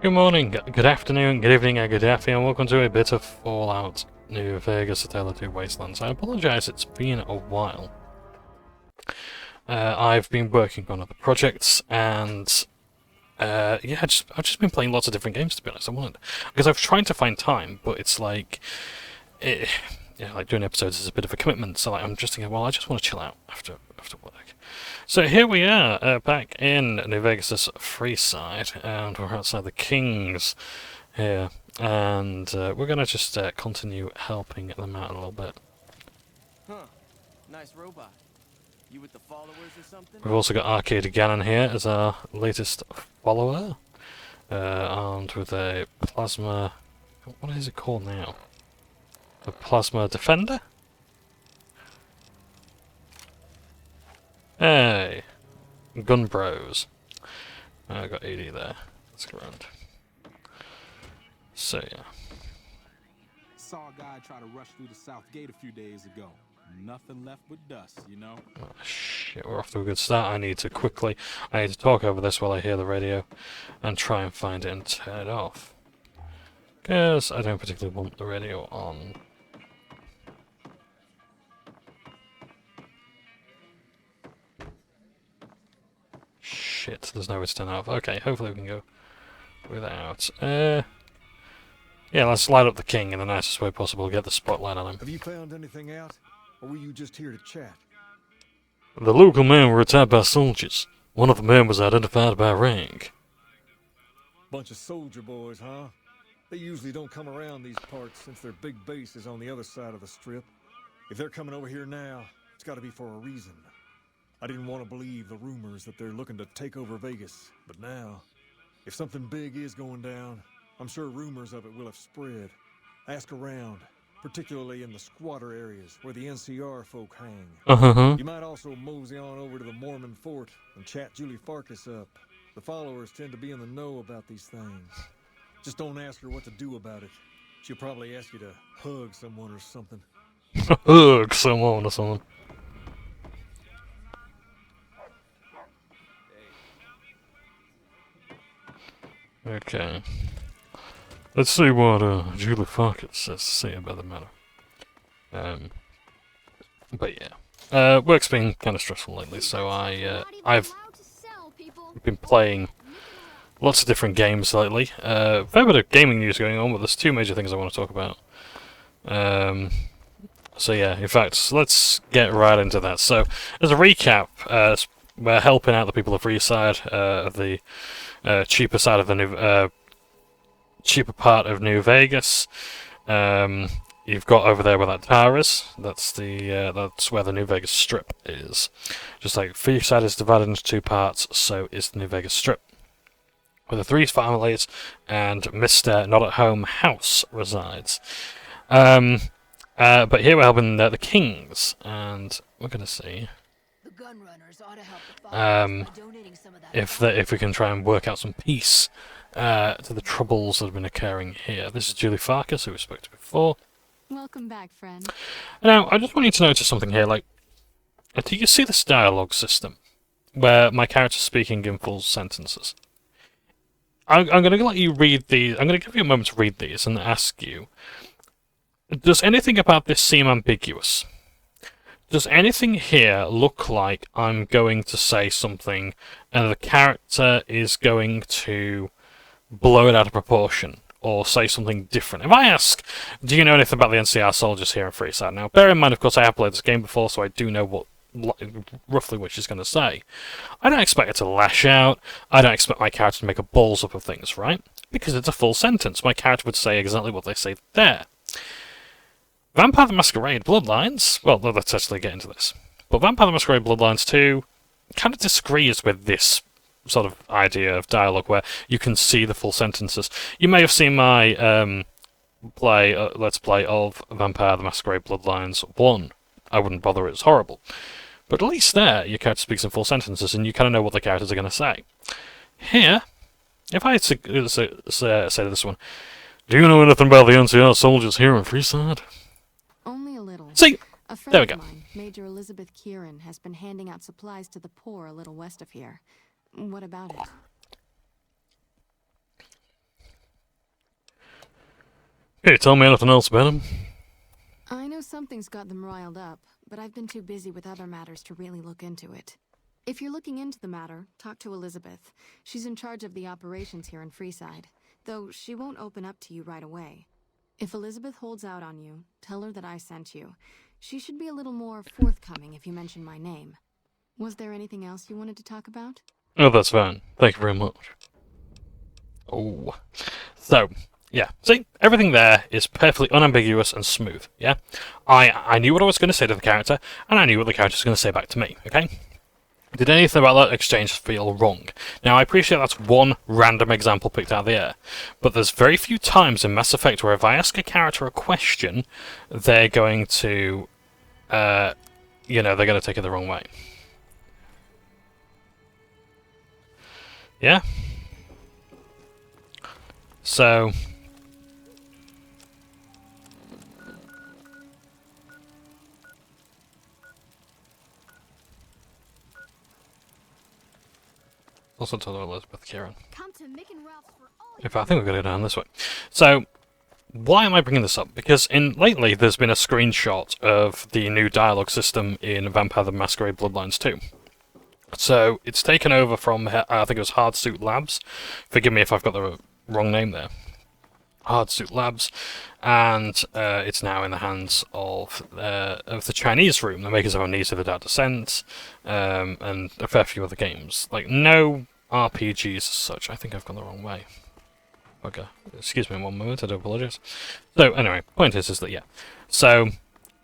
Good morning, good afternoon, good evening, and good afternoon, and welcome to a bit of Fallout New Vegas, A Tale of Two Wastelands. I apologise, it's been a while. I've been working on other projects, and yeah, I've just been playing lots of different games, to be honest. Because I've tried to find time, but it's like, like doing episodes is a bit of a commitment. So like, I'm just thinking, well, I just want to chill out after work. So here we are, back in New Vegas' Freeside, and we're outside the Kings here, and we're going to just continue helping them out a little bit. Huh. Nice robot. You with the followers or something? We've also got Arcade Gannon here as our latest follower, armed with a plasma... what is it called now? A plasma defender? Hey! Gun Bros. I got 80 there. That's grand. So yeah. Saw a guy try to rush through the south gate a few days ago. Nothing left but dust, you know? Oh, shit, we're off to a good start. I need to talk over this while I hear the radio and try and find it and turn it off. Because I don't particularly want the radio on. Shit, there's nowhere to turn it off. Okay, hopefully we can go without. Yeah, let's light up the king in the nicest way possible, get the spotlight on him. Have you found anything out? Or were you just here to chat? The local men were attacked by soldiers. One of the men was identified by rank. Bunch of soldier boys, huh? They usually don't come around these parts since their big base is on the other side of the strip. If they're coming over here now, it's gotta be for a reason. I didn't want to believe the rumors that they're looking to take over Vegas, but now, if something big is going down, I'm sure rumors of it will have spread. Ask around, particularly in the squatter areas where the NCR folk hang. You might also mosey on over to the Mormon fort and chat Julie Farkas up. The followers tend to be in the know about these things. Just don't ask her what to do about it. She'll probably ask you to hug someone or something. Hug someone or something. Okay. Let's see what Julie Farkas has to say about the matter. But yeah, work's been kind of stressful lately, so I've been playing lots of different games lately. Fair bit of gaming news going on, but there's two major things I want to talk about. So yeah, in fact, let's get right into that. So, as a recap, we're helping out the people of Freeside, of the cheaper side of the cheaper part of New Vegas. You've got over there where that tower is. That's where the New Vegas Strip is. Just like Freeside is divided into two parts, so is the New Vegas Strip, where the three families and Mr. Not at Home House resides. But here we're helping the Kings, and we're gonna see if we can try and work out some peace to the troubles that have been occurring here. This is Julie Farkas, who we spoke to before. Welcome back, friend. Now, I just want you to notice something here. Like, do you see this dialogue system where my character's speaking in full sentences? I'm going to let you read these. I'm going to give you a moment to read these and ask you: does anything about this seem ambiguous? Does anything here look like I'm going to say something and the character is going to blow it out of proportion or say something different? If I ask, do you know anything about the NCR soldiers here in Freeside? Now, bear in mind, of course, I have played this game before, so I do know roughly what she's going to say. I don't expect her to lash out. I don't expect my character to make a balls up of things, right? Because it's a full sentence. My character would say exactly what they say there. Vampire the Masquerade Bloodlines, well, let's actually get into this. But Vampire the Masquerade Bloodlines 2 kind of disagrees with this sort of idea of dialogue where you can see the full sentences. You may have seen my let's play of Vampire the Masquerade Bloodlines 1. I wouldn't bother, it's horrible. But at least there, your character speaks in full sentences and you kind of know what the characters are going to say. Here, if I had to say to this one, do you know anything about the NCR soldiers here in Freeside? Only a little. See, a friend there we go. Of mine, Major Elizabeth Kieran, has been handing out supplies to the poor a little west of here. What about it? Hey, tell me anything else about him. I know something's got them riled up, but I've been too busy with other matters to really look into it. If you're looking into the matter, talk to Elizabeth. She's in charge of the operations here in Freeside, though she won't open up to you right away. If Elizabeth holds out on you, tell her that I sent you. She should be a little more forthcoming if you mention my name. Was there anything else you wanted to talk about? Oh, that's fine. Thank you very much. Oh. So, yeah. See, everything there is perfectly unambiguous and smooth, yeah? I knew what I was going to say to the character, and I knew what the character was going to say back to me, okay? Did anything about that exchange feel wrong? Now, I appreciate that's one random example picked out of the air, but there's very few times in Mass Effect where if I ask a character a question, they're going to, they're going to take it the wrong way. Yeah? So... Also tell Elizabeth Kieran. Come to Mick and Ralph's for all. In fact, I think we're going to go down this way. So, why am I bringing this up? Because lately there's been a screenshot of the new dialogue system in Vampire the Masquerade Bloodlines 2. So, it's taken over from, I think it was Hard Suit Labs. Forgive me if I've got the wrong name there. Hard Suit Labs. And it's now in the hands of the Chinese room, the makers of Amnesia: The Dark Descent, and a fair few other games. Like, no RPGs as such. I think I've gone the wrong way. Okay, excuse me one moment, I do apologise. So, anyway, point is that, yeah. So,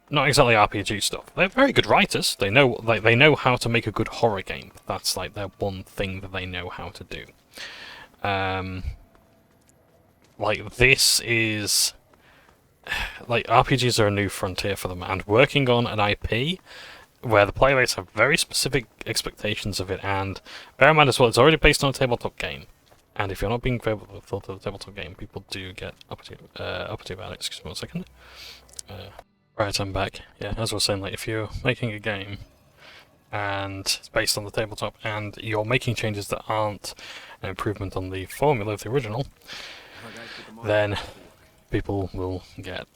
not exactly RPG stuff. They're very good writers. They know how to make a good horror game. That's, like, their one thing that they know how to do. Like, this is... Like, RPGs are a new frontier for them, and working on an IP where the player base have very specific expectations of it, and bear in mind as well, it's already based on a tabletop game, and if you're not being favorable to the tabletop game, people do get uppity about it. Excuse me 1 second. Right, I'm back. Yeah, as I was saying, like, if you're making a game, and it's based on the tabletop, and you're making changes that aren't an improvement on the formula of the original, then people will get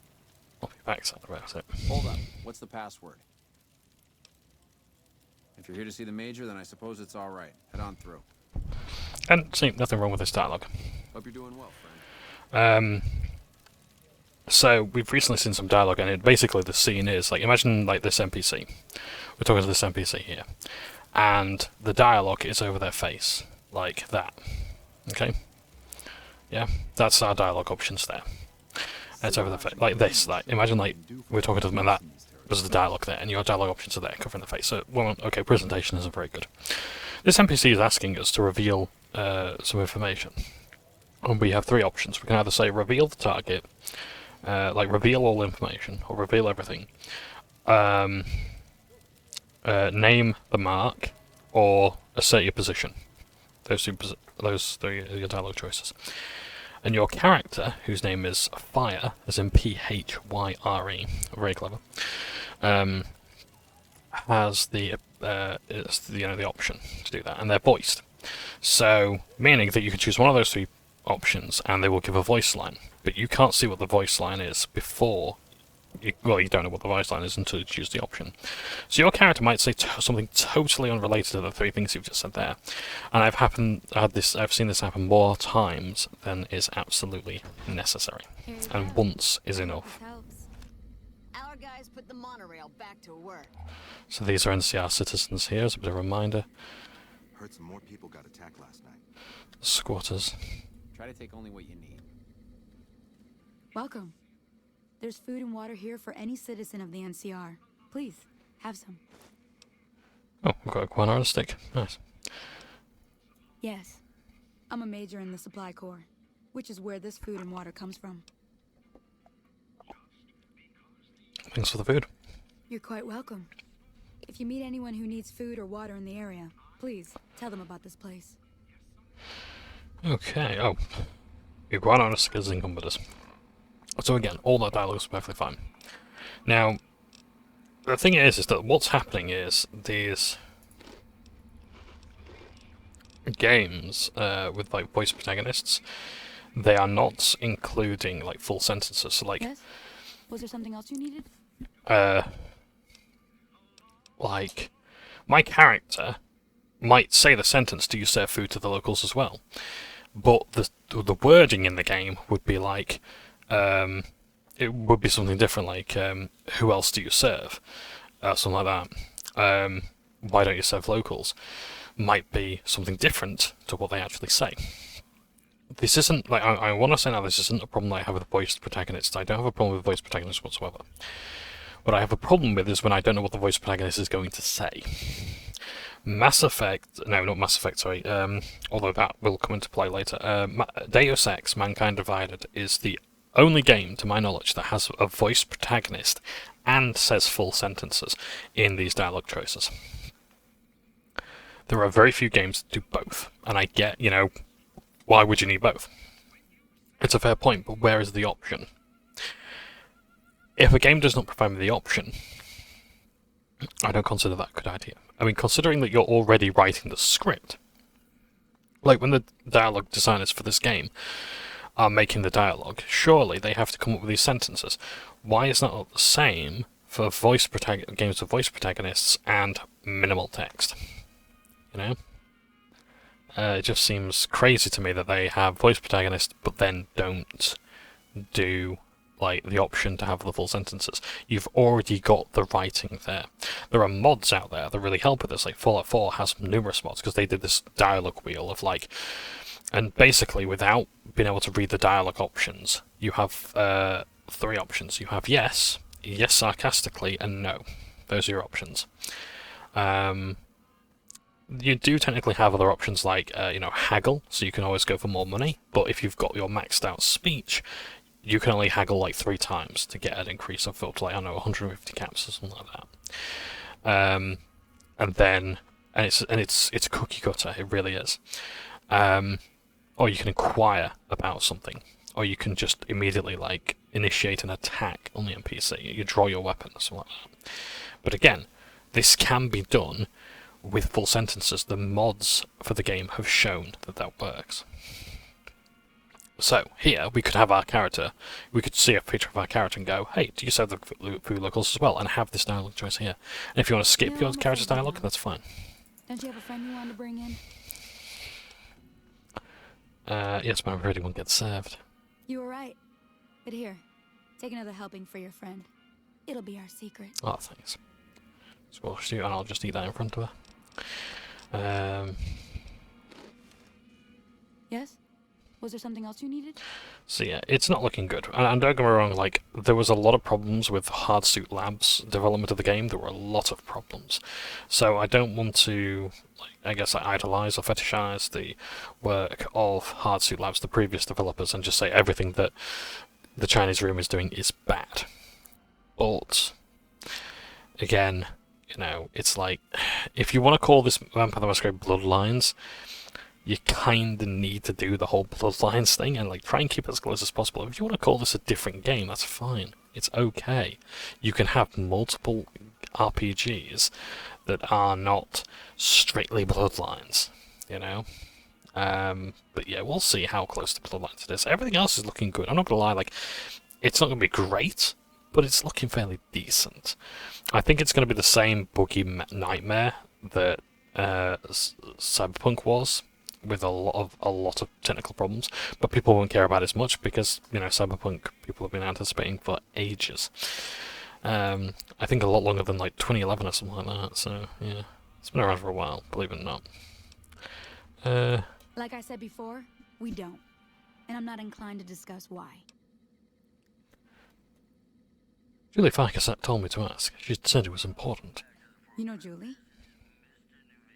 off your backside about it. Hold up. What's the password? If you're here to see the Major, then I suppose it's all right. Head on through. And see, nothing wrong with this dialogue. Hope you're doing well, friend. So we've recently seen some dialogue, and basically the scene is like, imagine like this NPC. We're talking to this NPC here, and the dialogue is over their face, like that. Okay. Yeah, that's our dialogue options there. It's over the face, like this. Like, imagine like we're talking to them, and that was the dialogue there, and your dialogue options are there, covering the face. So, well, okay, presentation isn't very good. This NPC is asking us to reveal some information, and we have three options. We can either say reveal the target, like reveal all information, or reveal everything. Name the mark, or assert your position. Those three are your dialogue choices. And your character, whose name is Fire, as in P-H-Y-R-E, very clever, has the option to do that, and they're voiced. So, meaning that you can choose one of those three options, and they will give a voice line. But you can't see what the voice line is before. You don't know what the voice line is until you choose the option. So your character might say something totally unrelated to the three things you've just said there, and I've seen this happen more times than is absolutely necessary, and once is enough. Our guys put the monorail back to work. So these are NCR citizens here, as a bit of a reminder. Heard some more people got attacked last night. Squatters. Try to take only what you need. Welcome. There's food and water here for any citizen of the NCR. Please, have some. Oh, we've got a guano stick. Nice. Yes. I'm a major in the Supply Corps, which is where this food and water comes from. Thanks for the food. You're quite welcome. If you meet anyone who needs food or water in the area, please tell them about this place. Okay, oh. Your guano stick is encumbered us. So again, all that dialogue is perfectly fine. Now, the thing is that what's happening is these games with like voice protagonists, they are not including like full sentences. So, like, Yes? Was there something else you needed? like my character might say the sentence, "Do you serve food to the locals as well?" But the wording in the game would be like, it would be something different, like, "Who else do you serve?" Something like that. "Why don't you serve locals?" Might be something different to what they actually say. This isn't, like, I want to say now, this isn't a problem that I have with voice protagonists. I don't have a problem with voice protagonists whatsoever. What I have a problem with is when I don't know what the voice protagonist is going to say. Mass Effect, no, not Mass Effect, sorry, although that will come into play later. Deus Ex, Mankind Divided, is the only game, to my knowledge, that has a voice protagonist and says full sentences in these dialogue choices. There are very few games that do both, and I get, you know, why would you need both? It's a fair point, but where is the option? If a game does not provide me the option, I don't consider that a good idea. I mean, considering that you're already writing the script, like when the dialogue designers for this game are making the dialogue, surely they have to come up with these sentences. Why is that not the same for games with voice protagonists and minimal text? You know? It just seems crazy to me that they have voice protagonists but then don't do like the option to have the full sentences. You've already got the writing there. There are mods out there that really help with this. Like Fallout 4 has numerous mods because they did this dialogue wheel of like, and basically without being able to read the dialogue options, you have 3 options. You have yes sarcastically, and no. Those are your options. You do technically have other options like, you know, haggle, so you can always go for more money, but if you've got your maxed out speech, you can only haggle like 3 times to get an increase of up to, like, I don't know, 150 caps or something like that. And it's cookie cutter, it really is. Or you can inquire about something, or you can just immediately like initiate an attack on the NPC. You draw your weapon or something like that. But again, this can be done with full sentences. The mods for the game have shown that that works. So here we could have our character, we could see a picture of our character and go, "Hey, do you serve the food locals as well?" and have this dialogue choice here. And if you want to skip your character's dialogue, that's fine. Don't you have a friend you wanted to bring in? Yes, but I'm afraid he won't get served. You were right. But here, take another helping for your friend. It'll be our secret. Oh, thanks. So we'll shoot, and I'll just eat that in front of her. Yes? Was there something else you needed? So yeah, it's not looking good. And don't get me wrong, like, there was a lot of problems with Hardsuit Labs' development of the game. There were a lot of problems. So I don't want to, like, I guess, idolize or fetishize the work of Hardsuit Labs, the previous developers, and just say everything that the Chinese room is doing is bad. But, again, you know, it's like, if you want to call this Vampire the Masquerade Bloodlines, you kind of need to do the whole Bloodlines thing and like try and keep it as close as possible. If you want to call this a different game, that's fine. It's okay. You can have multiple RPGs that are not strictly Bloodlines, you know? But yeah, we'll see how close to Bloodlines it is. Everything else is looking good. I'm not going to lie, like, it's not going to be great, but it's looking fairly decent. I think it's going to be the same buggy nightmare that Cyberpunk was, with a lot of technical problems, but people won't care about it as much because, you know, Cyberpunk people have been anticipating for ages. I think a lot longer than like 2011 or something like that. So yeah, it's been around for a while, believe it or not. Like I said before, we don't, and I'm not inclined to discuss why. Julie Farkas told me to ask. She said it was important. You know Julie?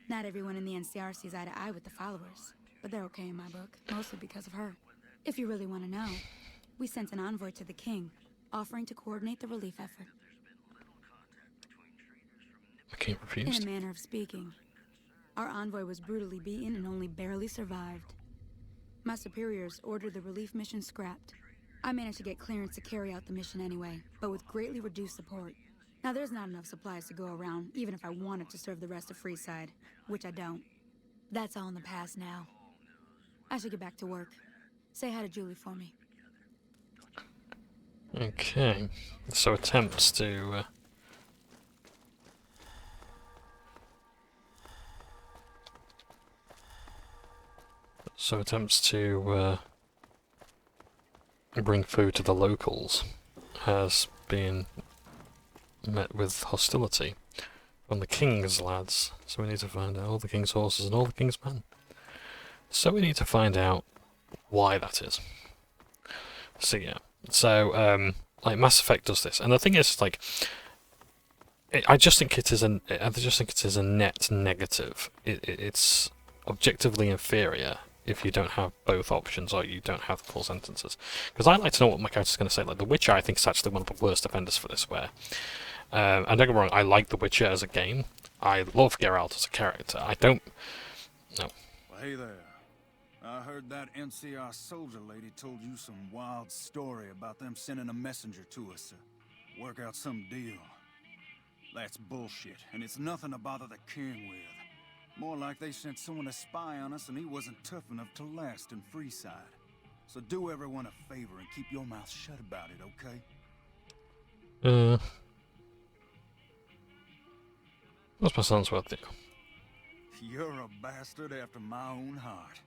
Not everyone in the NCR sees eye to eye with the followers, but they're okay in my book, mostly because of her. If you really want to know, we sent an envoy to the king, offering to coordinate the relief effort. The king refused? In a manner of speaking. Our envoy was brutally beaten and only barely survived. My superiors ordered the relief mission scrapped. I managed to get clearance to carry out the mission anyway, but with greatly reduced support. Now, there's not enough supplies to go around, even if I wanted to serve the rest of Freeside, which I don't. That's all in the past now. I should get back to work. Say hi to Julie for me. Okay, so attempts to... bring food to the locals has been met with hostility from the king's lads. So we need to find out all the king's horses and all the king's men. So we need to find out why that is. So yeah, so like Mass Effect does this, and the thing is, like, I just think it is a net negative. It's objectively inferior if you don't have both options or you don't have the full sentences. Because I like to know what my character's going to say. Like The Witcher, I think is actually one of the worst offenders for this. Where, and don't get me wrong, I like The Witcher as a game. I love Geralt as a character. I don't. No. Well, hey there. I heard that NCR soldier lady told you some wild story about them sending a messenger to us to work out some deal. That's bullshit, and it's nothing to bother the king with. More like they sent someone to spy on us and he wasn't tough enough to last in Freeside. So do everyone a favor and keep your mouth shut about it, okay? What's my son's worth deal? You're a bastard after my own heart.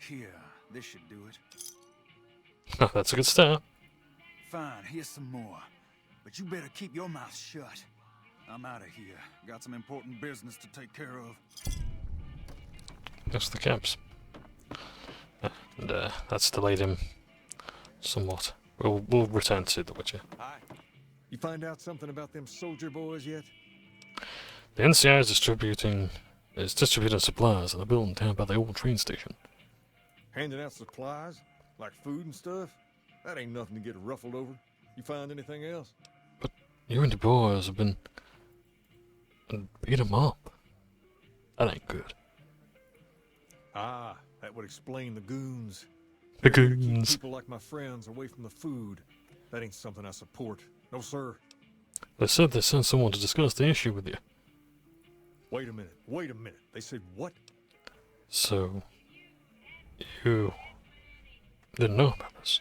Here, this should do it. Oh, that's a good start. Fine, here's some more. But you better keep your mouth shut. I'm out of here. Got some important business to take care of. That's the caps. And that's delayed him somewhat. We'll return to The Witcher. Hi. You find out something about them soldier boys yet? The NCI is distributing supplies in a building down by the old train station. Handing out supplies? Like food and stuff? That ain't nothing to get ruffled over. You find anything else? But you and the boys have been... and beat them up. That ain't good. Ah, that would explain the goons. The Keep goons. people like my friends away from the food. That ain't something I support. No, sir. They said they sent someone to discuss the issue with you. Wait a minute. Wait a minute. They said what? So... you... didn't know about this.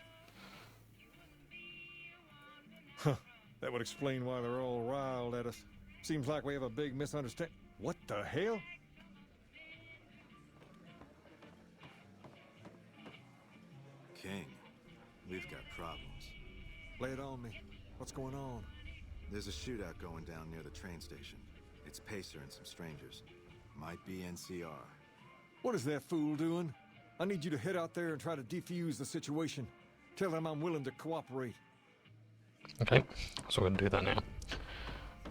Huh. That would explain why they're all riled at us. Seems like we have a big misunderstanding. What the hell? King, we've got problems. Lay it on me. What's going on? There's a shootout going down near the train station. It's Pacer and some strangers. Might be NCR. What is that fool doing? I need you to head out there and try to defuse the situation. Tell them I'm willing to cooperate. Okay, so we're going to do that now.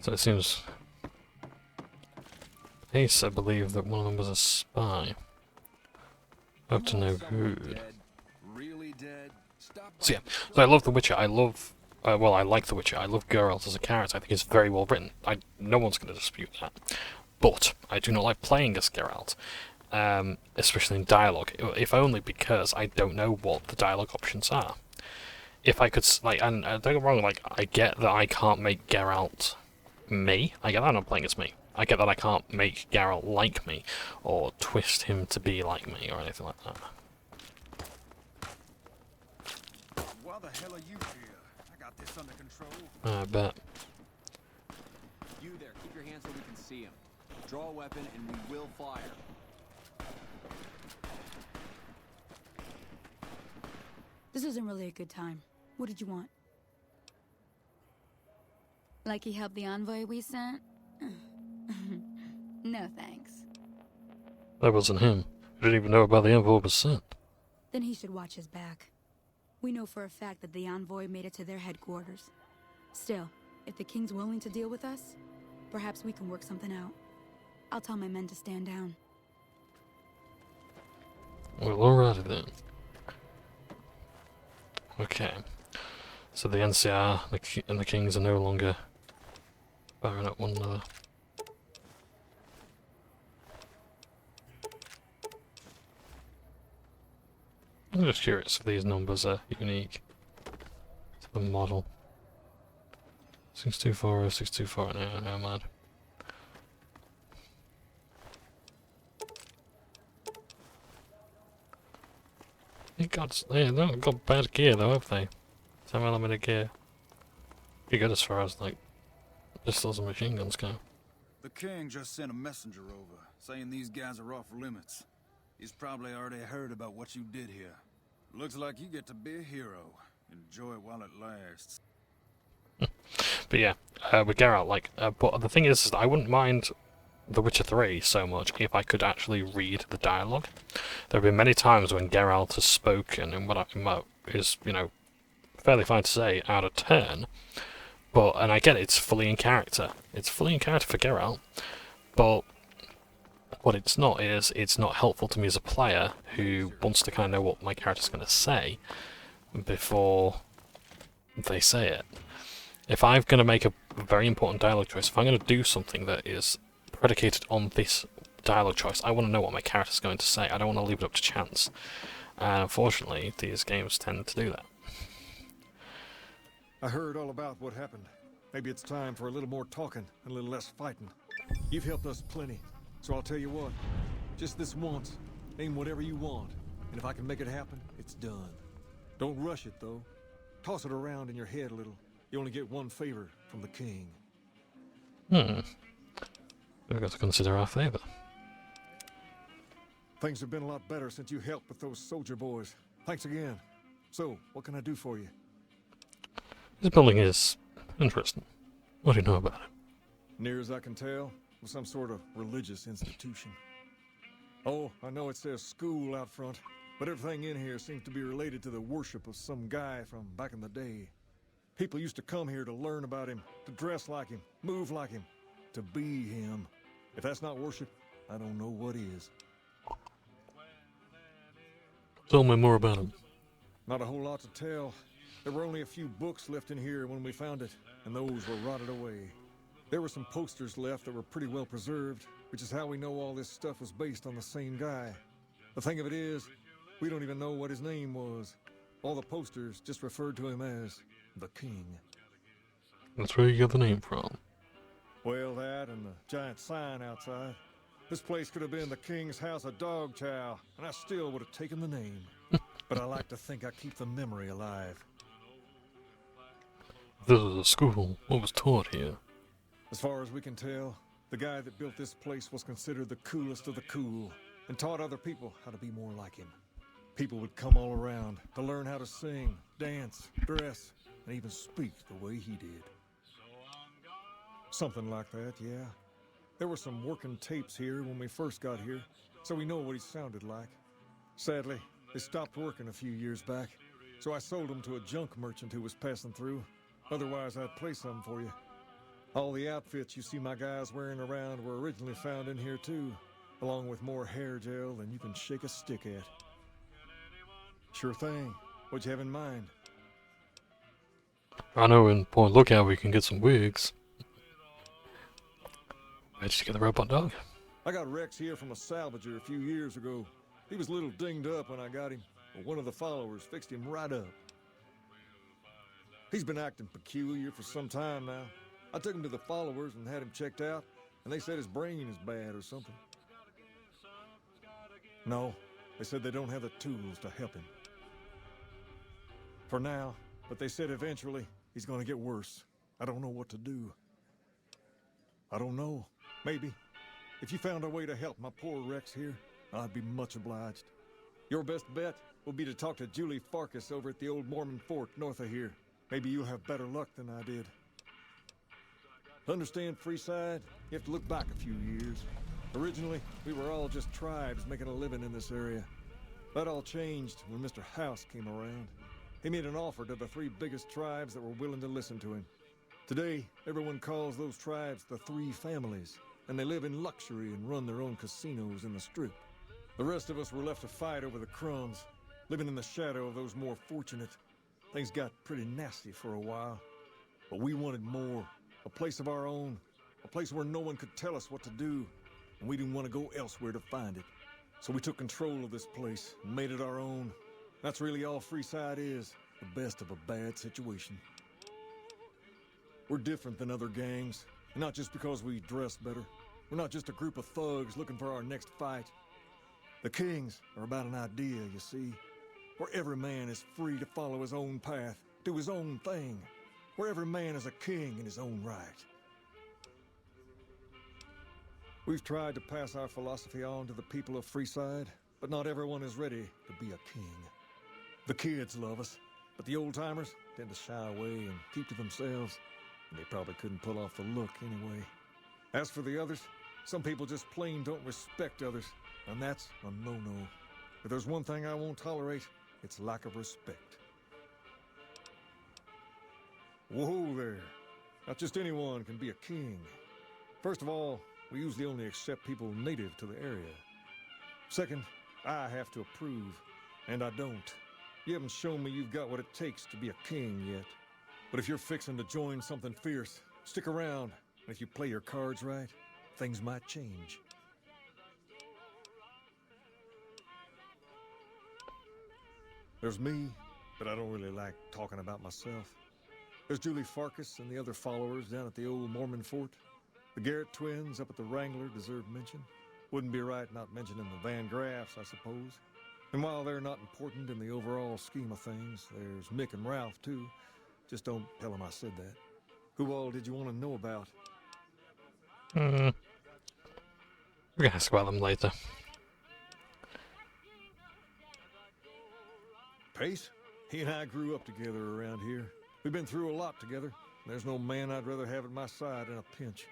So it seems... Ace, I believe that one of them was a spy. Hope to know who. Really dead? Stop So yeah, so I love The Witcher. I love... well, I like The Witcher. I love Geralt as a character. I think it's very well written. No one's going to dispute that. But I do not like playing as Geralt. Especially in dialogue. If only because I don't know what the dialogue options are. If I could, like, and don't get me wrong, like, I get that I can't make Geralt me. I get that I'm not playing as me. I get that I can't make Geralt like me, or twist him to be like me, or anything like that. Why the hell are you here? I got this under control. I bet. You there, keep your hands so we can see him. Draw a weapon and we will fire. This isn't really a good time. What did you want? Like he helped the envoy we sent? No thanks. That wasn't him. I didn't even know about the envoy was sent. Then he should watch his back. We know for a fact that the envoy made it to their headquarters. Still, if the king's willing to deal with us, perhaps we can work something out. I'll tell my men to stand down. Well, alrighty then. Okay. So the NCR and the Kings are no longer firing at one another. I'm just curious if these numbers are unique to the model. 624, 624, no, mad. They've not got bad gear though, have they? Some element of gear. Pretty good as far as like pistols and machine guns go. The king just sent a messenger over, saying these guys are off limits. He's probably already heard about what you did here. Looks like you get to be a hero. Enjoy it while it lasts. But yeah, with Geralt, like, but the thing is that I wouldn't mind The Witcher 3 so much if I could actually read the dialogue. There have been many times when Geralt has spoken in what is, you know, fairly fine to say, out of turn. But, and I get it, it's fully in character. It's fully in character for Geralt, but what it's not is, it's not helpful to me as a player who wants to kind of know what my character's going to say before they say it. If I'm going to make a very important dialogue choice, if I'm going to do something that is predicated on this dialogue choice, I want to know what my character's going to say. I don't want to leave it up to chance. And unfortunately, these games tend to do that. I heard all about what happened. Maybe it's time for a little more talking and a little less fighting. You've helped us plenty, so I'll tell you what. Just this once, name whatever you want, and if I can make it happen, it's done. Don't rush it, though. Toss it around in your head a little. You only get one favor from the king. We've got to consider our favour. Things have been a lot better since you helped with those soldier boys. Thanks again. So, what can I do for you? This building is interesting. What do you know about it? Near as I can tell, it was some sort of religious institution. Oh, I know it says school out front, but everything in here seems to be related to the worship of some guy from back in the day. People used to come here to learn about him, to dress like him, move like him, to be him. If that's not worship, I don't know what is. Tell me more about him. Not a whole lot to tell. There were only a few books left in here when we found it, and those were rotted away. There were some posters left that were pretty well preserved, which is how we know all this stuff was based on the same guy. The thing of it is, we don't even know what his name was. All the posters just referred to him as the King. That's where you get the name from. Well, that and the giant sign outside. This place could have been the King's House of Dog Chow, and I still would have taken the name. But I like to think I keep the memory alive. This is a school. What was taught here? As far as we can tell, the guy that built this place was considered the coolest of the cool, and taught other people how to be more like him. People would come all around to learn how to sing, dance, dress, and even speak the way he did. Something like that, yeah. There were some working tapes here when we first got here, so we know what he sounded like. Sadly, they stopped working a few years back, so I sold them to a junk merchant who was passing through. Otherwise, I'd play some for you. All the outfits you see my guys wearing around were originally found in here too, along with more hair gel than you can shake a stick at. Sure thing. What'd you have in mind? I know in Point Lookout we can get some wigs. Where did you get the robot dog? I got Rex here from a salvager a few years ago. He was a little dinged up when I got him, but one of the followers fixed him right up. He's been acting peculiar for some time now. I took him to the followers and had him checked out, and they said his brain is bad or something. No, they said they don't have the tools to help him. For now, but they said eventually he's gonna get worse. I don't know what to do. I don't know. Maybe. If you found a way to help my poor Rex here, I'd be much obliged. Your best bet will be to talk to Julie Farkas over at the old Mormon fort north of here. Maybe you'll have better luck than I did. To understand Freeside, you have to look back a few years. Originally, we were all just tribes making a living in this area. That all changed when Mr. House came around. He made an offer to the 3 biggest tribes that were willing to listen to him. Today, everyone calls those tribes the 3 families, and they live in luxury and run their own casinos in the Strip. The rest of us were left to fight over the crumbs, living in the shadow of those more fortunate. Things got pretty nasty for a while, but we wanted more. A place of our own, a place where no one could tell us what to do, and we didn't want to go elsewhere to find it. So we took control of this place and made it our own. That's really all Freeside is, the best of a bad situation. We're different than other gangs, and not just because we dress better. We're not just a group of thugs looking for our next fight. The Kings are about an idea, you see. where every man is free to follow his own path, do his own thing, where every man is a king in his own right. We've tried to pass our philosophy on to the people of Freeside, but not everyone is ready to be a king. The kids love us, but the old-timers tend to shy away and keep to themselves, and they probably couldn't pull off the look anyway. As for the others, some people just plain don't respect others, and that's a no-no. If there's one thing I won't tolerate, it's lack of respect. Whoa there. Not just anyone can be a king. First of all, we usually only accept people native to the area. Second, I have to approve, and I don't. You haven't shown me you've got what it takes to be a king yet. But if you're fixing to join something fierce, stick around. And if you play your cards right, things might change. There's me, but I don't really like talking about myself. There's Julie Farkas and the other followers down at the old Mormon fort. The Garrett twins up at the Wrangler deserve mention. Wouldn't be right not mentioning the Van Graffs, I suppose. And while they're not important in the overall scheme of things, there's Mick and Ralph, too. Just don't tell them I said that. Who all did you want to know about? We're gonna ask about them later. Pace? He and I grew up together around here. We've been through a lot together. There's no man I'd rather have at my side in a pinch.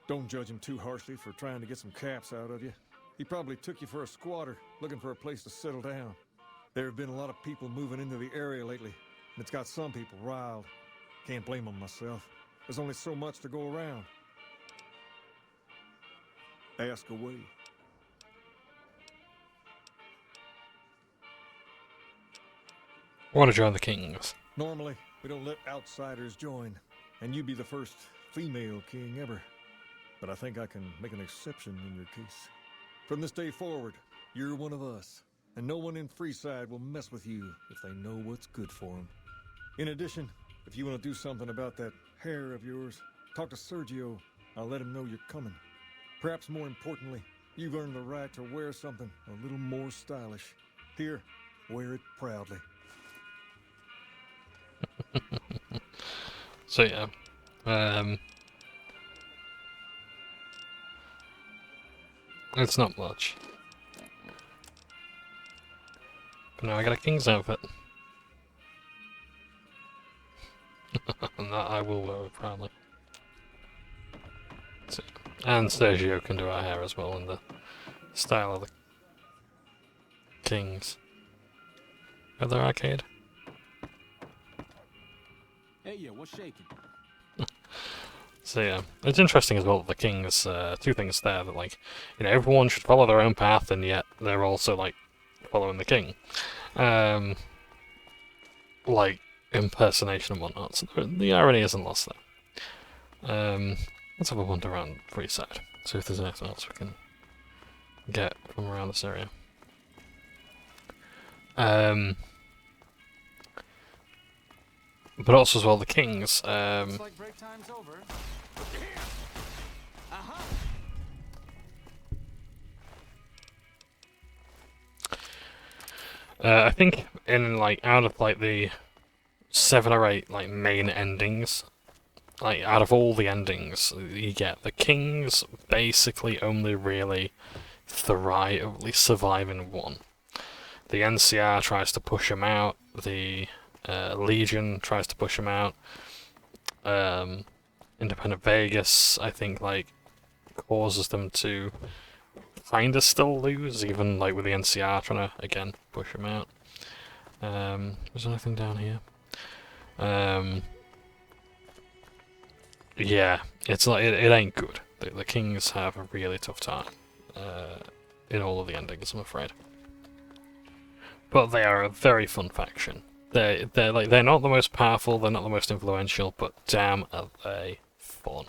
Don't judge him too harshly for trying to get some caps out of you. He probably took you for a squatter, looking for a place to settle down. There have been a lot of people moving into the area lately, and it's got some people riled. Can't blame them myself. There's only so much to go around. Ask away. I want to join the Kings. Normally, we don't let outsiders join, and you be the first female king ever. But I think I can make an exception in your case. From this day forward, you're one of us, and no one in Freeside will mess with you if they know what's good for them. In addition, if you want to do something about that hair of yours, talk to Sergio. I'll let him know you're coming. Perhaps more importantly, you've earned the right to wear something a little more stylish. Here, wear it proudly. So yeah, it's not much. But now I got a king's outfit. And that I will wear proudly. So, and Sergio can do our hair as well in the style of the kings. Other arcade? Hey, yeah, what's shaking? So yeah, it's interesting as well that the kings, two things there, that like, you know, everyone should follow their own path, and yet they're also like following the king. Like impersonation and whatnot, so the irony isn't lost there. Let's have a wander around Freeside, see if there's anything else we can get from around this area. But also as well the kings, Looks like break time's over. I think in like out of like the 7 or 8 like main endings, like out of all the endings you get, the kings basically only really thrive, at least survive in one. The NCR tries to push him out, the Legion tries to push him out, Independent Vegas I think like causes them to kinda still lose, even like with the NCR trying to again push him out. Is there anything down here? Yeah, it's like it ain't good. The kings have a really tough time in all of the endings, I'm afraid. But they are a very fun faction. They're not the most powerful, they're not the most influential, but damn are they fun.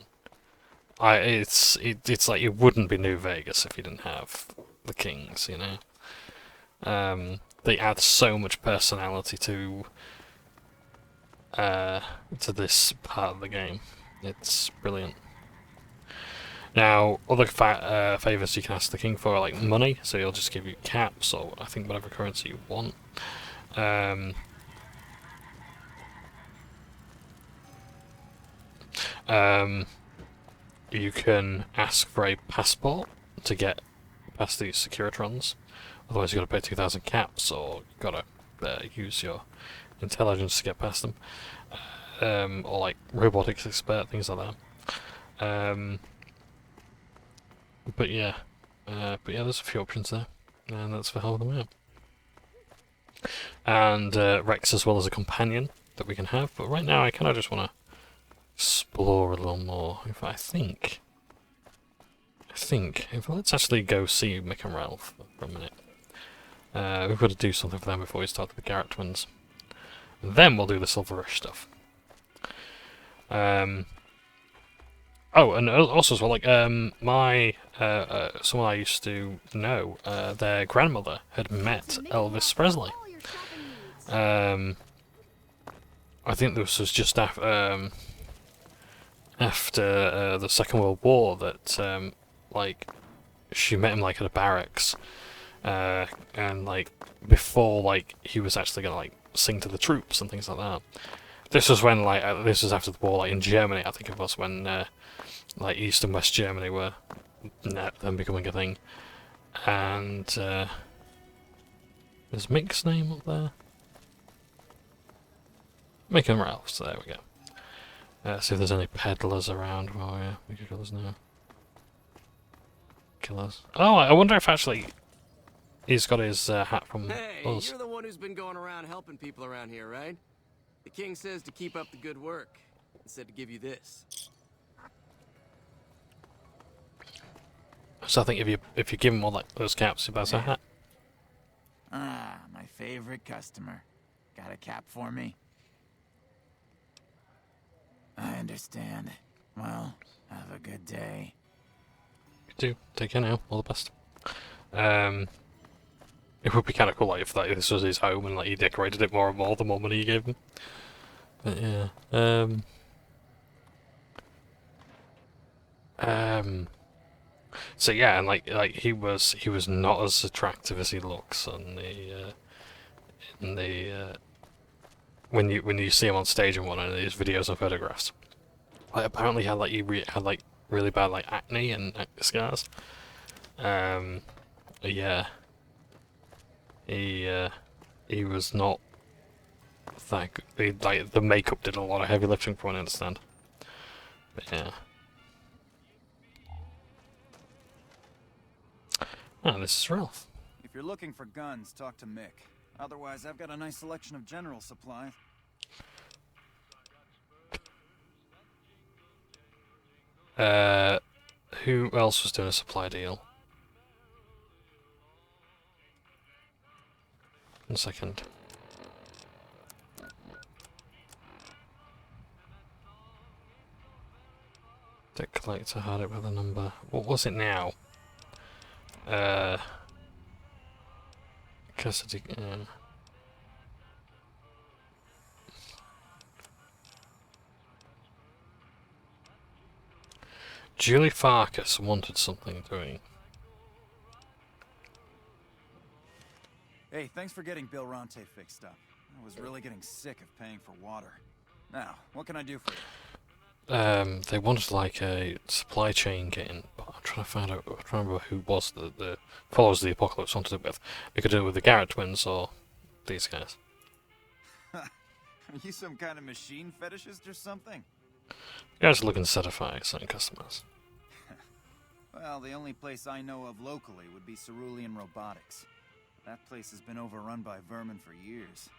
It's like it wouldn't be New Vegas if you didn't have the kings, you know. They add so much personality to this part of the game. It's brilliant. Now, other favours you can ask the king for are like money, so he'll just give you caps or I think whatever currency you want. you can ask for a passport to get past these Securitrons. Otherwise, you've got to pay 2,000 caps, or you've got to use your intelligence to get past them. Or like robotics expert, things like that. But yeah, there's a few options there, and that's for helping them out. And Rex as well as a companion that we can have. But right now, I kind of just want to explore a little more. In fact, I think, if let's actually go see Mick and Ralph for a minute. We've got to do something for them before we start with the Garrett twins. And then we'll do the Silverish stuff. Oh, and also as well, like my someone I used to know, their grandmother had met Elvis Presley. I think this was just after the Second World War that like she met him like at a barracks, and like before like he was actually gonna like sing to the troops and things like that. This was when like this was after the war, like in Germany, I think it was when like East and West Germany were then becoming a thing, and is Mick's name up there? Mick and Ralph, so there we go. See if there's any peddlers around. Oh yeah, we could kill us now. Killers. Oh, I wonder if actually he's got his hat from Hey, us. you're the one who's been going around helping people around here, right? The king says to keep up the good work, and said to give you this. So I think if you give him all like those caps, he buys a hat. Ah, my favorite customer. Got a cap for me? I understand. Well, have a good day. You do. Take care now. All the best. It would be kind of cool like, if like, this was his home and like he decorated it more and more the more money you gave him. But yeah. So yeah, and like he was not as attractive as he looks on the when you see him on stage in one of these videos and photographs. Like apparently he had like really bad like acne and acne scars. Yeah. He was not that good. Like the makeup did a lot of heavy lifting from what I understand. But yeah. Oh, this is Ralph. If you're looking for guns, talk to Mick. Otherwise, I've got a nice selection of general supplies. Who else was doing a supply deal? 1 second. Debt collector had it with a number. What was it now? Custody. Julie Farkas wanted something doing. Hey, thanks for getting Bill Ronte fixed up. I was really getting sick of paying for water. Now, what can I do for you? They wanted like a supply chain getting, but I'm trying to find out. I'm trying to remember who was the followers of the apocalypse wanted it with. We could do it with the Garrett twins or these guys. Are you some kind of machine fetishist or something? You guys are looking to satisfy certain customers. Well, the only place I know of locally would be Cerulean Robotics. That place has been overrun by vermin for years.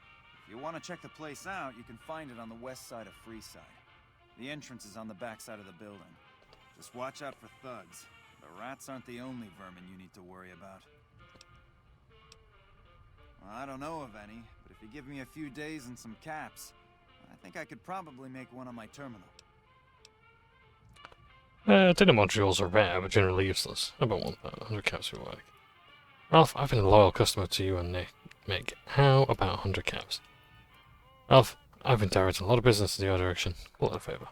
If you want to check the place out, you can find it on the west side of Freeside. The entrance is on the back side of the building. Just watch out for thugs. The rats aren't the only vermin you need to worry about. Well, I don't know of any, but if you give me a few days and some caps, I think I could probably make one on my terminal. Data modules are rare, but generally useless. How about 100 caps would work? Ralph, I've been a loyal customer to you and Nick. Mick, how about 100 caps? Ralph, I've been directing a lot of business in your direction. Call it a favour.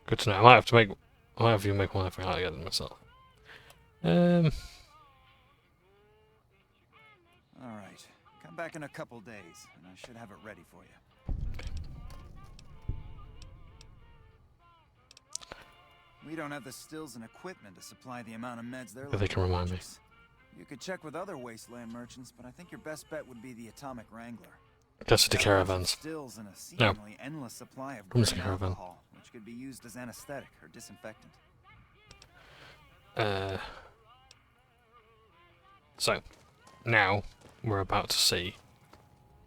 Good to know. I might have you make one if I can't get it myself. All right. Come back in a couple days, and I should have it ready for you. We don't have the stills and equipment to supply the amount of meds they're looking They can remind me. purchase. You could check with other Wasteland merchants, but I think your best bet would be the Atomic Wrangler. Density Got caravans. Stills and a No. seemingly endless supply of Density green caravan. alcohol, which could be used as anesthetic or disinfectant. So, now we're about to see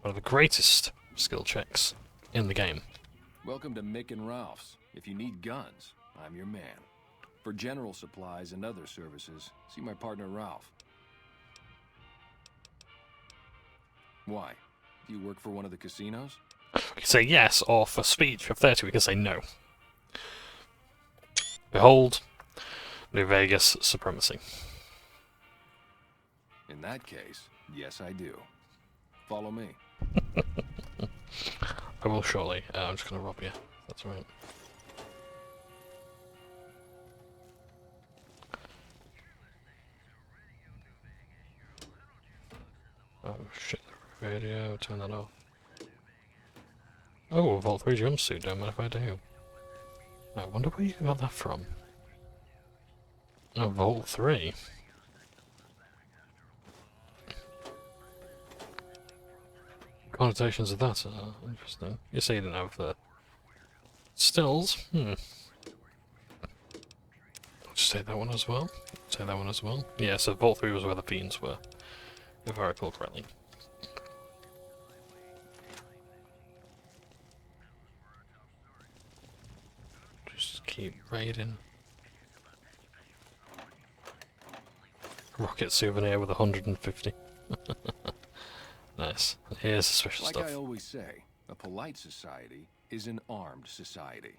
one of the greatest skill checks in the game. Welcome to Mick and Ralph's. If you need guns, I'm your man. For general supplies and other services, see my partner Ralph. Why? Do you work for one of the casinos? We can say yes, or for speech of 30 we can say no. Behold, New Vegas supremacy. In that case, yes I do. Follow me. I will shortly. I'm just going to rob you. That's right. Oh shit, the radio, turn that off. Oh, a Vault 3 jumpsuit, don't mind if I do. I wonder where you got that from. Oh, Vault 3. Connotations of that are interesting. You say you didn't have the stills? I'll just take that one as well. Take that one as well. Yeah, so Vault 3 was where the fiends were, if I recall correctly. Just keep raiding. Rocket souvenir with 150. Nice. Here's the special Like stuff. I always say, a polite society is an armed society.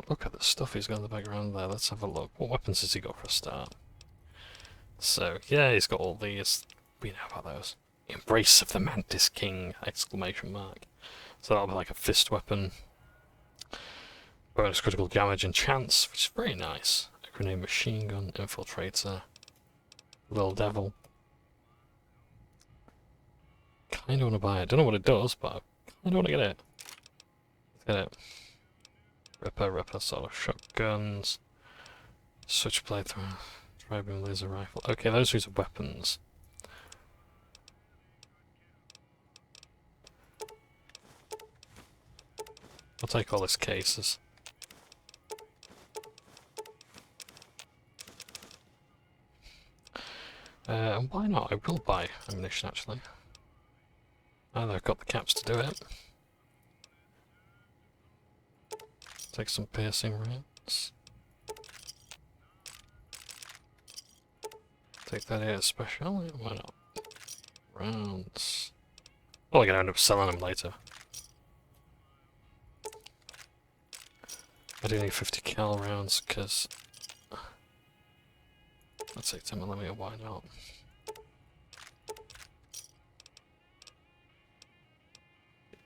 Look at the stuff he's got in the background there. Let's have a look. What weapons has he got for a start? So, yeah, he's got all these. We know about those. Embrace of the Mantis King! Exclamation mark. So that'll be like a fist weapon. Bonus critical damage and chance, which is very nice. A grenade machine gun, infiltrator. Little devil. Kinda wanna buy it. Don't know what it does, but I kinda wanna get it. Let's get it. Ripper, sort of shotguns. Switchblade thrower. Tri-beam laser rifle. Okay, those are weapons. I'll take all these cases. And why not? I will buy ammunition actually. And I've got the caps to do it. Take some piercing rounds. Take that here special. Why not? Rounds. Well, I'm gonna end up selling them later. I do need 50 cal rounds because let's take 10mm. Why not?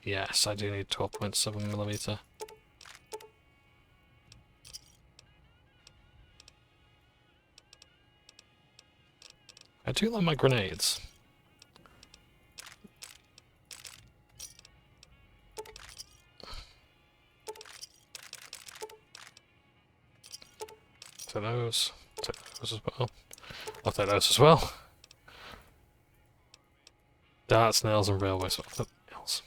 Yes, I do need 12.7mm. I do like my grenades. Take those. Take those as well. I'll take those as well. Darts, nails, and railways. Nails.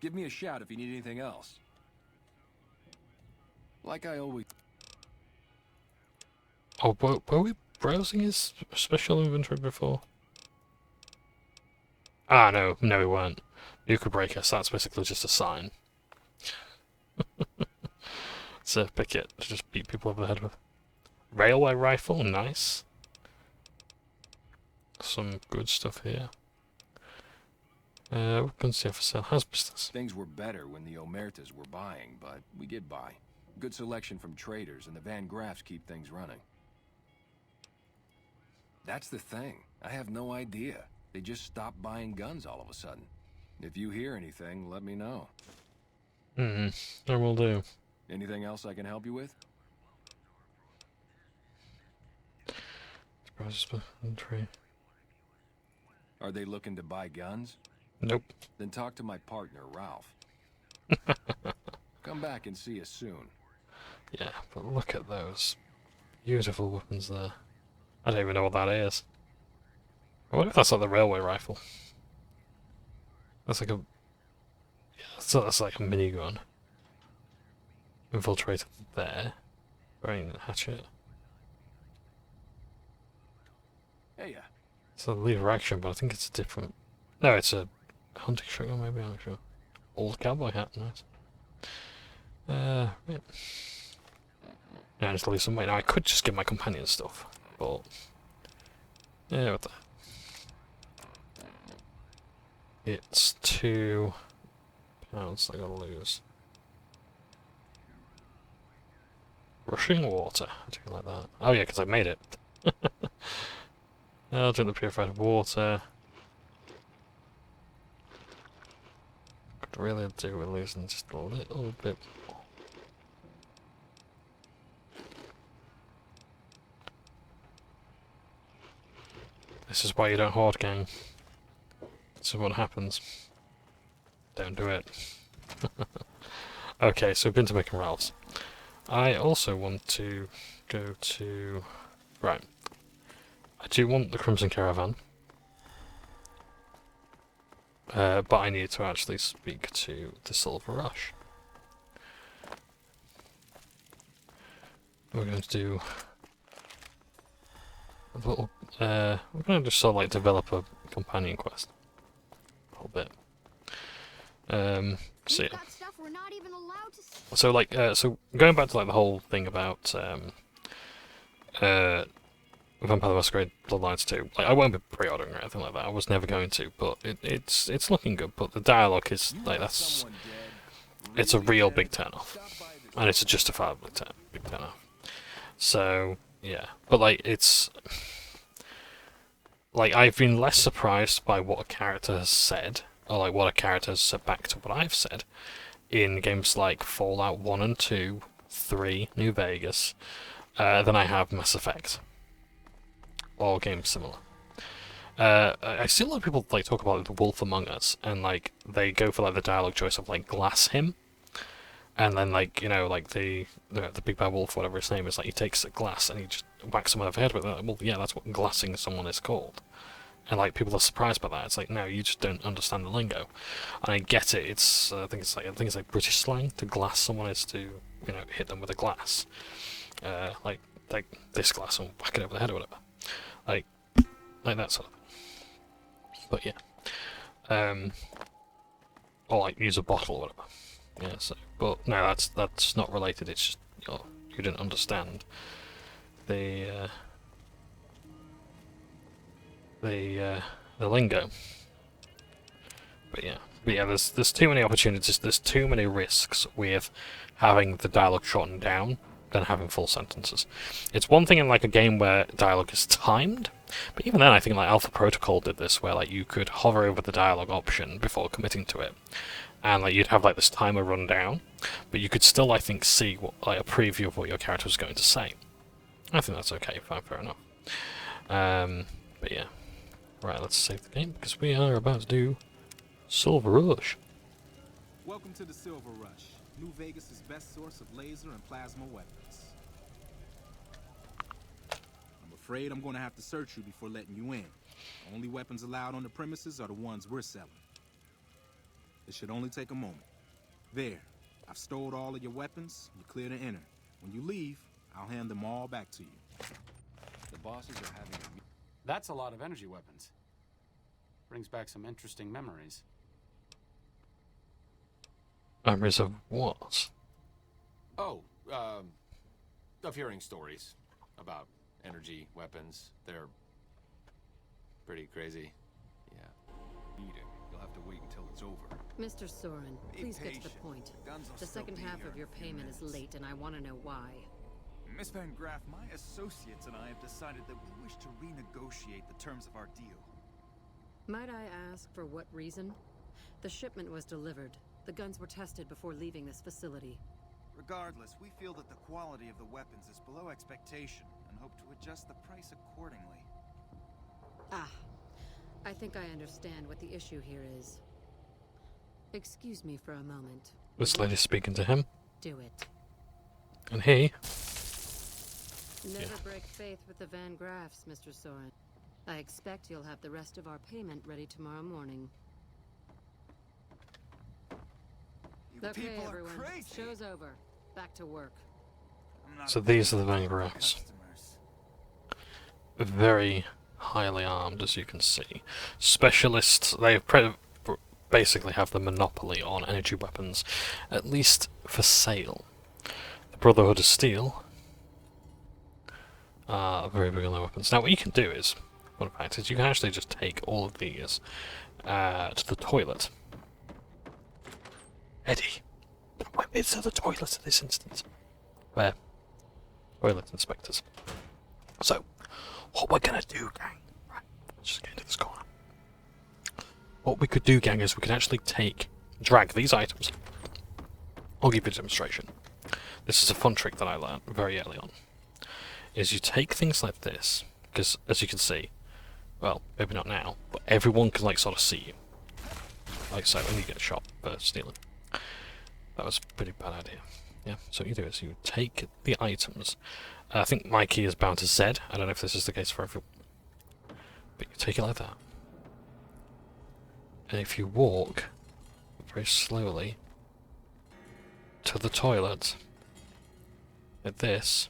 Give me a shout if you need anything else. Like I always... Oh, were we browsing his special inventory before? Ah, no, we weren't. You could break us, that's basically just a sign. It's a picket to just beat people over the head with. Railway rifle, nice. Some good stuff here. Weapons here for sale. How's business? Things were better when the Omertas were buying, but we get by. Good selection from traders, and the Van Graffs keep things running. That's the thing. I have no idea. They just stopped buying guns all of a sudden. If you hear anything, let me know. I will do. Anything else I can help you with? Are they looking to buy guns? Nope. Then talk to my partner, Ralph. Come back and see us soon. Yeah, but look at those beautiful weapons there. I don't even know what that is. I wonder if that's like the railway rifle. That's like a... Yeah, that's like a minigun. Infiltrated there. Wearing a hatchet. Hey, It's a lever action, but I think it's a different... No, it's a hunting shotgun, maybe, I'm not sure. Old cowboy hat, nice. Right. Yeah, I need to leave some weight. Now, I could just give my companion stuff, but... Yeah, what the... It's £2 I gotta lose. Rushing water. I do like that. Oh yeah, because I made it. I'll drink the purified water. Could really do with losing just a little bit more. This is why you don't hoard, gang. This is what happens. Don't do it. Okay, so we've been to Mick and Ralph's. I also want to go to... Right. I do want the Crimson Caravan. But I need to actually speak to the Silver Rush. We're going to do... a little... we're going to just sort of like develop a companion quest. A little bit. So yeah. So like, so going back to like the whole thing about Vampire the Masquerade Bloodlines 2, like I won't be pre-ordering or anything like that. I was never going to, but it's looking good. But the dialogue is like it's a real big turn-off, and it's a justifiable big turn-off. So yeah, but like it's like I've been less surprised by what a character has said, or like what a character has said back to what I've said, in games like Fallout 1 and 2, 3, New Vegas, than I have Mass Effect. Or games similar. I see a lot of people like talk about The Wolf Among Us, and like they go for like the dialogue choice of like glass him, and then like, you know, like the big bad wolf, whatever his name is, like he takes a glass and he just whacks someone over the head with it. Well, yeah, that's what glassing someone is called. And like people are surprised by that. It's like, no, you just don't understand the lingo. And I get it. It's I think it's like British slang. To glass someone is to, you know, hit them with a glass, like this glass and whack it over the head or whatever, like that sort of thing. But yeah, or like use a bottle or whatever. Yeah. So, but no, that's not related. It's just, you know, you didn't understand the lingo. But yeah, there's too many opportunities, there's too many risks with having the dialogue shortened down than having full sentences. It's one thing in like a game where dialogue is timed, but even then I think like Alpha Protocol did this, where like you could hover over the dialogue option before committing to it, and like you'd have like this timer run down, but you could still, I think, see what, like a preview of what your character was going to say. I think that's okay, fine, fair enough. But yeah. Right, let's save the game, because we are about to do Silver Rush. Welcome to the Silver Rush, New Vegas' best source of laser and plasma weapons. I'm afraid I'm going to have to search you before letting you in. The only weapons allowed on the premises are the ones we're selling. It should only take a moment. There, I've stored all of your weapons. You're clear to enter. When you leave, I'll hand them all back to you. The bosses are having a... That's a lot of energy weapons. Brings back some interesting memories. Memories of what? Oh, of hearing stories about energy weapons. They're pretty crazy. Yeah. You'll have to wait until it's over. Mr. Soren, please get to the point. The second half of your payment is late, and I want to know why. Miss Van Graff, my associates and I have decided that we wish to renegotiate the terms of our deal. Might I ask for what reason? The shipment was delivered. The guns were tested before leaving this facility. Regardless, we feel that the quality of the weapons is below expectation and hope to adjust the price accordingly. Ah, I think I understand what the issue here is. Excuse me for a moment. This lady's speaking to him. Do it. And he... Never break faith with the Van Graffs, Mr. Soren. I expect you'll have the rest of our payment ready tomorrow morning. Okay, everyone. Show's over. Back to work. So these are the Van Graffs. Very highly armed, as you can see. Specialists, they basically have the monopoly on energy weapons, at least for sale. The Brotherhood of Steel are very big on their weapons. Now what you can do is, one fact is, you can actually just take all of these to the toilet. Eddie, don't went into the toilet in this instance. Where? Toilet inspectors. So, what we're gonna do, gang, right, let's just get into this corner. What we could do, gang, is we could actually drag these items. I'll give you a demonstration. This is a fun trick that I learned very early on. Is you take things like this, because as you can see, well, maybe not now, but everyone can like sort of see you. Like so, when you get shot for stealing. That was a pretty bad idea. Yeah, so what you do is you take the items. I think my key is bound to Z. I don't know if this is the case for everyone. But you take it like that. And if you walk very slowly to the toilet, like this,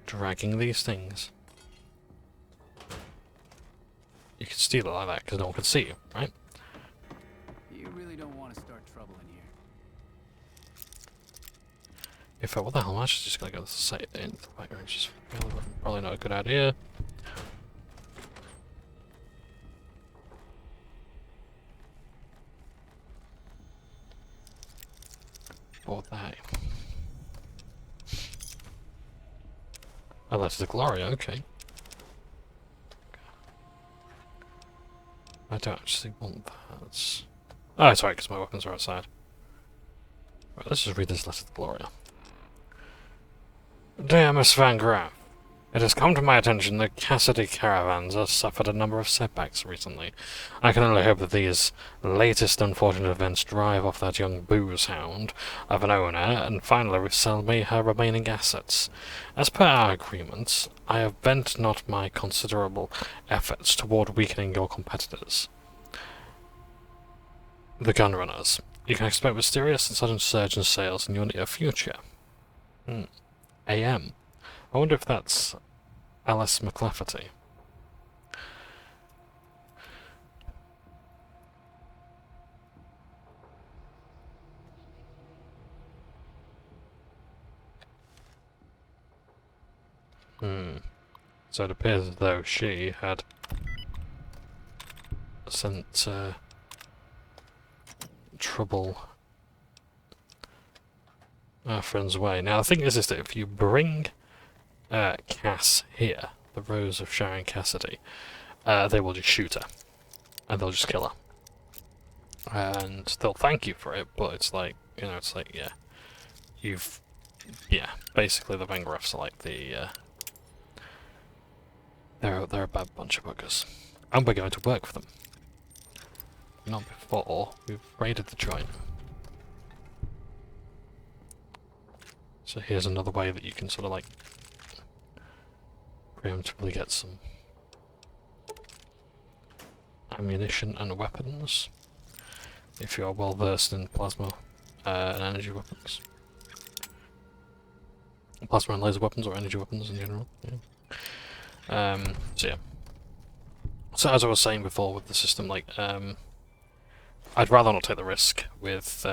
dragging these things, you can steal it like that because no one can see you, right? You really don't want to start trouble in here. In fact, what the hell, I'm actually just gonna go say it in the background, which is probably not a good idea. Or that. Oh, that's the Gloria, okay. I don't actually want that. Oh, it's right, because my weapons are outside. Right, let's just read this letter to Gloria. Dear Miss Van Graff, it has come to my attention that Cassidy caravans have suffered a number of setbacks recently. I can only hope that these latest unfortunate events drive off that young booze hound of an owner and finally resell me her remaining assets. As per our agreements, I have bent not my considerable efforts toward weakening your competitors, the gunrunners. You can expect mysterious and sudden surge in sales in your near future. AM. I wonder if that's Alice McLafferty. So it appears as though she had sent trouble our friend's way. Now the thing is that if you bring Cass here, the Rose of Sharon Cassidy, they will just shoot her. And they'll just kill her. And they'll thank you for it, but it's like, you know, it's like, yeah. Basically the Van Graffs are like the, they're a bad bunch of buggers. And we're going to work for them. Not before we've raided the joint. So here's another way that you can sort of like preemptively get some ammunition and weapons if you are well versed in plasma and energy weapons. Plasma and laser weapons or energy weapons in general. Yeah. So yeah. So as I was saying before with the system, like I'd rather not take the risk with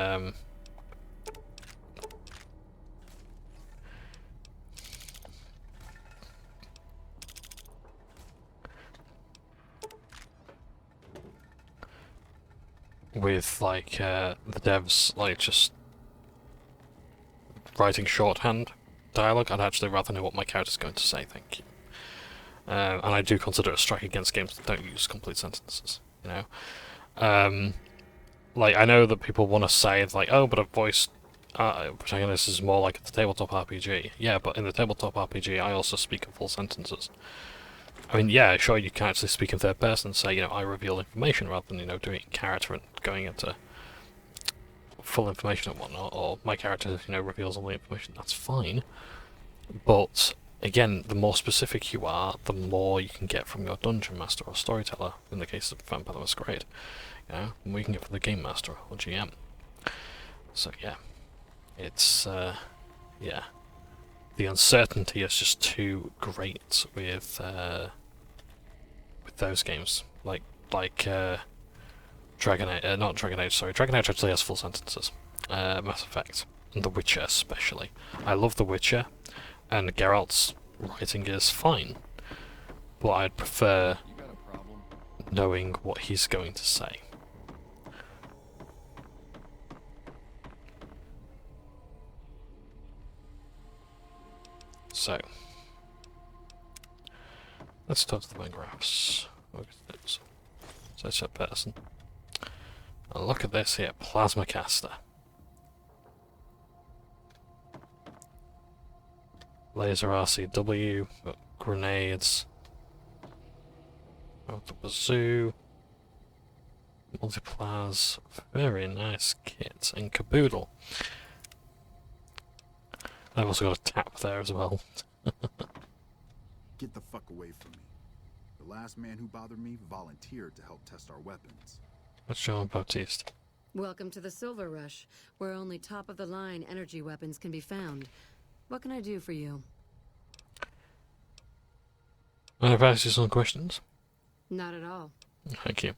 like the devs like just writing shorthand dialogue. I'd actually rather know what my character's going to say, thank you. And I do consider it a strike against games that don't use complete sentences, you know. Like, I know that people want to say, like, oh, but a voice protagonist is more like the tabletop RPG. Yeah, but in the tabletop RPG, I also speak in full sentences. I mean, yeah, sure, you can actually speak in third person and say, I reveal information rather than, doing it in character and going into full information and whatnot, or my character, reveals all the information. That's fine. But, again, the more specific you are, the more you can get from your dungeon master or storyteller, in the case of Vampire the Masquerade. The more you can get from the game master or GM. So, yeah. It's, yeah. The uncertainty is just too great with those games, like Dragon Age, not Dragon Age, sorry, Dragon Age actually has full sentences. Mass Effect, and The Witcher especially. I love The Witcher, and Geralt's writing is fine, but I'd prefer knowing what he's going to say. So, let's talk to the photographs. Search that person. And look at this here, plasma caster. Laser RCW, got grenades. Got the bazoo. Multiplas, very nice kit, and caboodle. I've also got a tap there as well. Get the fuck away from me. The last man who bothered me volunteered to help test our weapons. That's Jean-Baptiste. Welcome to the Silver Rush, where only top-of-the-line energy weapons can be found. What can I do for you? I've asked you some questions. Not at all. Thank you.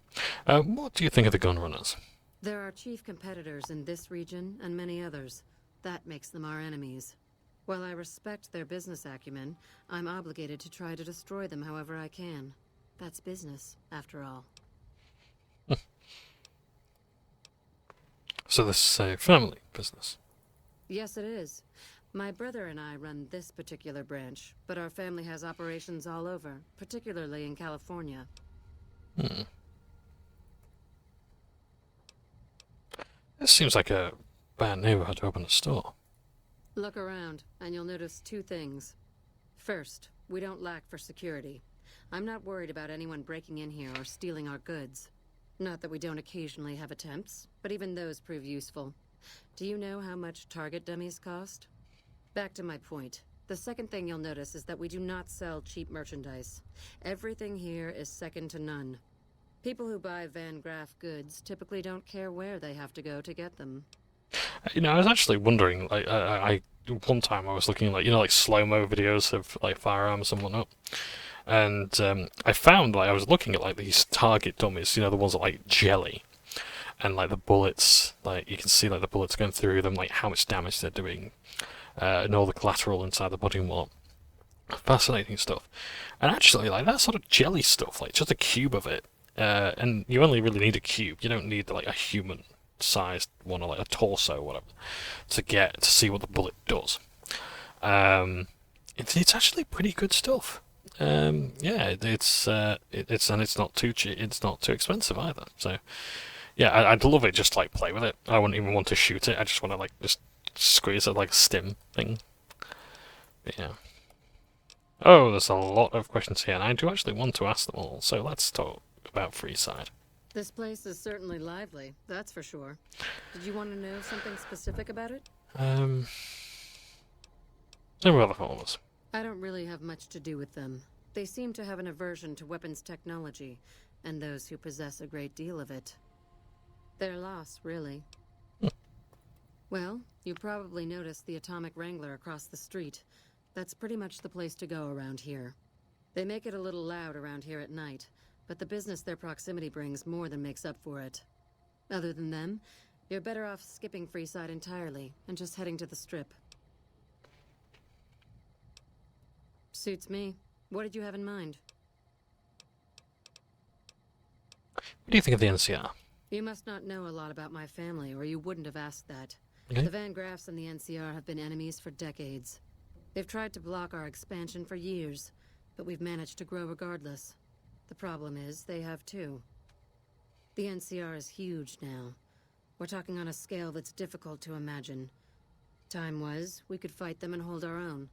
What do you think of the gun runners? There are chief competitors in this region and many others. That makes them our enemies. While I respect their business acumen, I'm obligated to try to destroy them however I can. That's business, after all. So this is a family business? Yes, it is. My brother and I run this particular branch, but our family has operations all over, particularly in California. This seems like a bad neighborhood to open a store. Look around, and you'll notice two things. First, we don't lack for security. I'm not worried about anyone breaking in here or stealing our goods. Not that we don't occasionally have attempts, but even those prove useful. Do you know how much target dummies cost? Back to my point. The second thing you'll notice is that we do not sell cheap merchandise. Everything here is second to none. People who buy Van Graff goods typically don't care where they have to go to get them. I was actually wondering, one time I was looking like slow-mo videos of firearms and whatnot, and I found I was looking at these target dummies, the ones that jelly, and the bullets, you can see the bullets going through them, how much damage they're doing, and all the collateral inside the body and what. Fascinating stuff. And actually, that sort of jelly stuff, just a cube of it, and you only really need a cube. You don't need a human-sized one or a torso or whatever to see what the bullet does. It's actually pretty good stuff. Yeah, it's not too cheap. It's not too expensive either. So yeah, I'd love it. Just play with it. I wouldn't even want to shoot it. I just want to just squeeze it like a stim thing. But yeah. Oh, there's a lot of questions here, and I do actually want to ask them all. So let's talk about Freeside. This place is certainly lively, that's for sure. Did you want to know something specific about it? Same with other followers. I don't really have much to do with them. They seem to have an aversion to weapons technology, and those who possess a great deal of it. Their loss, really. Well, you probably noticed the Atomic Wrangler across the street. That's pretty much the place to go around here. They make it a little loud around here at night, but the business their proximity brings more than makes up for it. Other than them, you're better off skipping Freeside entirely and just heading to the Strip. Suits me. What did you have in mind? What do you think of the NCR? You must not know a lot about my family, or you wouldn't have asked that. Okay. The Van Graffs and the NCR have been enemies for decades. They've tried to block our expansion for years, but we've managed to grow regardless. The problem is, they have too. The NCR is huge now. We're talking on a scale that's difficult to imagine. Time was, we could fight them and hold our own.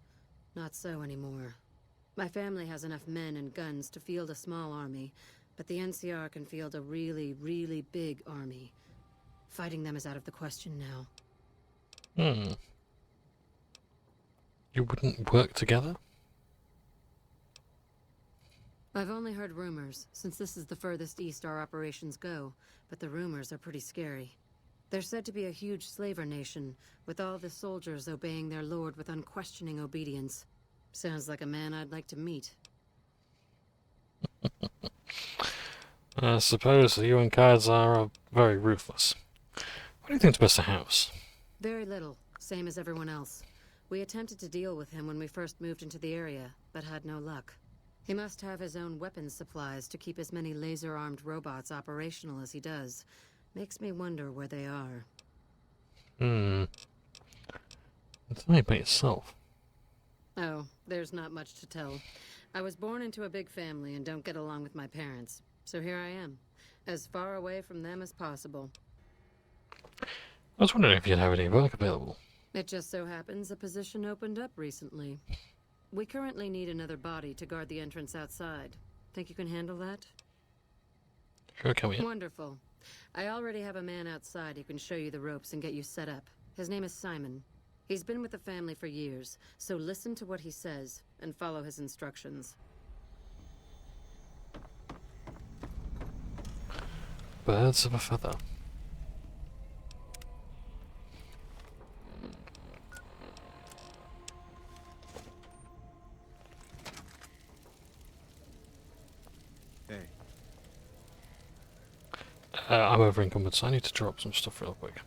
Not so anymore. My family has enough men and guns to field a small army, but the NCR can field a really, really big army. Fighting them is out of the question now. You wouldn't work together? I've only heard rumors, since this is the furthest east our operations go, but the rumors are pretty scary. They're said to be a huge slaver nation, with all the soldiers obeying their lord with unquestioning obedience. Sounds like a man I'd like to meet. I suppose you and Kai's are very ruthless. What do you think to Mr. House? Very little, same as everyone else. We attempted to deal with him when we first moved into the area, but had no luck. He must have his own weapons supplies to keep as many laser-armed robots operational as he does. Makes me wonder where they are. Tell me about yourself. Oh, there's not much to tell. I was born into a big family and don't get along with my parents. So here I am, as far away from them as possible. I was wondering if you'd have any work available. It just so happens a position opened up recently. We currently need another body to guard the entrance outside. Think you can handle that? Sure, can we? Wonderful. I already have a man outside who can show you the ropes and get you set up. His name is Simon. He's been with the family for years, so listen to what he says and follow his instructions. Birds of a feather. Hey. I'm over encumbered, so I need to drop some stuff real quick.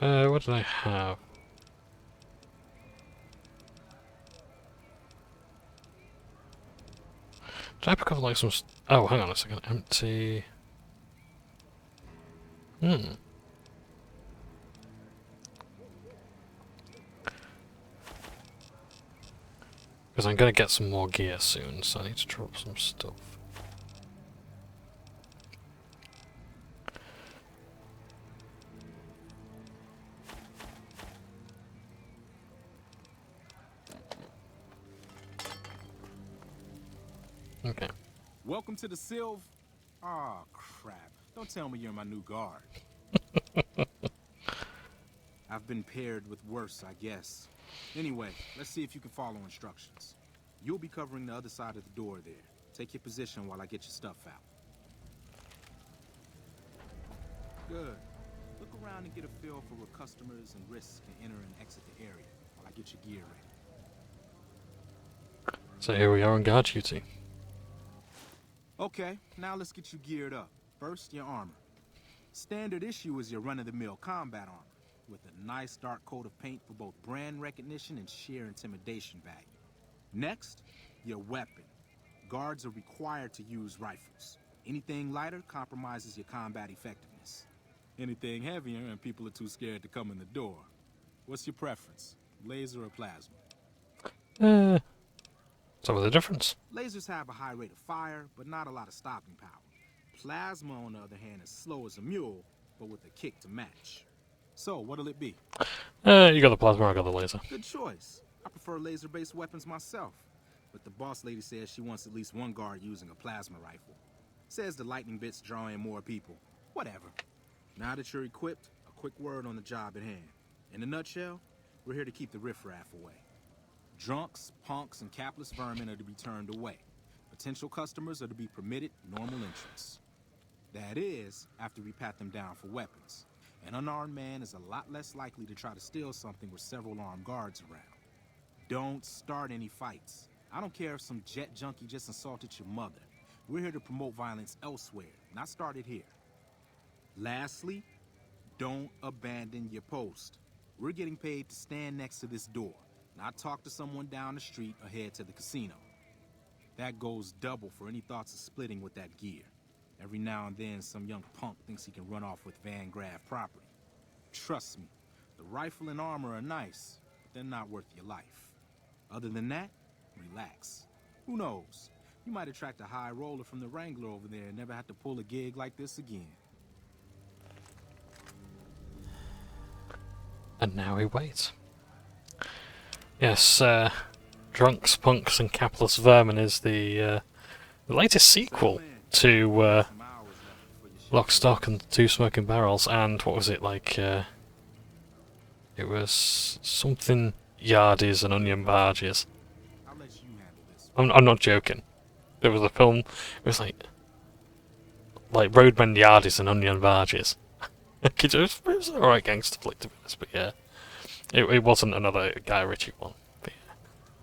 What did I have? Did I pick up like some oh, hang on a second. Empty. Because I'm gonna get some more gear soon, so I need to drop some stuff. Okay. Welcome to the Sylv. Aw, crap. Don't tell me you're my new guard. I've been paired with worse, I guess. Anyway, let's see if you can follow instructions. You'll be covering the other side of the door there. Take your position while I get your stuff out. Good. Look around and get a feel for where customers and risks can enter and exit the area while I get your gear ready. So here we are on guard duty. Okay, now let's get you geared up. First, your armor. Standard issue is your run-of-the-mill combat armor, with a nice dark coat of paint for both brand recognition and sheer intimidation value. Next, your weapon. Guards are required to use rifles. Anything lighter compromises your combat effectiveness. Anything heavier and people are too scared to come in the door. What's your preference, laser or plasma? So what's the difference? Lasers have a high rate of fire, but not a lot of stopping power. Plasma, on the other hand, is slow as a mule, but with a kick to match. So, what'll it be? You got the plasma, I got the laser. Good choice. I prefer laser-based weapons myself, but the boss lady says she wants at least one guard using a plasma rifle. Says the lightning bits draw in more people. Whatever. Now that you're equipped, a quick word on the job at hand. In a nutshell, we're here to keep the riffraff away. Drunks, punks, and capless vermin are to be turned away. Potential customers are to be permitted normal entrance. That is, after we pat them down for weapons. An unarmed man is a lot less likely to try to steal something with several armed guards around. Don't start any fights. I don't care if some jet junkie just insulted your mother. We're here to promote violence elsewhere, not start it here. Lastly, don't abandon your post. We're getting paid to stand next to this door, not talk to someone down the street or head to the casino. That goes double for any thoughts of splitting with that gear. Every now and then, some young punk thinks he can run off with Van Graff property. Trust me, the rifle and armor are nice, but they're not worth your life. Other than that, relax. Who knows? You might attract a high roller from the Wrangler over there and never have to pull a gig like this again. And now we wait. Yes, Drunks, Punks, and Capitalist Vermin is the latest sequel to Lock, Stock, and Two Smoking Barrels, and what was it like? It was something Yardies and Onion Barges. I'm not joking. There was a film. It was like Roadmen, Yardies, and Onion Barges. It was an alright gangster flick to be honest, but yeah, it wasn't another Guy Ritchie one. But yeah,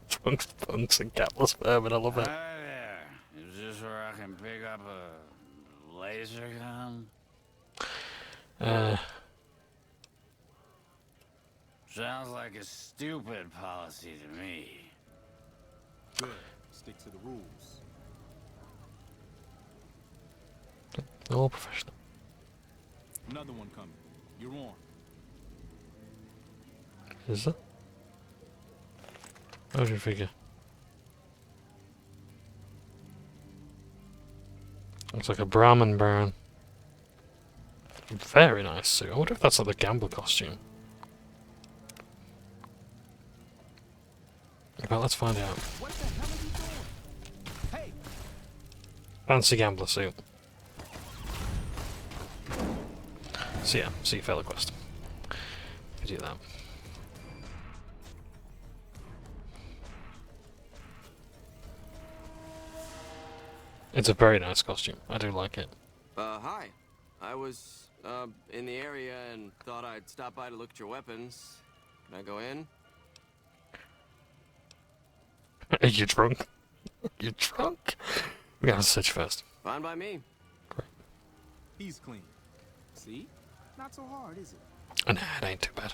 Drunks, Punks, and Capitalist Vermin. I love it. Hi there. Is this where I can pick up a laser gun? Sounds like a stupid policy to me. Good. Stick to the rules. All professional. Another one coming. You're on. Is that? How do you figure? Looks like a Brahmin Baron. Very nice suit. I wonder if that's like the gambler costume. Well, let's find out. What the hell are you doing? Hey! Fancy gambler suit. So yeah, see fellow quest. We do that. It's a very nice costume. I do like it. Hi. I was, in the area and thought I'd stop by to look at your weapons. Can I go in? Are you drunk? You drunk? We gotta search first. Fine by me. Great. He's clean. See? Not so hard, is it? Nah, it ain't too bad.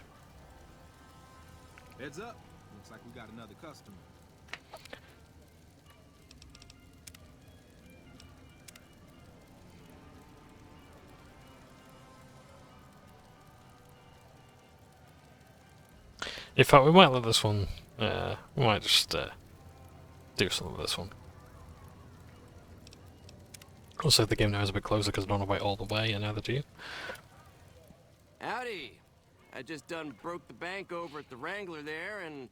Heads up. Looks like we got another customer. In fact, we might let this one. We might just do something with this one. Also, the game now is a bit closer because I don't want to wait all the way, and neither do you. Howdy. I just done broke the bank over at the Wrangler there and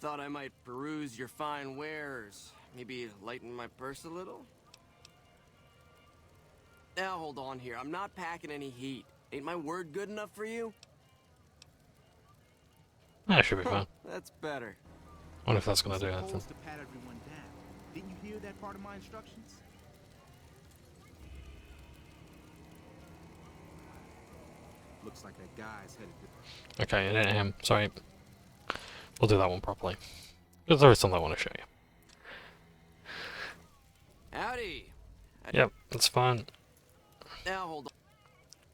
thought I might peruse your fine wares. Maybe lighten my purse a little? Now hold on here. I'm not packing any heat. Ain't my word good enough for you? That should be fine. That's better. I wonder if that's gonna do anything. Supposed to pat everyone down. Didn't you hear that part of my instructions? Looks like that guy's headed to... Okay, it ain't him. Sorry. We'll do that one properly. Because there is something I want to show you. Howdy. Yep, that's fine. Now hold on.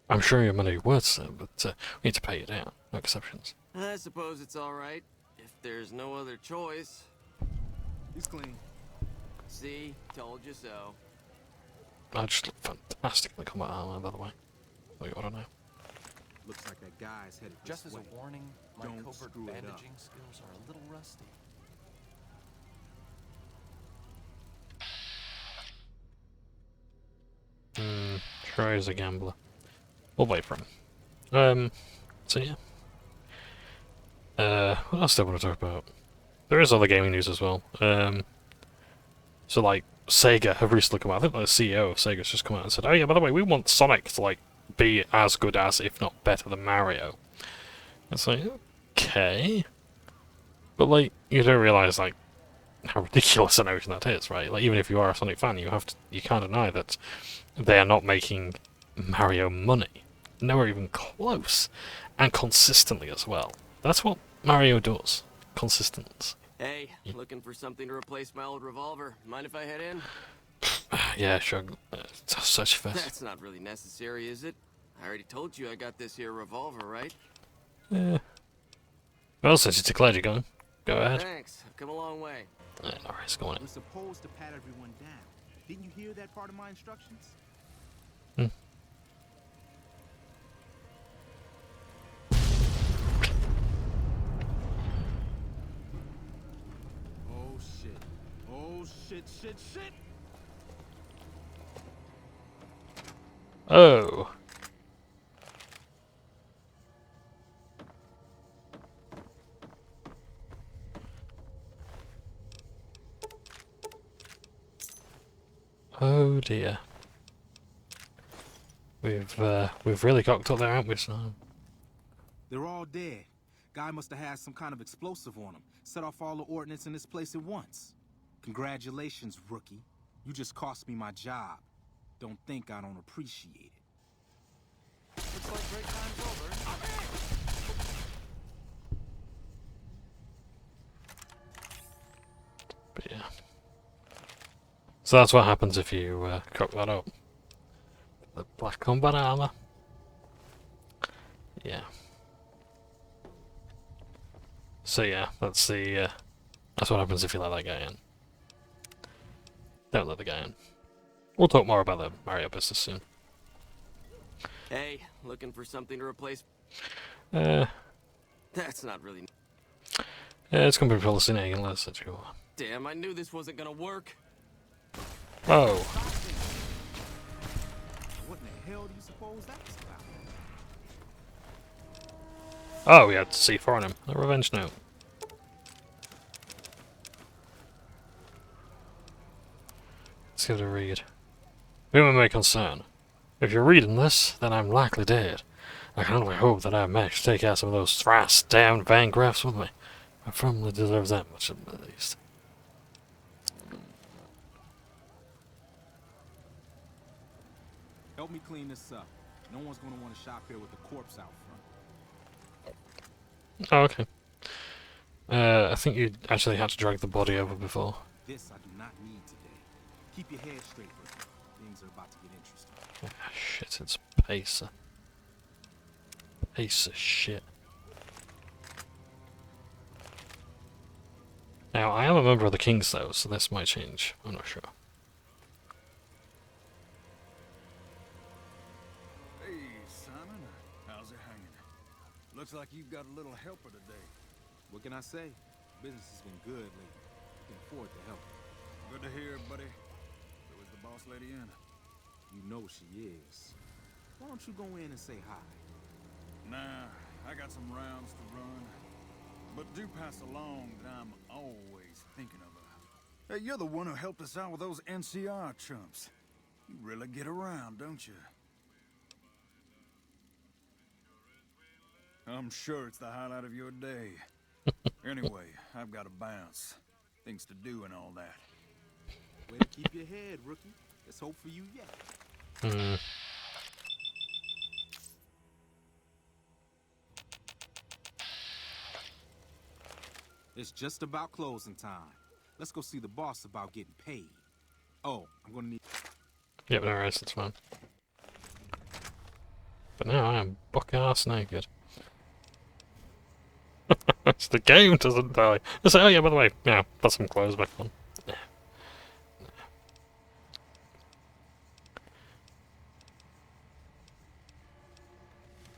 I'm sure your money worth, sir, but we need to pay you down. No exceptions. I suppose it's all right if there's no other choice. He's clean. See, told you so. I just look fantastic in the combat armor, by the way. So you ought to know. Looks like that guy's headed Just this as way. a warning, my Don't covert screw it up. bandaging skills are a little rusty. Troy is a gambler. We'll wait for him. So yeah. What else do I want to talk about? There is other gaming news as well. So like, Sega have recently come out, I think the CEO of Sega's just come out and said, oh yeah, by the way, we want Sonic to like, be as good as, if not better than Mario. It's like, okay. But like, you don't realise like, how ridiculous a notion that is, right? Like, even if you are a Sonic fan, you can't deny that they are not making Mario money. Nowhere even close. And consistently as well. That's what Mario does. Consistence. Hey, looking for something to replace my old revolver. Mind if I head in? Yeah, sure. Search first. That's not really necessary, is it? I already told you I got this here revolver, right? Yeah. Well, since you declared you're going, go ahead. Thanks. I've come a long way. Yeah, alright, go on in. We're supposed to pat everyone down. Didn't you hear that part of my instructions? Oh shit. Oh shit, shit, shit! Oh. Oh dear. We've really cocked up there, haven't we, son? They're all dead. Guy must have had some kind of explosive on him. Set off all the ordnance in this place at once. Congratulations, rookie. You just cost me my job. Don't think I don't appreciate it. Looks like break time's over. But yeah. So that's what happens if you cock that up. The black combat armor. Yeah. So yeah, that's what happens if you let that guy in. Don't let the guy in. We'll talk more about the Mario business soon. Hey, looking for something to replace? That's not really... It's gonna be hallucinating, let's let you. Damn, I knew this wasn't gonna work. Oh. What in the hell do you suppose that was about? Oh, we had C4 on him. A revenge note. Let's give it a read. Whom may concern. If you're reading this, then I'm likely dead. I can only hope that I managed to take out some of those thrice-damned Van Graffs with me. I firmly deserve that much at least. Help me clean this up. No one's gonna want to shop here with the corpse out front. Oh, okay. I think you actually had to drag the body over before. This I do not need today. Keep your head straight with me. Things are about to get interesting. Ah, shit, it's Pacer. Piece of shit. Now, I am a member of the Kings though, so this might change. I'm not sure. Hey, Simon. How's it hanging? Looks like you've got a little helper today. What can I say? Business has been good lately. Can afford to help. Good to hear, buddy. So is the boss lady in? You know she is. Why don't you go in and say hi? Nah, I got some rounds to run. But do pass along that I'm always thinking of her. Hey, you're the one who helped us out with those NCR chumps. You really get around, don't you? I'm sure it's the highlight of your day. Anyway, I've got to bounce. Things to do and all that. Way to keep your head, rookie. There's hope for you yet. It's just about closing time. Let's go see the boss about getting paid. Oh, I'm gonna need... Yep, no worries, that's fine. But now I am buck-ass naked. The game doesn't die. It's like, oh yeah, by the way, yeah, put some clothes back on.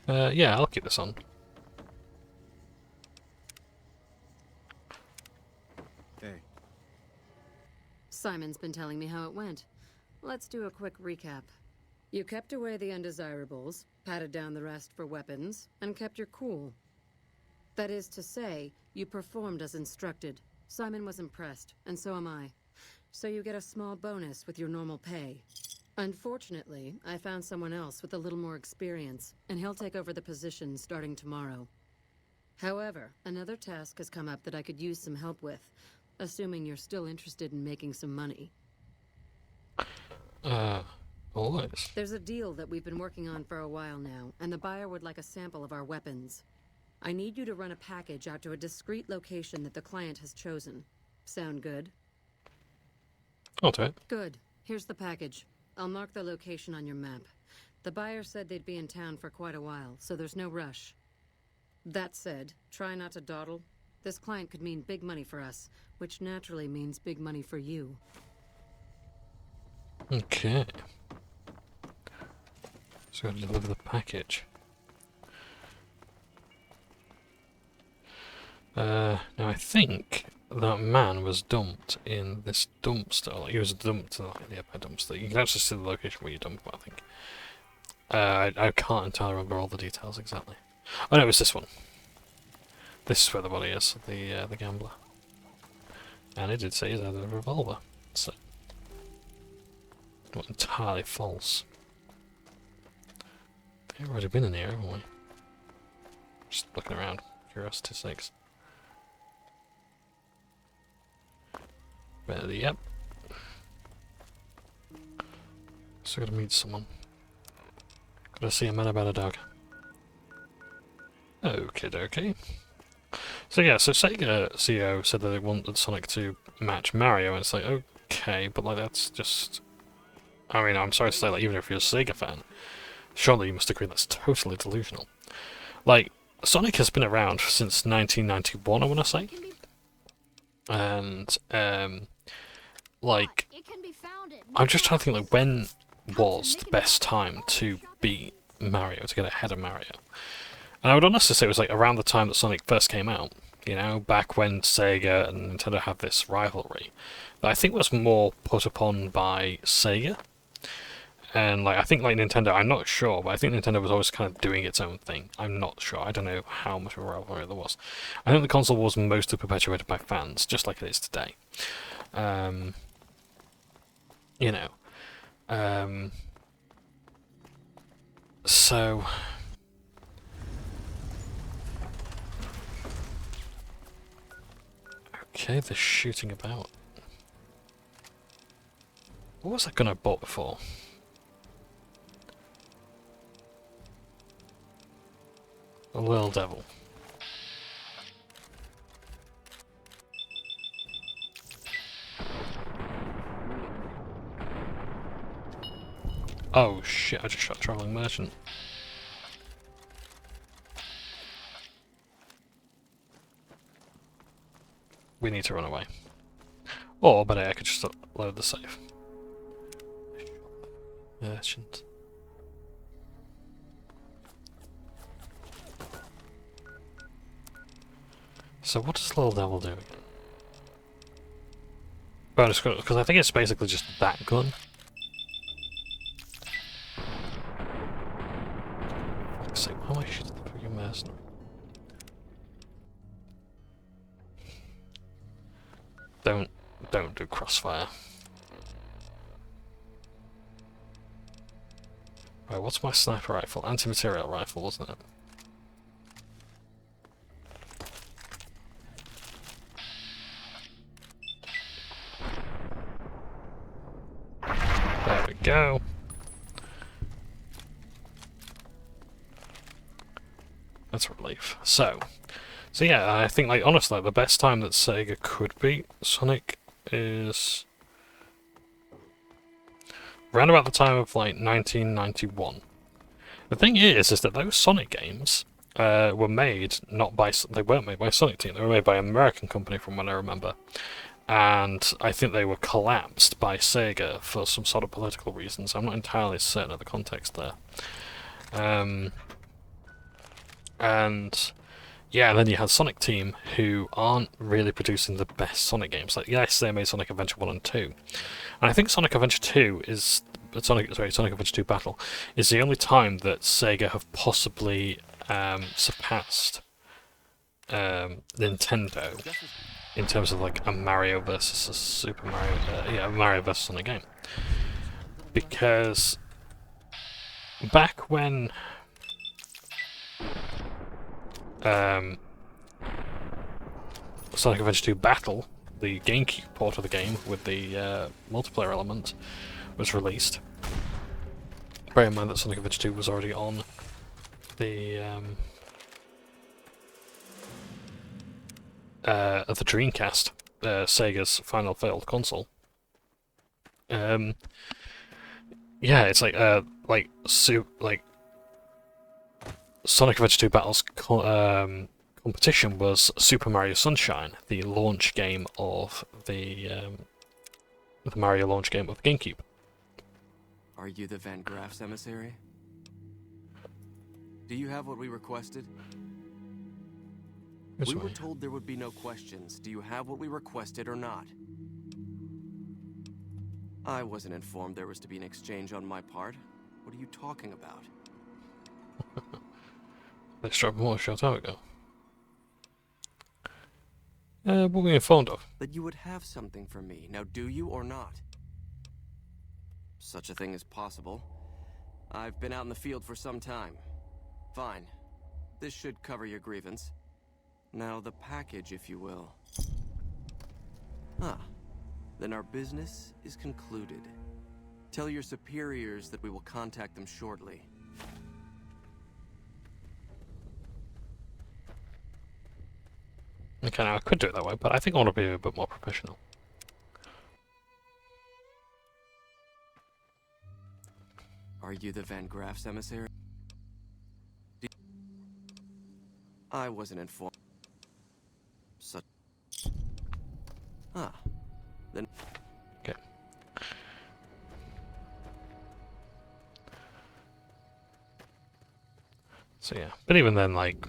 Yeah, I'll keep this on. Hey. Simon's been telling me how it went. Let's do a quick recap. You kept away the undesirables, patted down the rest for weapons, and kept your cool. That is to say, you performed as instructed. Simon was impressed, and so am I. So you get a small bonus with your normal pay. Unfortunately, I found someone else with a little more experience, and he'll take over the position starting tomorrow. However, another task has come up that I could use some help with, assuming you're still interested in making some money. Always. There's a deal that we've been working on for a while now, and the buyer would like a sample of our weapons. I need you to run a package out to a discreet location that the client has chosen. Sound good? I'll do it. Good. Here's the package. I'll mark the location on your map. The buyer said they'd be in town for quite a while, so there's no rush. That said, try not to dawdle. This client could mean big money for us, which naturally means big money for you. Okay. So I've got to deliver the package. Now I think that man was dumped in this dumpster. Like, he was dumped in the dumpster. You can actually see the location where you dump him, I think. I can't entirely remember all the details exactly. Oh no, it was this one. This is where the body is, the gambler. And it did say he's had a revolver, so not entirely false. They've already been in here, haven't we? Just looking around, curiosity's sakes. Yep. So gotta meet someone. Gotta see a man about a dog. Okie dokie. So yeah, so Sega CEO said that they wanted Sonic to match Mario, and it's like, okay, but like that's just... I mean, I'm sorry to say, like, even if you're a Sega fan, surely you must agree that's totally delusional. Like, Sonic has been around since 1991, I want to say. And, like, I'm just trying to think, like, when was the best time to beat Mario, to get ahead of Mario? And I would honestly say it was, like, around the time that Sonic first came out. You know, back when Sega and Nintendo had this rivalry. That I think was more put upon by Sega. And, like, I think, like, Nintendo, I'm not sure, but I think Nintendo was always kind of doing its own thing. I'm not sure. I don't know how much of a rivalry there was. I think the console was mostly perpetuated by fans, just like it is today. You know. So... Okay, they're shooting about. What was that gun I bought before? A little devil. Oh shit, I just shot a travelling merchant. We need to run away. Or, better, I could just load the save. Merchant. So what does Little Devil do again? Bonus gun, because I think it's basically just that gun. Fuck's sake, why am I shooting the freaking mercenary? Don't do crossfire. Right, what's my sniper rifle? Anti-material rifle, wasn't it? There we go. That's a relief. So yeah, I think, like, honestly, the best time that Sega could beat Sonic is around about the time of, like, 1991. The thing is that those Sonic games were made they weren't made by Sonic Team. They were made by an American company, from what I remember. And I think they were collapsed by Sega for some sort of political reasons. I'm not entirely certain of the context there. And yeah, and then you had Sonic Team, who aren't really producing the best Sonic games. Like, yes, they made Sonic Adventure 1 and 2. And I think Sonic Adventure 2 is... Sonic Adventure 2 Battle is the only time that Sega have possibly surpassed Nintendo in terms of, like, a Mario versus a Super Mario... Mario versus Sonic game. Because back when... Sonic Adventure 2 Battle, the GameCube port of the game with the multiplayer element, was released. Bear in mind that Sonic Adventure 2 was already on the Dreamcast, Sega's final failed console. Yeah, it's like Sonic Adventure 2 Battle's competition was Super Mario Sunshine, the launch game of the Mario launch game of the GameCube. Are you the Van Graff's emissary? Do you have what we requested? We were told there would be no questions. Do you have what we requested or not? I wasn't informed there was to be an exchange on my part. What are you talking about? They struck more a short time ago. What were we informed of? That you would have something for me. Now, do you or not? Such a thing is possible. I've been out in the field for some time. Fine. This should cover your grievance. Now, the package, if you will. Ah. Then our business is concluded. Tell your superiors that we will contact them shortly. Okay, now I could do it that way, but I think I want to be a bit more professional. Are you the Van Graff's emissary? I wasn't informed. Such. Ah. Then. Okay. So yeah, but even then, like,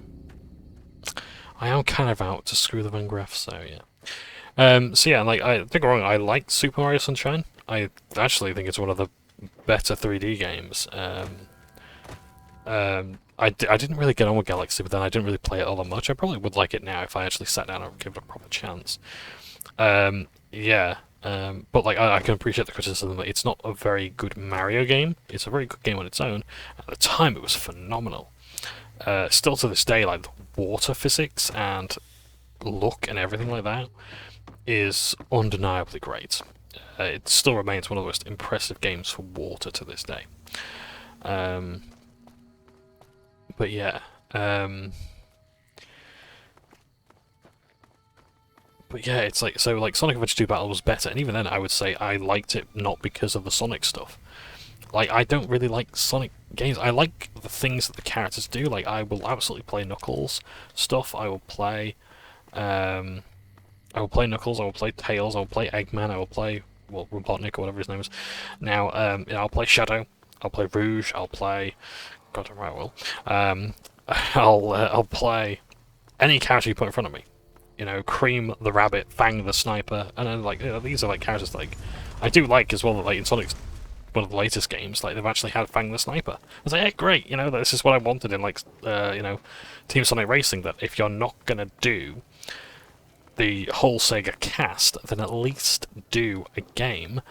I am kind of out to screw the Van Graff, so yeah. So yeah, like, I think wrong. I like Super Mario Sunshine. I actually think it's one of the better 3D games. I didn't really get on with Galaxy, but then I didn't really play it all that much. I probably would like it now if I actually sat down and gave it a proper chance. Yeah. But like I can appreciate the criticism that it's not a very good Mario game. It's a very good game on its own. At the time, it was phenomenal. Still to this day, like the water physics and look and everything like that is undeniably great. It still remains one of the most impressive games for water to this day. But yeah. But yeah, it's like, so like Sonic Adventure 2 Battle was better, and even then I would say I liked it not because of the Sonic stuff. Like, I don't really like Sonic games. I like the things that the characters do. Like, I will absolutely play Knuckles stuff. I will play Knuckles, I will play Tails, I will play Eggman, I will play, well, Robotnik or whatever his name is. Now, I'll play Shadow, I'll play Rouge, I'll play, God, I will. I'll play any character you put in front of me. You know, Cream the Rabbit, Fang the Sniper, and then, like, you know, these are like characters like I do like as well. Like in Sonic's one of the latest games, like they've actually had Fang the Sniper. I was like, hey, great, you know, this is what I wanted in like you know, Team Sonic Racing. That if you're not gonna do the whole Sega cast, then at least do a game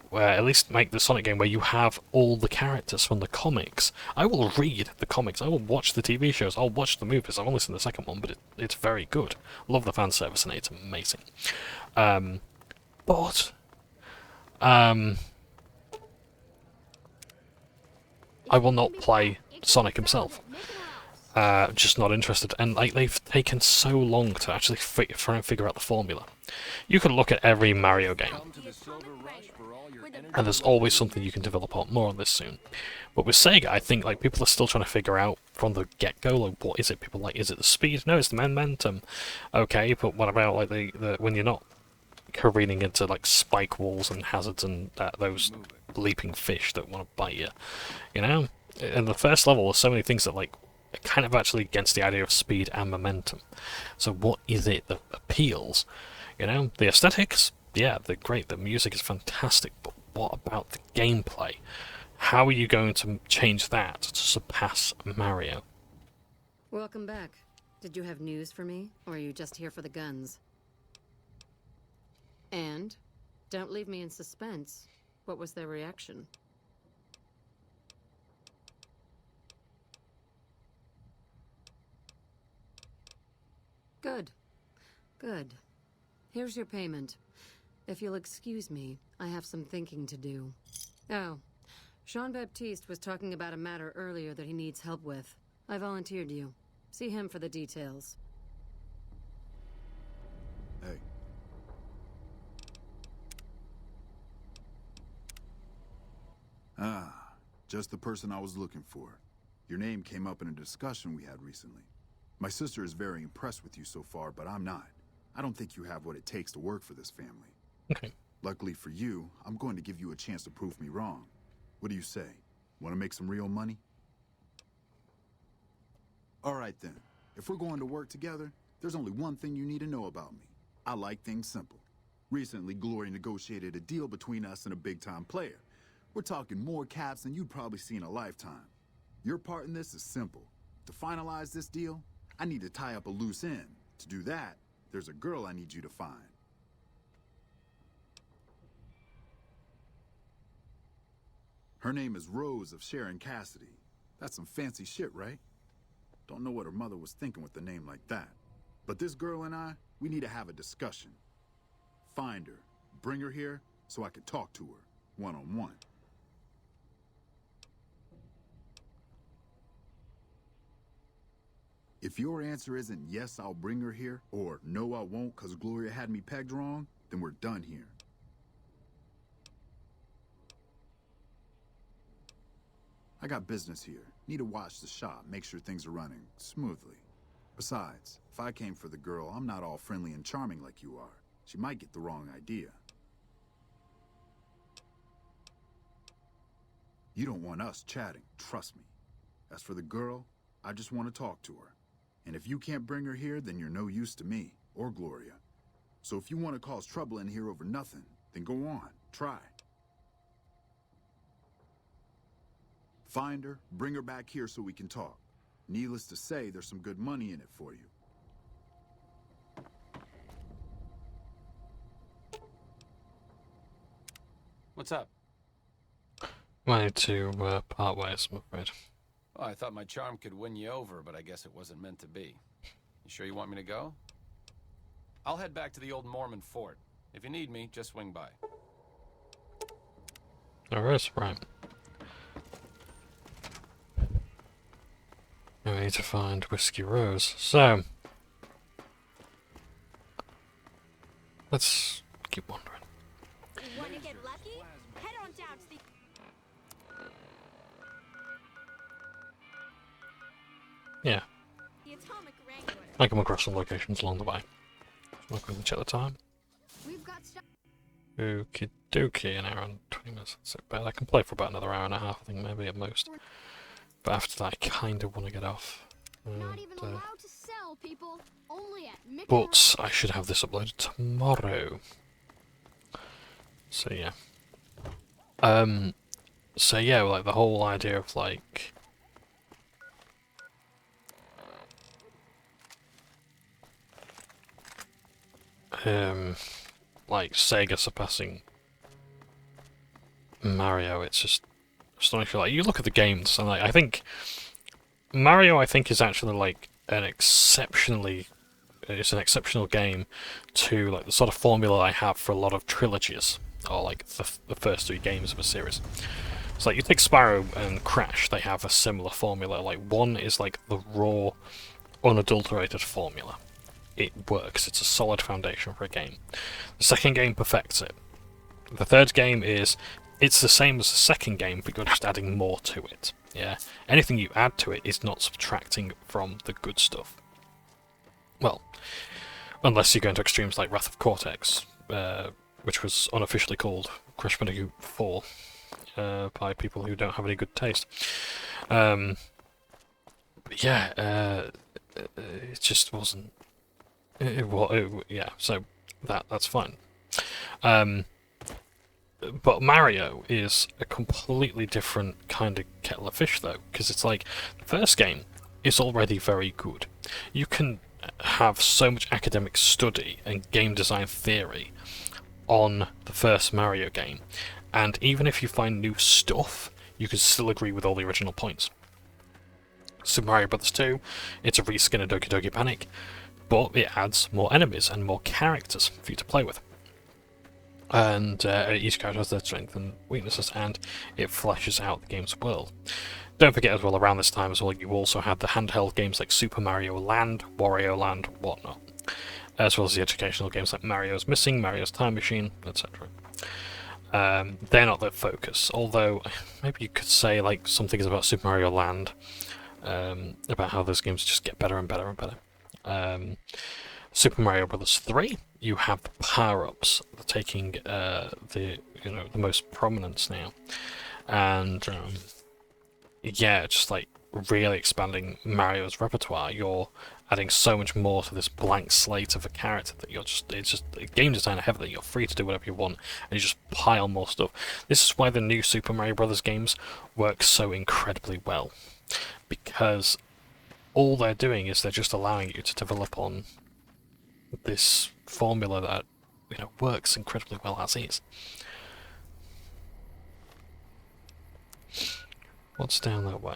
where at least make the Sonic game where you have all the characters from the comics. I will read the comics, I will watch the TV shows, I'll watch the movies. I've only seen the second one, but it's very good. Love the fan service and it's amazing. But I will not play Sonic himself. Just not interested, and like they've taken so long to actually try and figure out the formula. You can look at every Mario game, and there's always something you can develop on. More on this soon. But with Sega, I think like people are still trying to figure out from the get-go, like what is it? People like, is it the speed? No, it's the momentum. Okay, but what about like the when you're not careening into like spike walls and hazards and those leaping fish that want to bite you? You know, in the first level, there's so many things that like kind of actually against the idea of speed and momentum. So what is it that appeals? You know, the aesthetics, yeah, they're great. The music is fantastic, but what about the gameplay? How are you going to change that to surpass Mario? Welcome back. Did you have news for me, or are you just here for the guns? And don't leave me in suspense. What was their reaction? Good. Good. Here's your payment. If you'll excuse me, I have some thinking to do. Oh, Jean-Baptiste was talking about a matter earlier that he needs help with. I volunteered you. See him for the details. Hey. Ah, just the person I was looking for. Your name came up in a discussion we had recently. My sister is very impressed with you so far, but I'm not. I don't think you have what it takes to work for this family. Okay. Luckily for you, I'm going to give you a chance to prove me wrong. What do you say? Want to make some real money? All right then. If we're going to work together, there's only one thing you need to know about me. I like things simple. Recently, Glory negotiated a deal between us and a big-time player. We're talking more caps than you'd probably see in a lifetime. Your part in this is simple. to finalize this deal, I need to tie up a loose end. To do that, there's a girl I need you to find. Her name is Rose of Sharon Cassidy. That's some fancy shit, right? Don't know what her mother was thinking with a name like that. But this girl and I, we need to have a discussion. Find her, bring her here, so I can talk to her, one-on-one. If your answer isn't yes, I'll bring her here, or no, I won't because Gloria had me pegged wrong, then we're done here. I got business here. Need to watch the shop, make sure things are running smoothly. Besides, if I came for the girl, I'm not all friendly and charming like you are. She might get the wrong idea. You don't want us chatting, trust me. As for the girl, I just want to talk to her. And if you can't bring her here, then you're no use to me, or Gloria. So if you want to cause trouble in here over nothing, then go on, try. Find her, bring her back here so we can talk. Needless to say, there's some good money in it for you. What's up? I need to part ways, I'm afraid. Oh, I thought my charm could win you over, but I guess it wasn't meant to be. You sure you want me to go? I'll head back to the old Mormon fort. If you need me, just swing by. Alright, right. Now we need to find Whiskey Rose. So, let's keep wandering. Want to get lucky? Head on down to the... Yeah. The Atomic Wrangler. I come across some locations along the way. So I'm going to check the time. We've got Okie dokie, an hour and 20 minutes. That's not bad. I can play for about another hour and a half, I think, maybe at most. But after that, I kind of want to get off. not even allowed to sell, people. Only at Mickey But I should have this uploaded tomorrow. So yeah. So yeah, like the whole idea of like like Sega surpassing Mario, it's just astonishing. Like you look at the games and like I think Mario is actually like an exceptional game to like the sort of formula I have for a lot of trilogies, or like the first three games of a series. So like you take Spyro and Crash, they have a similar formula. Like one is like the raw, unadulterated formula. It works, it's a solid foundation for a game. The second game perfects it. The third game it's the same as the second game, but you're just adding more to it. Yeah, anything you add to it is not subtracting from the good stuff. Well, unless you go into extremes like Wrath of Cortex, which was unofficially called Crash Bandicoot 4 by people who don't have any good taste. But yeah, it just wasn't. Yeah, so that's fine. But Mario is a completely different kind of kettle of fish, though, because it's like the first game is already very good. You can have so much academic study and game design theory on the first Mario game, and even if you find new stuff, you can still agree with all the original points. Super Mario Bros. 2, it's a reskin of Doki Doki Panic, but it adds more enemies and more characters for you to play with. And each character has their strengths and weaknesses, and it fleshes out the game's world. Don't forget as well, around this time as well, you also had the handheld games like Super Mario Land, Wario Land, whatnot. As well as the educational games like Mario's Missing, Mario's Time Machine, etc. They're not their focus, although maybe you could say like some things about Super Mario Land, about how those games just get better and better and better. Super Mario Bros. 3, you have the power-ups taking the most prominence now, and yeah, just like really expanding Mario's repertoire. You're adding so much more to this blank slate of a character that it's just game designer heavily. You're free to do whatever you want, and you just pile more stuff. This is why the new Super Mario Bros. Games work so incredibly well, because all they're doing is they're just allowing you to develop on this formula that, you know, works incredibly well as is. What's down that way?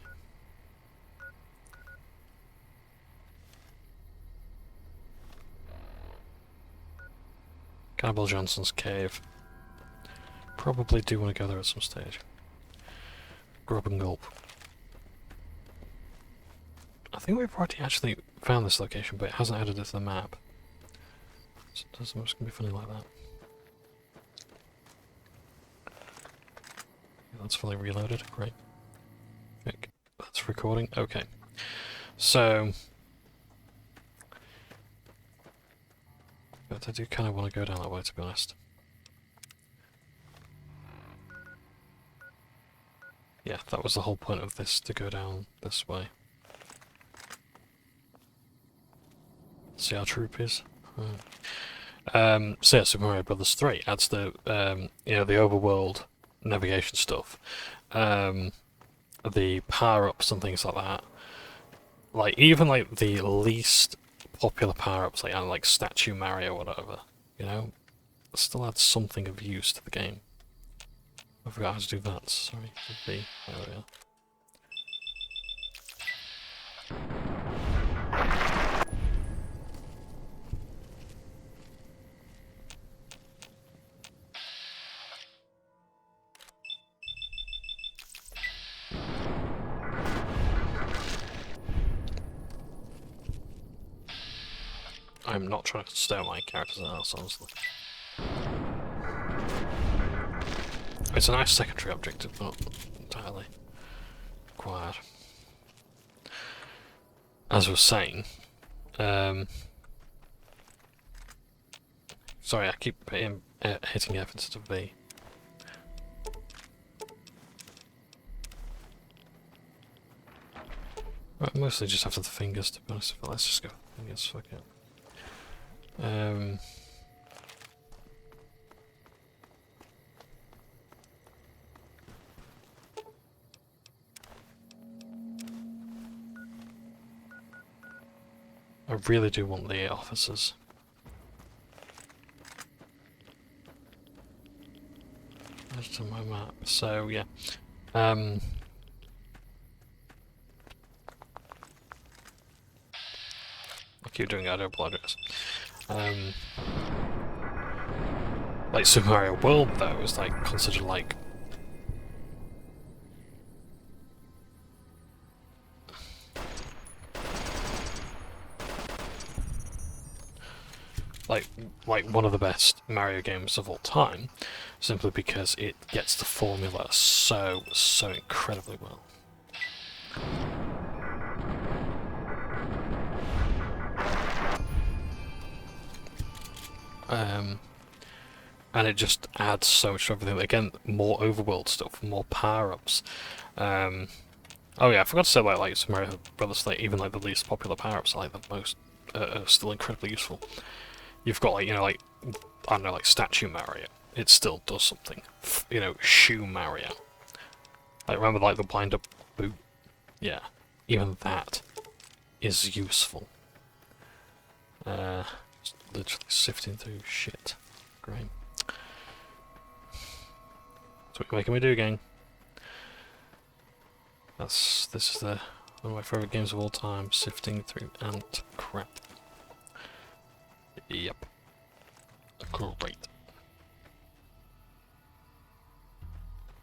Cannibal Johnson's cave. Probably do want to go there at some stage. Grub and gulp. I think we've already actually found this location, but it hasn't added it to the map. Sometimes it's gonna be funny like that. Yeah, that's fully reloaded. Great. Okay, that's recording. Okay. So, but I do kind of want to go down that way, to be honest. Yeah, that was the whole point of this, to go down this way. See how troop is? So yeah, Super Mario Brothers 3 adds the, you know, the overworld navigation stuff. The power-ups and things like that. Like, even like the least popular power-ups, like Statue Mario or whatever, you know, still adds something of use to the game. I forgot how to do that, sorry. B. There we are. I'm not trying to stare my character's ass, honestly. It's a nice secondary objective, but not entirely required. As I was saying, sorry, I keep hitting F instead of V. Right, mostly just after the fingers, to be honest, but let's just go fingers, fuck it. I really do want the officers. That's on my map. So yeah, I keep doing that, I do apologize. Like Super Mario World though is like considered like one of the best Mario games of all time, simply because it gets the formula so incredibly well. And it just adds so much to everything. Again, more overworld stuff, more power-ups. Oh yeah, I forgot to say like Super Mario Brothers, like even like the least popular power-ups, like the most are still incredibly useful. You've got like, you know, like I don't know, like Statue Mario. It still does something. You know, Shoe Mario. Like remember like the blind up boot? Yeah, even that is useful. Just literally sifting through shit. Great. That's what you're making me do, gang. This is one of my favourite games of all time, sifting through ant crap. Yep. Great.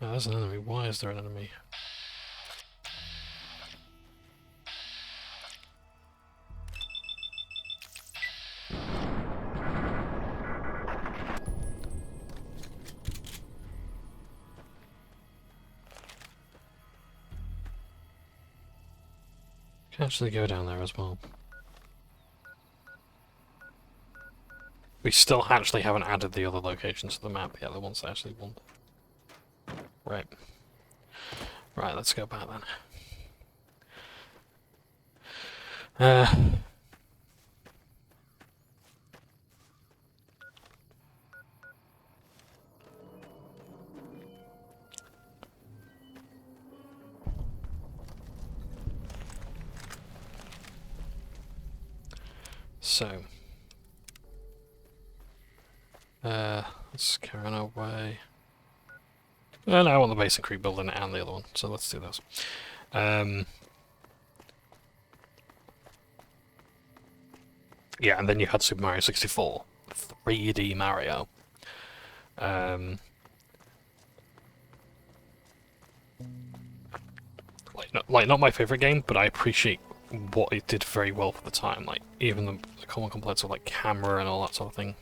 Oh, there's an enemy. Why is there an enemy? Can actually go down there as well. We still actually haven't added the other locations to the map yet, the ones I actually want. Right. Right, let's go back then. so let's carry on our way. And I want the Basin Creek building and the other one, so let's do those. Yeah, and then you had Super Mario 64, 3D Mario. Not my favorite game, but I appreciate what it did very well for the time. Like even the common complaints of like camera and all that sort of thing.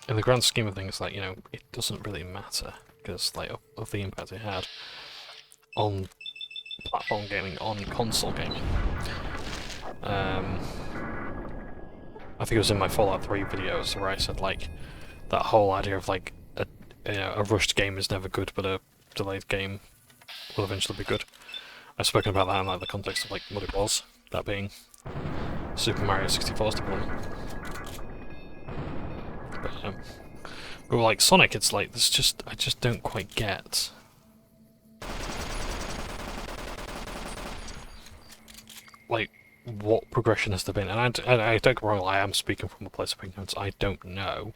In the grand scheme of things, like, you know, it doesn't really matter because like of the impact it had on platform gaming, on console gaming. I think it was in my Fallout 3 videos where I said like that whole idea of like a rushed game is never good, but a delayed game will eventually be good. I've spoken about that in like the context of like what it was, that being Super Mario 64's development. But like Sonic, it's like there's just I just don't quite get like what progression has there been, and I don't get me wrong, I am speaking from a place of ignorance. I don't know.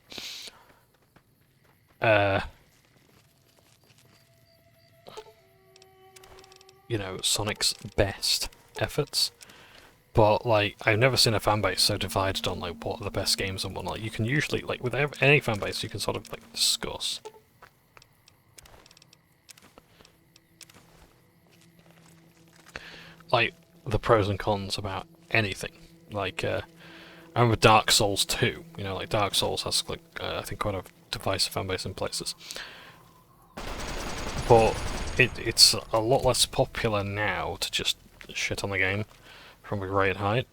You know, Sonic's best efforts, but like I've never seen a fanbase so divided on like what are the best games and whatnot. You can usually like with any fanbase you can sort of like discuss like the pros and cons about anything. Like I remember Dark Souls 2. You know, like Dark Souls has like I think quite a divisive fanbase in places, but it's a lot less popular now to just shit on the game from a great height,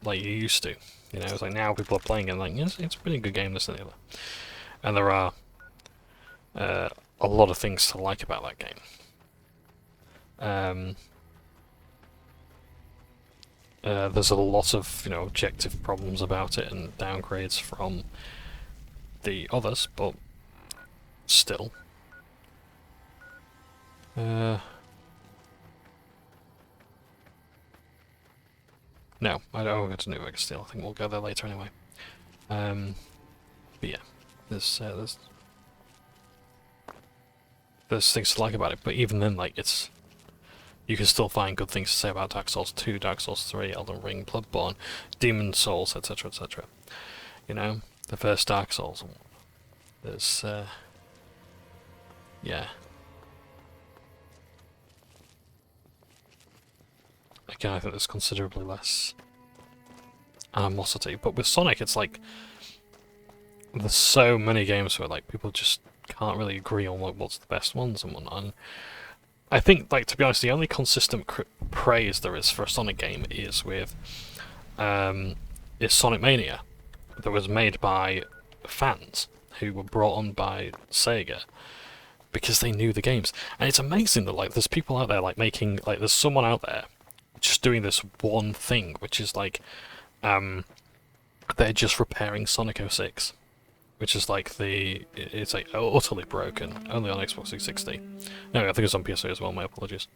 like you used to. You know, it's like now people are playing it and like, yes, it's a pretty good game, this and the other. And there are a lot of things to like about that game. There's a lot of, you know, objective problems about it and downgrades from the others, but still. No, I don't go to New Vegas still. I think we'll go there later anyway. But yeah, there's things to like about it, but even then, like, you can still find good things to say about Dark Souls 2, Dark Souls 3, Elden Ring, Bloodborne, Demon Souls, etc., etc. You know, the first Dark Souls. There's, yeah. Again, I think there's considerably less animosity, but with Sonic, it's like there's so many games where like people just can't really agree on like what's the best ones and whatnot. And I think, like, to be honest, the only consistent praise there is for a Sonic game is with Sonic Mania, that was made by fans who were brought on by Sega because they knew the games. And it's amazing that like there's people out there like making like there's someone out there just doing this one thing, which is like they're just repairing Sonic 06, which is like it's like utterly broken, only on Xbox 360. No, I think it was on PS3 as well, my apologies.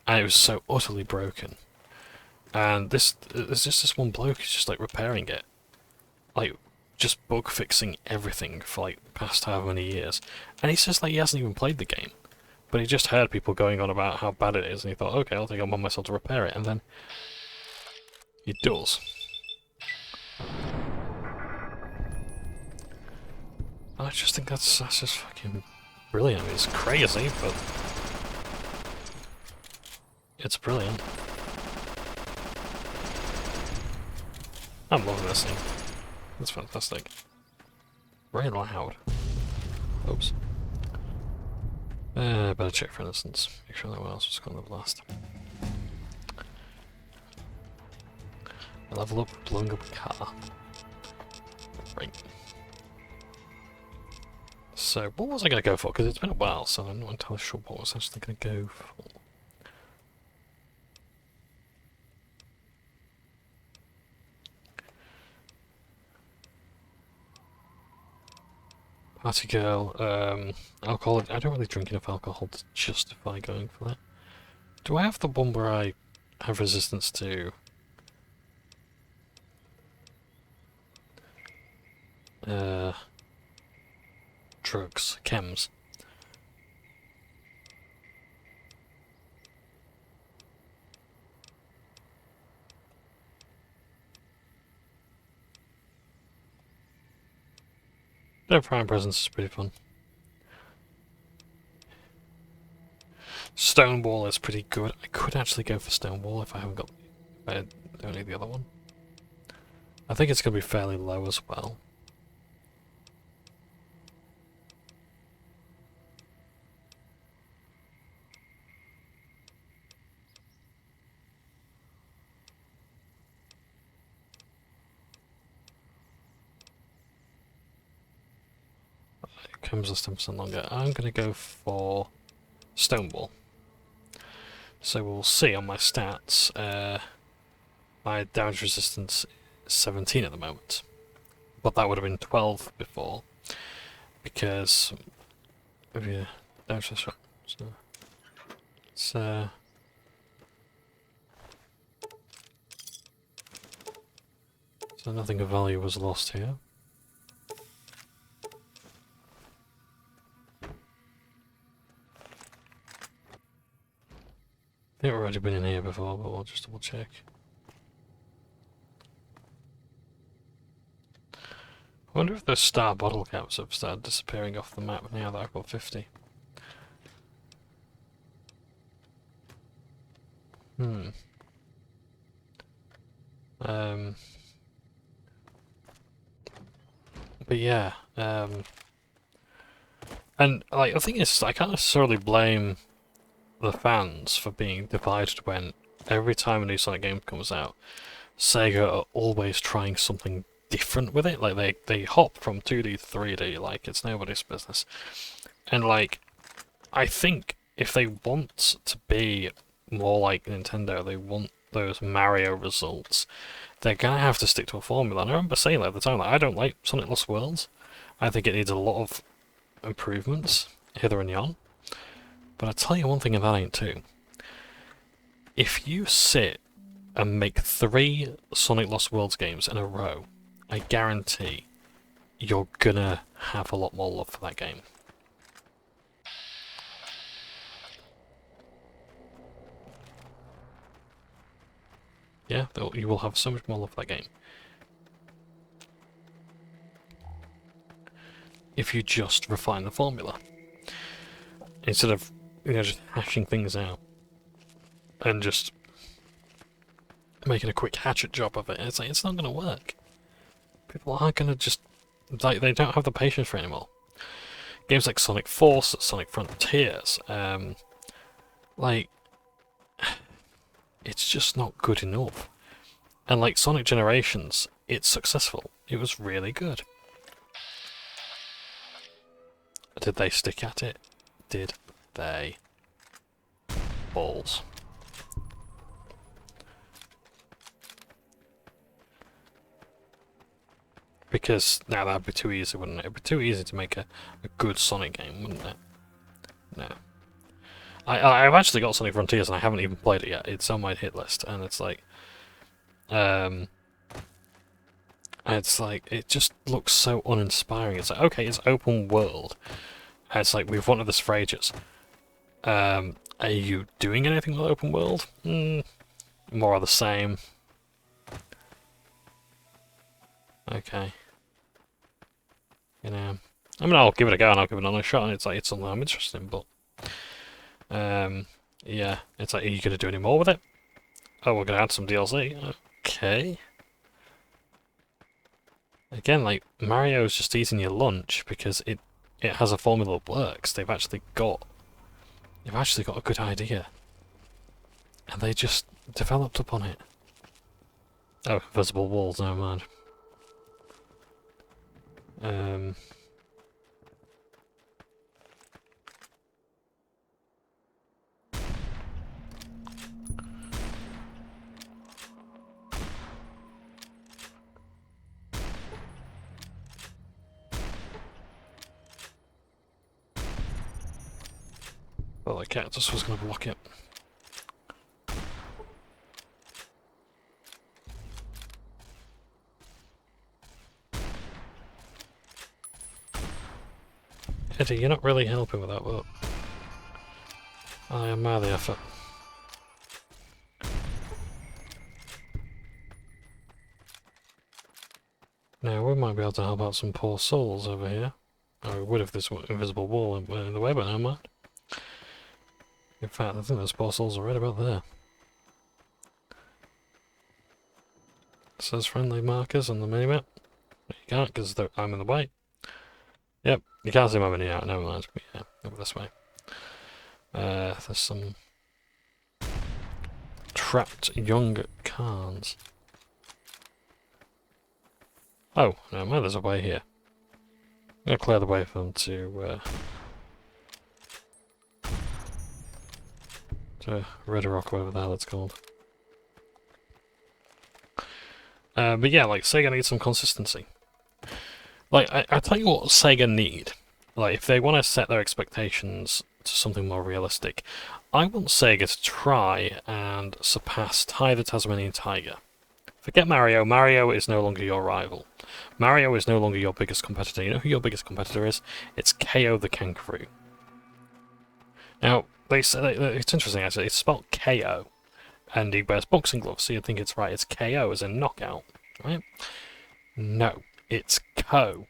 And it was so utterly broken. And there's just this one bloke who's just like repairing it. Like, just bug fixing everything for like past however many years. And he says like he hasn't even played the game. But he just heard people going on about how bad it is, and he thought, okay, I'll take it upon myself to repair it, and then he does. And I just think that's just fucking brilliant. I mean, it's crazy, but it's brilliant. I'm loving this thing. It's fantastic. Very loud. Oops. Better check for innocence. Make sure no one else was going to blast. I level up blowing up a car. Right. So, what was I going to go for? Because it's been a while, so I'm not entirely sure what I was actually going to go for. Party girl, alcohol. I don't really drink enough alcohol to justify going for that. Do I have the one where I have resistance to drugs, chems? Their prime presence is pretty fun. Stonewall is pretty good. I could actually go for Stonewall if I haven't got. If I don't need the other one. I think it's going to be fairly low as well. Comes less 10% longer. I'm going to go for Stonewall. So we'll see on my stats. My damage resistance is 17 at the moment, but that would have been 12 before because of your damage resistance. So nothing of value was lost here. I think we've already been in here before, but we'll just double check. I wonder if those star bottle caps have started disappearing off the map now that I've got 50. But yeah, and like the thing is, I can't necessarily blame the fans for being divided when every time a new Sonic game comes out, Sega are always trying something different with it. Like they hop from 2D to 3D like it's nobody's business. And like, I think if they want to be more like Nintendo, they want those Mario results, they're gonna have to stick to a formula. And I remember saying that at the time, like, I don't like Sonic Lost Worlds. I think it needs a lot of improvements, hither and yon. But I tell you one thing, and that ain't two. If you sit and make 3 Sonic Lost Worlds games in a row, I guarantee you're gonna have a lot more love for that game. Yeah, you will have so much more love for that game. If you just refine the formula. Instead of, just hashing things out. And just making a quick hatchet job of it. It's like, it's not going to work. People aren't going to just... like, they don't have the patience for it anymore. Games like Sonic Force, Sonic Frontiers, like... it's just not good enough. And like Sonic Generations, it's successful. It was really good. Did they stick at it? Did they? Balls. Because now that'd be too easy, wouldn't it? It'd be too easy to make a good Sonic game, wouldn't it? No. I've actually got Sonic Frontiers and I haven't even played it yet. It's on my hit list, and it's like, it just looks so uninspiring. It's like, okay, it's open world. And it's like, we've wanted this for ages. Are you doing anything with open world? More of the same. Okay. You know, I mean, I'll give it a go and I'll give it another shot. And it's like, it's something I'm interested in, but yeah, it's like, are you going to do any more with it? Oh, we're going to add some DLC. Okay. Again, like, Mario's just eating your lunch because it has a formula that works. They've actually got a good idea. And they just developed upon it. Oh, invisible walls, never mind. Well, the cactus was going to block it. Eddie, you're not really helping with that, but I admire the effort. Now, we might be able to help out some poor souls over here. Or we would if this invisible wall in the way, but never mind. In fact, I think those poor souls are right about there. It says friendly markers on the minimap. You can't, because I'm in the way. Yep, you can't see my mini out, never mind. But yeah, over this way. There's some trapped young Khans. Oh, never mind, there's a way here. I'm gonna clear the way for them to Red Rock, whatever the hell it's called. But yeah, like, Sega needs some consistency. Like, I tell you what Sega need. Like, if they want to set their expectations to something more realistic, I want Sega to try and surpass Ty the Tasmanian Tiger. Forget Mario. Mario is no longer your rival. Mario is no longer your biggest competitor. You know who your biggest competitor is? It's KO the Kangaroo. Now, they say it's interesting actually. It's spelled KO, and he wears boxing gloves, so you'd think it's right. It's KO as in knockout, right? No, it's Ko.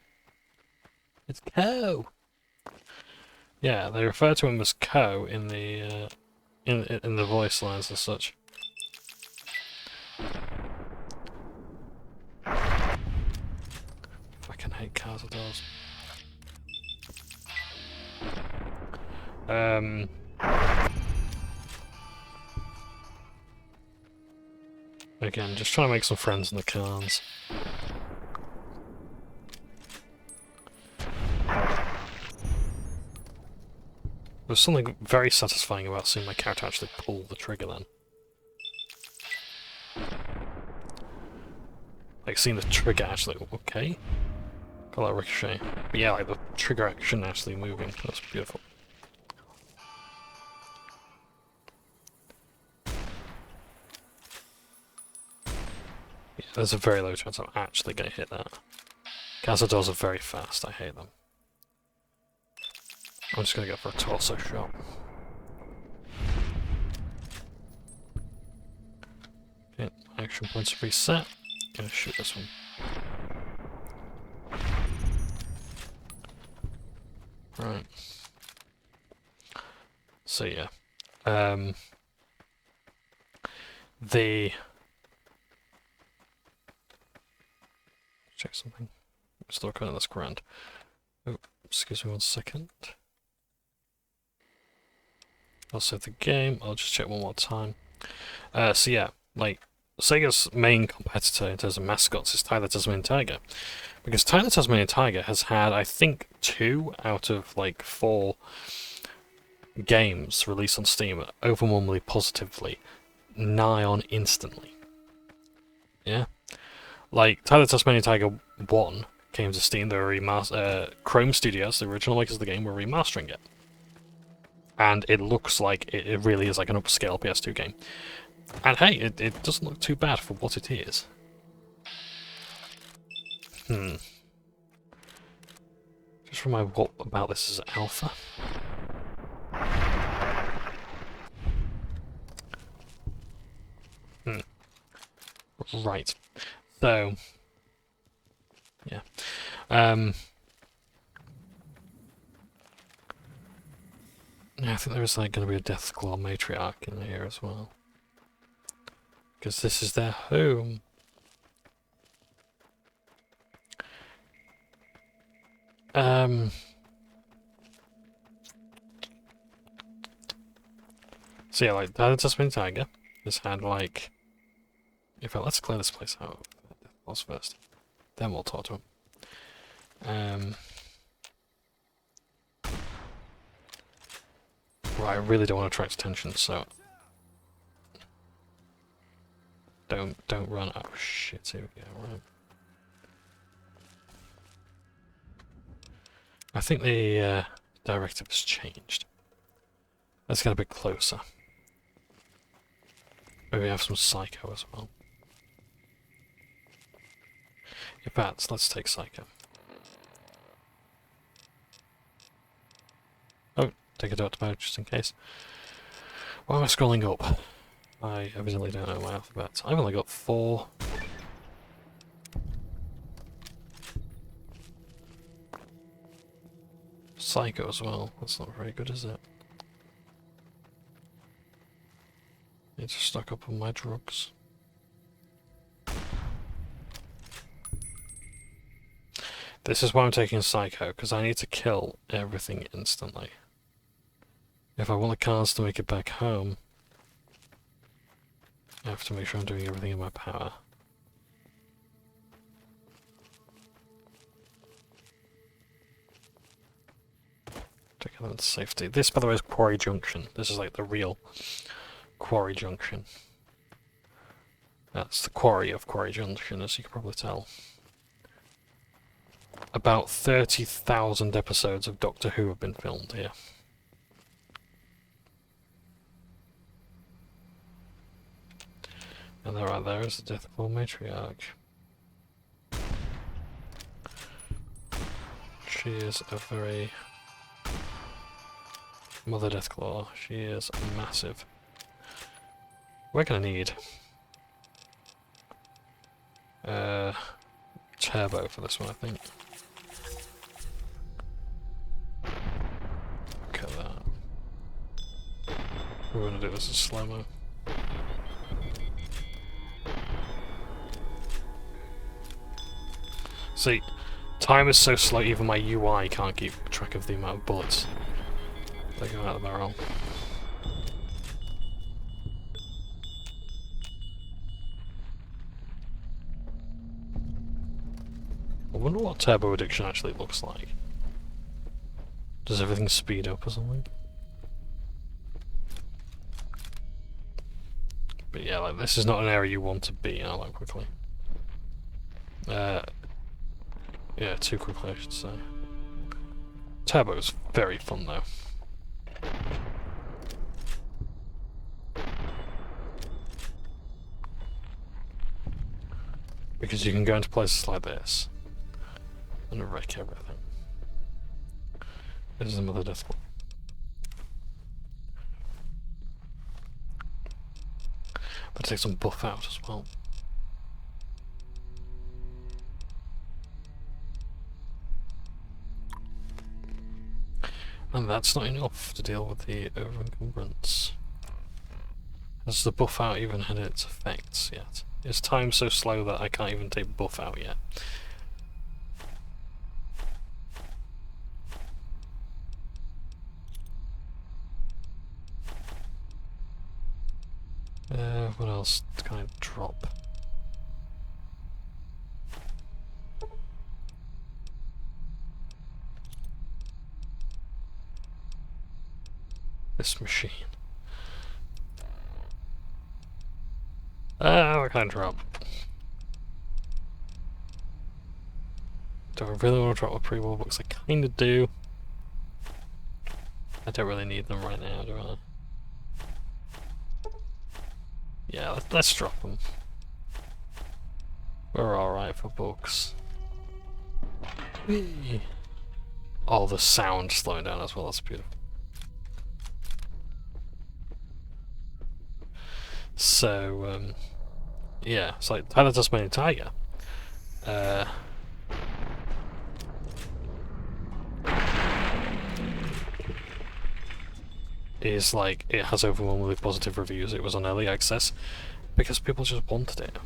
It's Ko. Yeah, they refer to him as Ko in the in the voice lines and such. Fucking hate Cazadors. Again, just trying to make some friends in the Khans. There's something very satisfying about seeing my character actually pull the trigger then. Like seeing the trigger actually, okay. Got that ricochet. But yeah, like the trigger action actually moving, that's beautiful. Yeah, there's a very low chance I'm actually going to hit that. Cazadors are very fast, I hate them. I'm just going to go for a torso shot. Okay, action points reset. Gonna shoot this one. Right. So yeah. Check something. I'm still looking at this grand. Oh, excuse me 1 second. I'll save the game. I'll just check one more time. So yeah, like, Sega's main competitor in terms of mascots is Ty the Tasmanian Tiger. Because Ty the Tasmanian Tiger has had, I think, 2 out of, like, 4 games released on Steam overwhelmingly positively, nigh on instantly. Yeah? Like, Ty the Tasmanian Tiger 1 came to Steam, they were Chrome Studios, the original makers of the game, were remastering it. And it looks like it really is like an upscale PS2 game. And hey, it doesn't look too bad for what it is. Just remind me what about this is alpha. Right. So yeah. Yeah, I think there is like going to be a Deathclaw matriarch in here as well. Because this is their home. So yeah, like, the Tasmanian Tiger has had like... In fact, let's clear this place out first. Then we'll talk to him. Right, I really don't want to attract attention, so... Don't run. Oh shit, here we go, right. I think the directive has changed. Let's get a bit closer. Maybe have some Psycho as well. In fact, let's take Psycho. Oh, take a dot mode just in case. Why am I scrolling up? I evidently don't know my alphabet. I've only got 4. Psycho as well. That's not very good, is it? Need to stock up on my drugs. This is why I'm taking Psycho, because I need to kill everything instantly. If I want the cars to make it back home, I have to make sure I'm doing everything in my power. To get them into safety. This, by the way, is Quarry Junction. This is like the real Quarry Junction. That's the quarry of Quarry Junction, as you can probably tell. About 30,000 episodes of Doctor Who have been filmed here. And there, right there is the death of a matriarch. She is a very... Mother Deathclaw. She is massive. We're gonna need... turbo for this one, I think. Look at that. We're gonna do this in slow-mo. See, time is so slow, even my UI can't keep track of the amount of bullets that go out of the barrel. I wonder what turbo addiction actually looks like. Does everything speed up or something? But yeah, like, this is not an area you want to be in, I like quickly. Yeah, too quickly I should say. Turbo is very fun though. Because you can go into places like this and wreck everything. This is another death one. But take some buff out as well. And that's not enough to deal with the over-encumbrance. Has the buff out even had its effects yet? Is time so slow that I can't even take buff out yet? What else can I drop? This machine. What can I drop? Do I really want to drop the pre-war books? I kinda do. I don't really need them right now, do I? Yeah, let's drop them. We're alright for books. Oh, the sound slowing down as well, that's beautiful. So, yeah, it's like Tyler Tasmanian Tiger. Is like, it has overwhelmingly positive reviews. It was on early access because people just wanted it.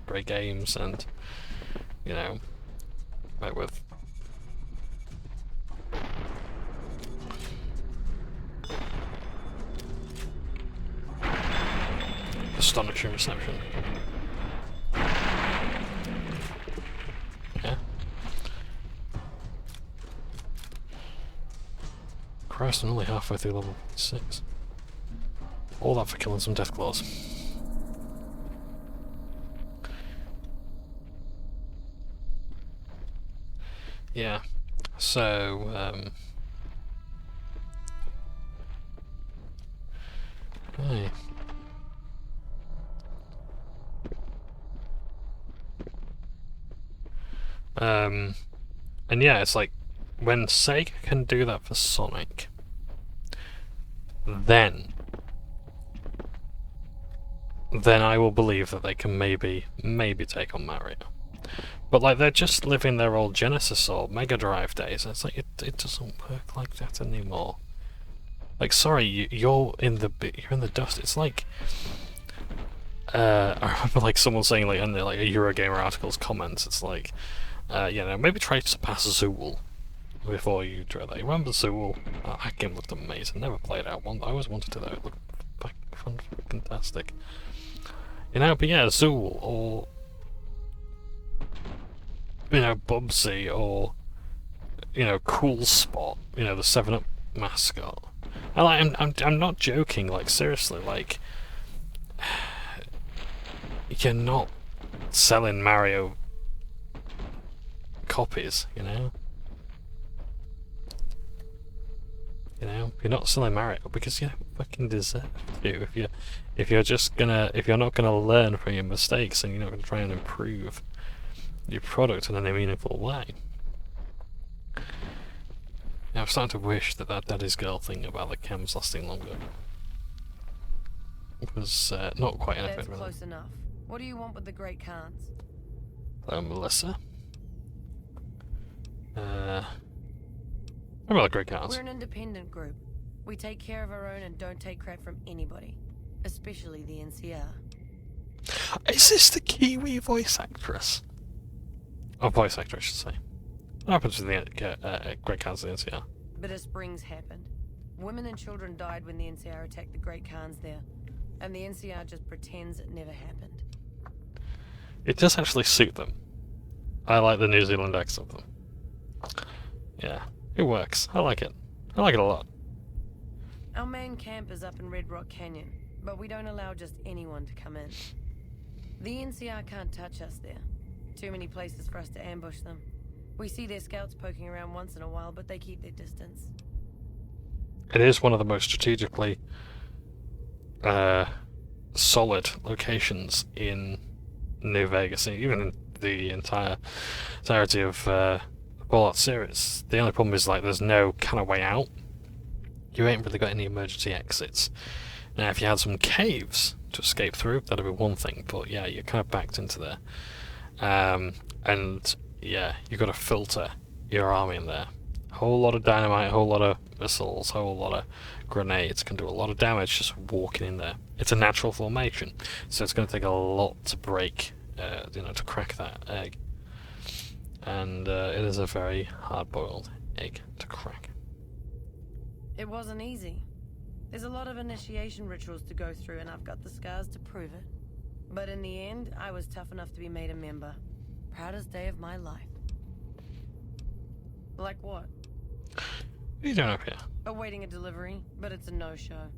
Great games, and you know, right with astonishing reception. Yeah. Christ, I'm only halfway through level 6. All that for killing some Deathclaws. Yeah. So, Okay. And yeah, it's like, when Sega can do that for Sonic, then I will believe that they can maybe take on Mario. But like, they're just living their old Genesis or Mega Drive days, and it's like, it doesn't work like that anymore. Like, sorry, you're in the dust. It's like, I remember like someone saying like in the like a Eurogamer article's comments, it's like, you know, maybe try to pass Zool before you try that. You remember Zool? Oh, that game looked amazing. Never played out one. I always wanted to though. It looked fantastic. You know, but yeah, Zool or, you know, Bubsy or, you know, Cool Spot. You know, the 7-Up mascot. And like, I'm not joking. Like, seriously, like, you're not selling Mario copies, you know. You know, you're not selling Mario because you don't fucking deserve to. If you're not gonna learn from your mistakes and you're not gonna try and improve your product in a meaningful way. Now, I'm starting to wish that Daddy's Girl thing about the chems lasting longer was not quite an effect. That's really. Close enough. What do you want with the Great Khans? Hello, Melissa. What about the Great Khans? We're an independent group. We take care of our own and don't take crap from anybody, especially the NCR. Is this the Kiwi voice actress? Oh, voice actor, I should say. What happens to the Great Khans of the NCR? Bitter Springs happened. Women and children died when the NCR attacked the Great Khans there, and the NCR just pretends it never happened. It does actually suit them. I like the New Zealand accent of them. Yeah, it works. I like it. I like it a lot. Our main camp is up in Red Rock Canyon, but we don't allow just anyone to come in. The NCR can't touch us there. Too many places for us to ambush them. We see their scouts poking around once in a while, but they keep their distance. It is one of the most strategically solid locations in New Vegas, even in the entirety of the Fallout series. The only problem is like there's no kind of way out. You ain't really got any emergency exits. Now, if you had some caves to escape through, that'd be one thing. But yeah, you're kind of backed into there, and yeah, you've got to filter your army in there. A whole lot of dynamite, a whole lot of missiles, a whole lot of grenades can do a lot of damage just walking in there. It's a natural formation, so it's going to take a lot to break, to crack that egg. And it is a very hard-boiled egg to crack. It wasn't easy. There's a lot of initiation rituals to go through, and I've got the scars to prove it. But in the end, I was tough enough to be made a member. Proudest day of my life. Like what? What are you doing up here? Awaiting a delivery, but it's a no-show.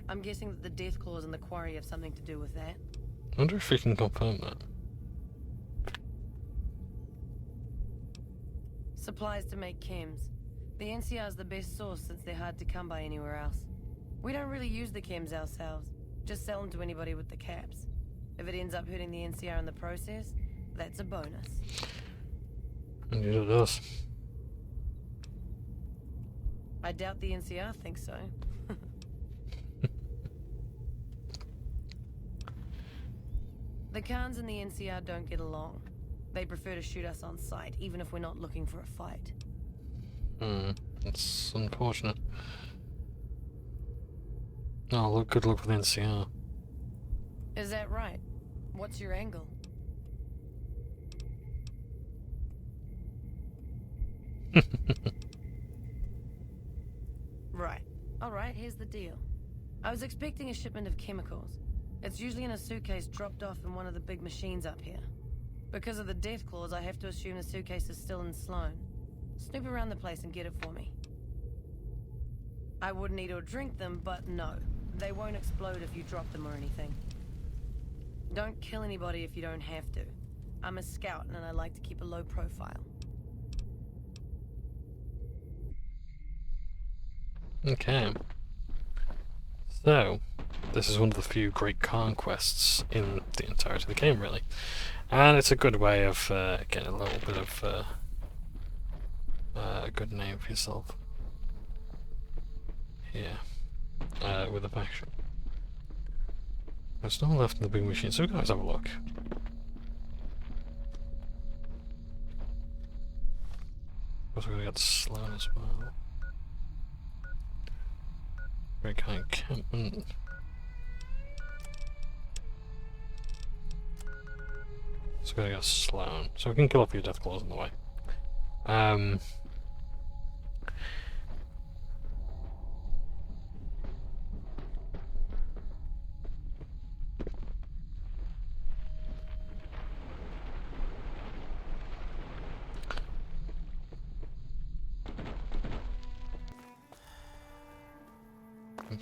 I'm guessing that the death claws in the quarry have something to do with that. I wonder if we can confirm that. Supplies to make chems. The NCR's the best source since they're hard to come by anywhere else. We don't really use the chems ourselves, just sell them to anybody with the caps. If it ends up hurting the NCR in the process, that's a bonus. Indeed it does. I doubt the NCR thinks so. The Khans and the NCR don't get along. They prefer to shoot us on sight, even if we're not looking for a fight. That's unfortunate. Oh, look, good luck with the NCR. Is that right? What's your angle? Right. Alright, here's the deal. I was expecting a shipment of chemicals. It's usually in a suitcase dropped off in one of the big machines up here. Because of the death clause, I have to assume the suitcase is still in Sloan. Snoop around the place and get it for me. I wouldn't eat or drink them, but no. They won't explode if you drop them or anything. Don't kill anybody if you don't have to. I'm a scout and I like to keep a low profile. Okay. So, this is one of the few great conquests in the entirety of the game, really. And it's a good way of getting a little bit of a good name for yourself. Here. With a faction. There's no one left in the big machine, so we can always have a look. Also gonna get Sloan as well. Great kind of encampment. So we're gonna get Sloan. So we can kill a few death claws on the way. I'm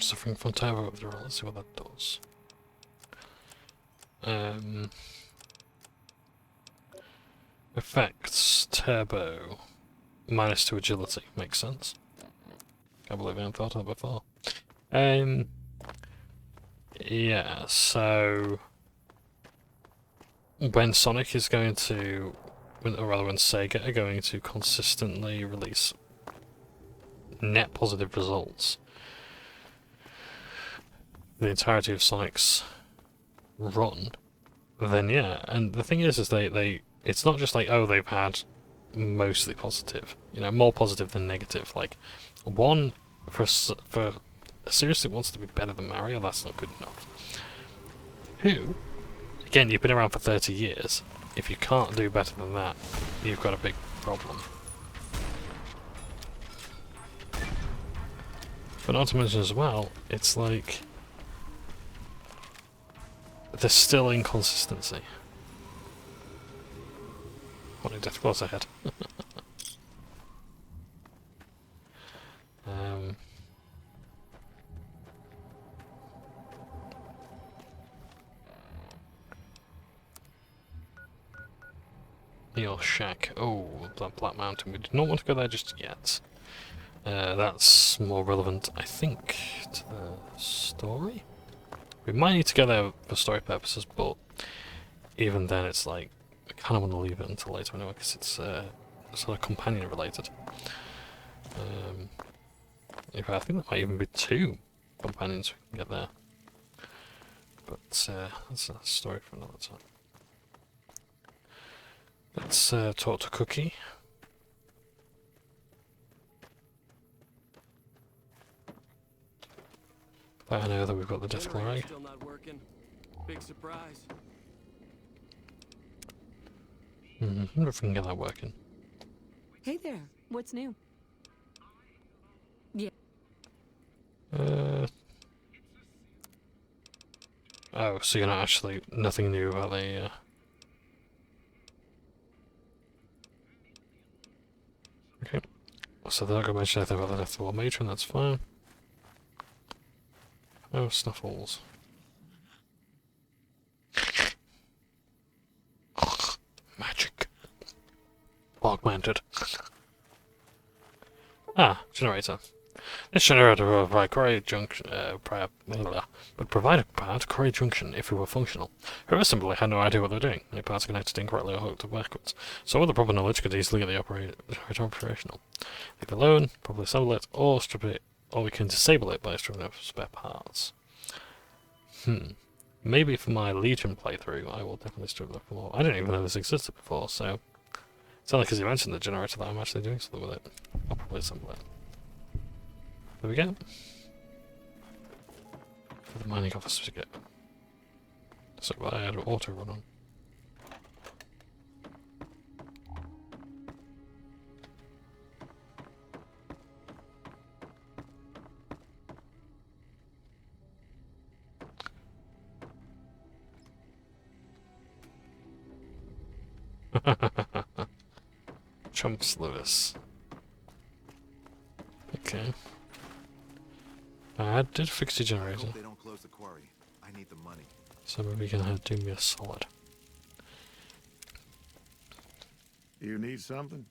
suffering from turbo withdrawal. Let's see what that does. Effects turbo -2 agility makes sense. Can't believe I haven't thought of that before. Yeah. So when Sonic is going to, or rather when Sega are going to consistently release net positive results, the entirety of Sonic's run, then yeah. And the thing is they it's not just like, oh, they've had mostly positive, you know, more positive than negative. Like, one, for a series that wants to be better than Mario, that's not good enough. Two, again, you've been around for 30 years. If you can't do better than that, you've got a big problem. But not to mention as well, it's like there's still inconsistency. What a death claws ahead. Neil Shack. Oh, that Black Mountain. We did not want to go there just yet. That's more relevant, I think, to the story. We might need to go there for story purposes, but even then it's like, I kind of want to leave it until later anyway, because it's sort of companion related. In fact, I think there might even be 2 companions we can get there. But that's a story for another time. Let's talk to Cookie. I know that we've got the death claw egg. Still not working. Big surprise. I wonder if we can get that working. Hey there, what's new? Yeah. Oh, so you're not actually, nothing new about the, Okay. So they're not going to mention anything about the death of the matron, that's fine. Oh, Snuffles. Magic. Augmented. Ah, generator. This generator will provide Quarry Junction, would provide a power to Quarry Junction if it were functional. Whoever simply had no idea what they were doing. Any parts are connected incorrectly or hooked up backwards. So with the proper knowledge could easily get the generator operational. Leave it alone, probably assemble it, or strip it, or we can disable it by stripping off spare parts. Maybe for my Legion playthrough, I will definitely strip it off more. I didn't even know this existed before, so it's only because you mentioned the generator that I'm actually doing something with it. I'll probably assemble it. There we go. For the mining office certificate. So I had auto run on. Chumps Lewis. Okay. I did fix the generator. They don't close the quarry. I need the money. So maybe we can do me a solid. You need something?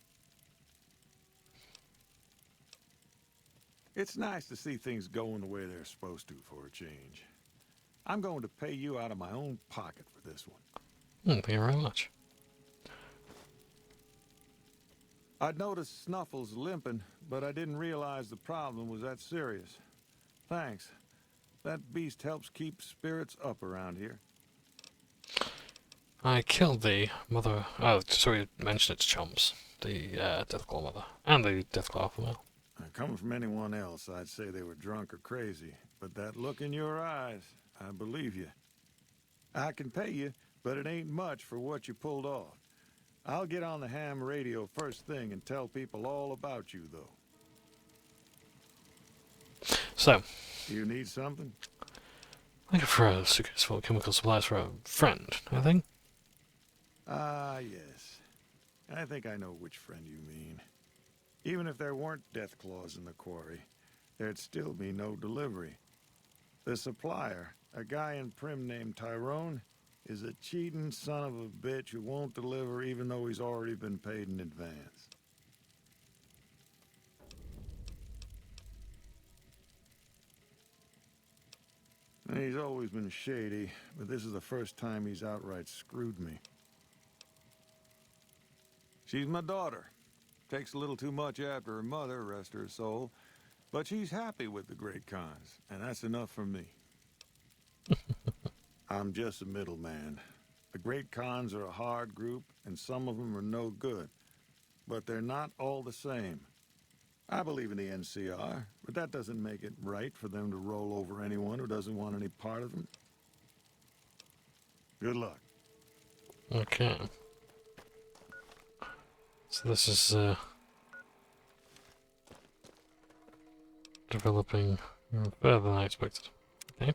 It's nice to see things going the way they're supposed to for a change. I'm going to pay you out of my own pocket for this one. Thank you very much. I'd noticed Snuffles limping, but I didn't realize the problem was that serious. Thanks. That beast helps keep spirits up around here. I killed the mother... Oh, sorry, you mentioned its chumps. The Deathclaw mother. And the Deathclaw alpha male. Coming from anyone else, I'd say they were drunk or crazy. But that look in your eyes, I believe you. I can pay you, but it ain't much for what you pulled off. I'll get on the ham radio first thing and tell people all about you, though. So. Do you need something? Looking for a suitcase full of chemical supplies for a friend, I think. Ah, yes. I think I know which friend you mean. Even if there weren't death claws in the quarry, there'd still be no delivery. The supplier, a guy in Prim named Tyrone, is a cheating son of a bitch who won't deliver even though he's already been paid in advance. He's always been shady, but this is the first time he's outright screwed me. She's my daughter. Takes a little too much after her mother, rest her soul. But she's happy with the Great Khans, and that's enough for me. I'm just a middleman. The Great Khans are a hard group, and some of them are no good. But they're not all the same. I believe in the NCR, but that doesn't make it right for them to roll over anyone who doesn't want any part of them. Good luck. Okay. So this is developing further than I expected. Okay.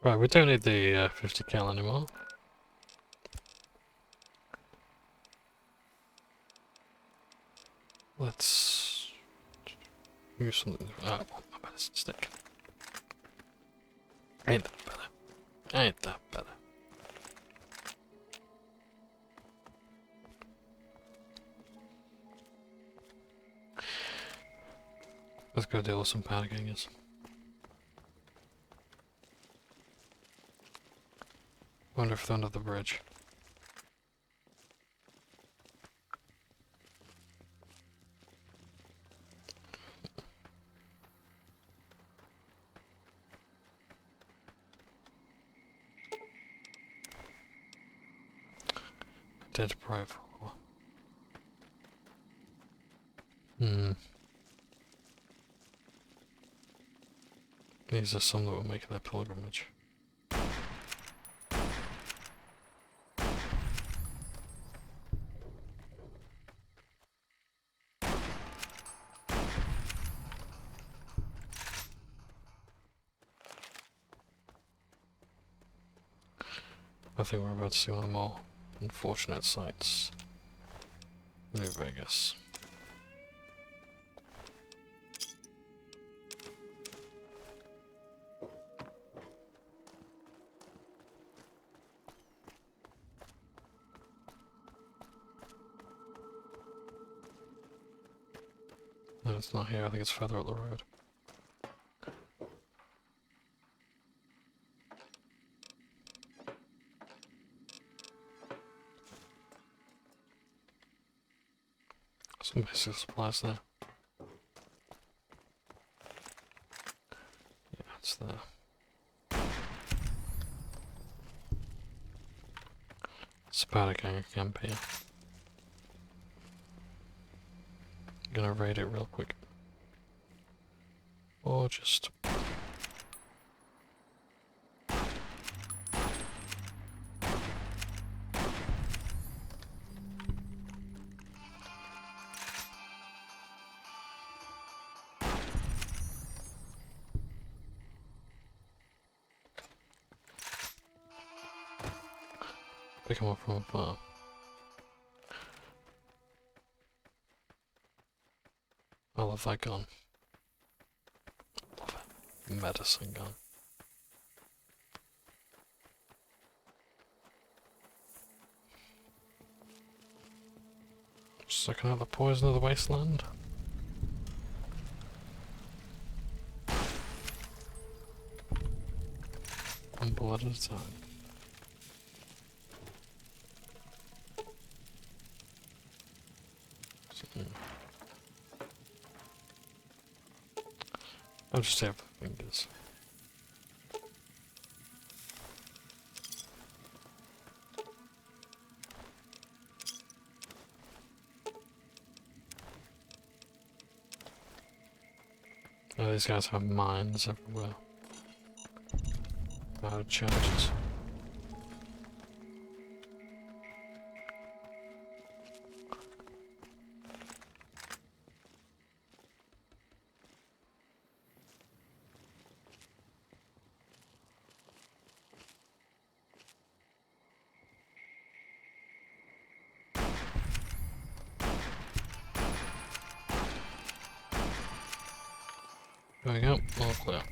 Right, we don't need the 50 cal anymore. Let's use something. Oh, my medicine stick. Ain't that better? Ain't that better? Let's go deal with some powder gangers. Wonder if they're under the bridge. Dead profile. These are some that will make their pilgrimage. I think we're about to see one of the more unfortunate sights. New Vegas. No, it's not here. I think it's further up the road. Some basic supplies there. Yeah, it's there. Spider Gang camp here. Gonna raid it real quick. Or just... pick him up from afar. I love that gun. Love it. Medicine gun. Sucking out the poison of the wasteland. One bullet at a time. I'll just have fingers. Oh, these guys have mines everywhere. Out of charges. There we go, all clear.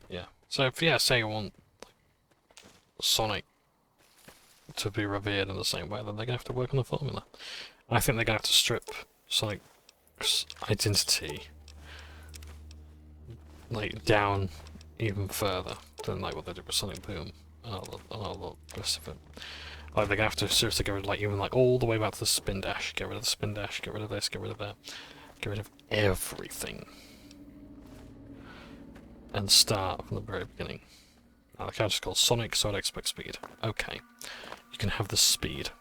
Yeah. So if say you want Sonic to be revered in the same way, then they're gonna have to work on the formula. I think they're gonna have to strip Sonic's identity like down even further than like what they did with Sonic Boom and all the rest of it. Like they're gonna have to seriously get rid of like even like all the way back to the spin dash, get rid of the spin dash, get rid of this, get rid of that. Get rid of everything. And start from the very beginning. Now the character's called Sonic, so I'd expect speed. Okay. You can have the speed.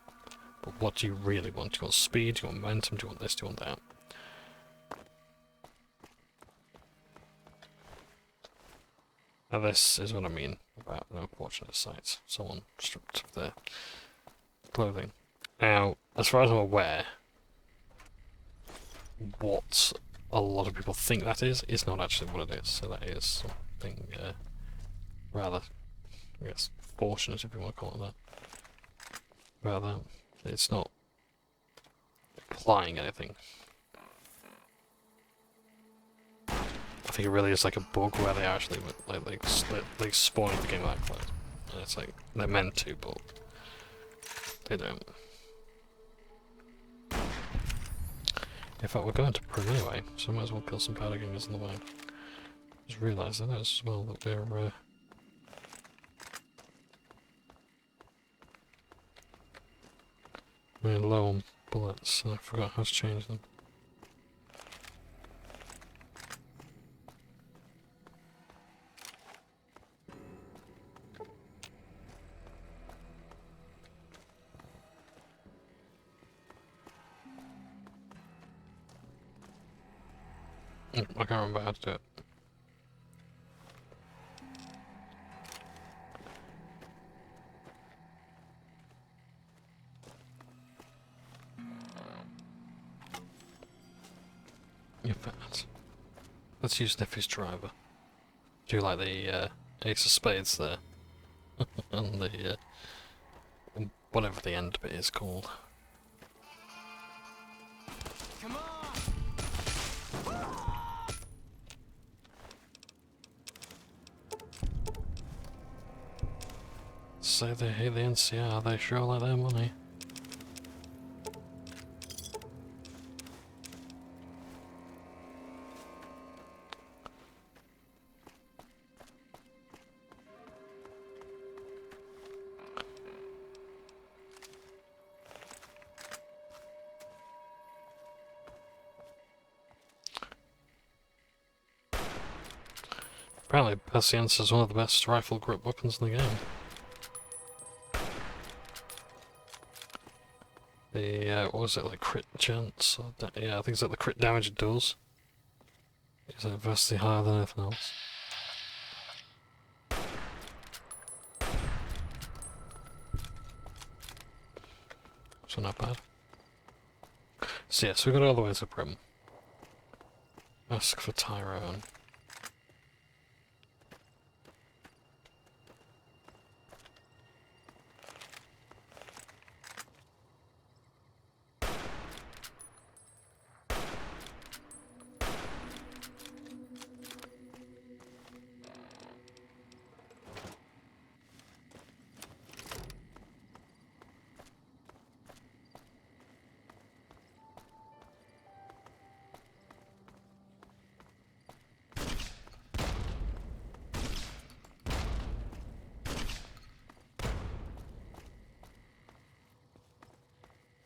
But what do you really want? Do you want speed? Do you want momentum? Do you want this? Do you want that? Now this is what I mean about an unfortunate sight. Someone stripped of their clothing. Now, as far as I'm aware, what a lot of people think that is not actually what it is. So that is something rather, I guess, fortunate if you want to call it that. Rather, it's not implying anything. I think it really is like a bug where they actually like spawn the game that close. And it's like they're meant to, but they don't. In fact, we're going to Prim anyway, so I might as well kill some powder gangers on the way. Just realised that as well that we're low on bullets, and I forgot how to change them. I can't remember how to do it. In fact, let's use Neffy's driver. Do like the Ace of Spades there. And the whatever the end bit is called. Come on! Say they hate the NCR, they sure like their money. Apparently, Patience is one of the best rifle grip weapons in the game. The, what was it, like crit chance? Or yeah, I think it's like the crit damage it does. It's like vastly higher than anything else. So not bad. So yes, we got all the way to Prim. Ask for Tyrone.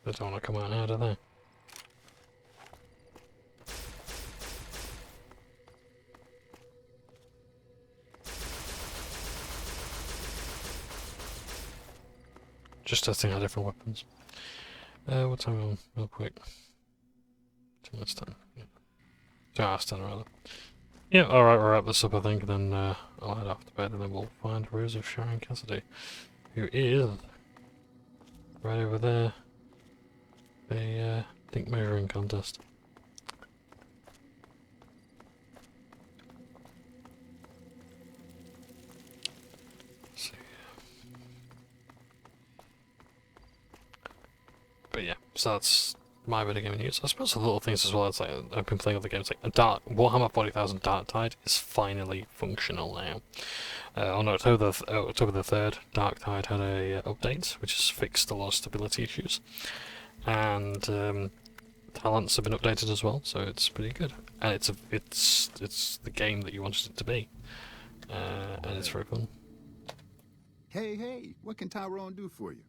They don't want to come out now, do they? Just testing out different weapons. What time are we on? Real quick. 2 minutes 10. Yeah. 2 hours 10 rather. Yeah, alright, we'll wrap this up I think, and then I'll head off to bed and then we'll find Rose of Sharon Cassidy, who is right over there. A think measuring contest. So, but yeah, so that's my bit of gaming news. I suppose the little things as well. It's like I've been playing other games. Like Warhammer 40,000 Dark Tide is finally functional now. On October the 3rd, Dark Tide had a update which has fixed a lot of stability issues, and talents have been updated as well. So it's pretty good, and it's the game that you wanted it to be, and it's very fun. Hey, what can Tyrone do for you?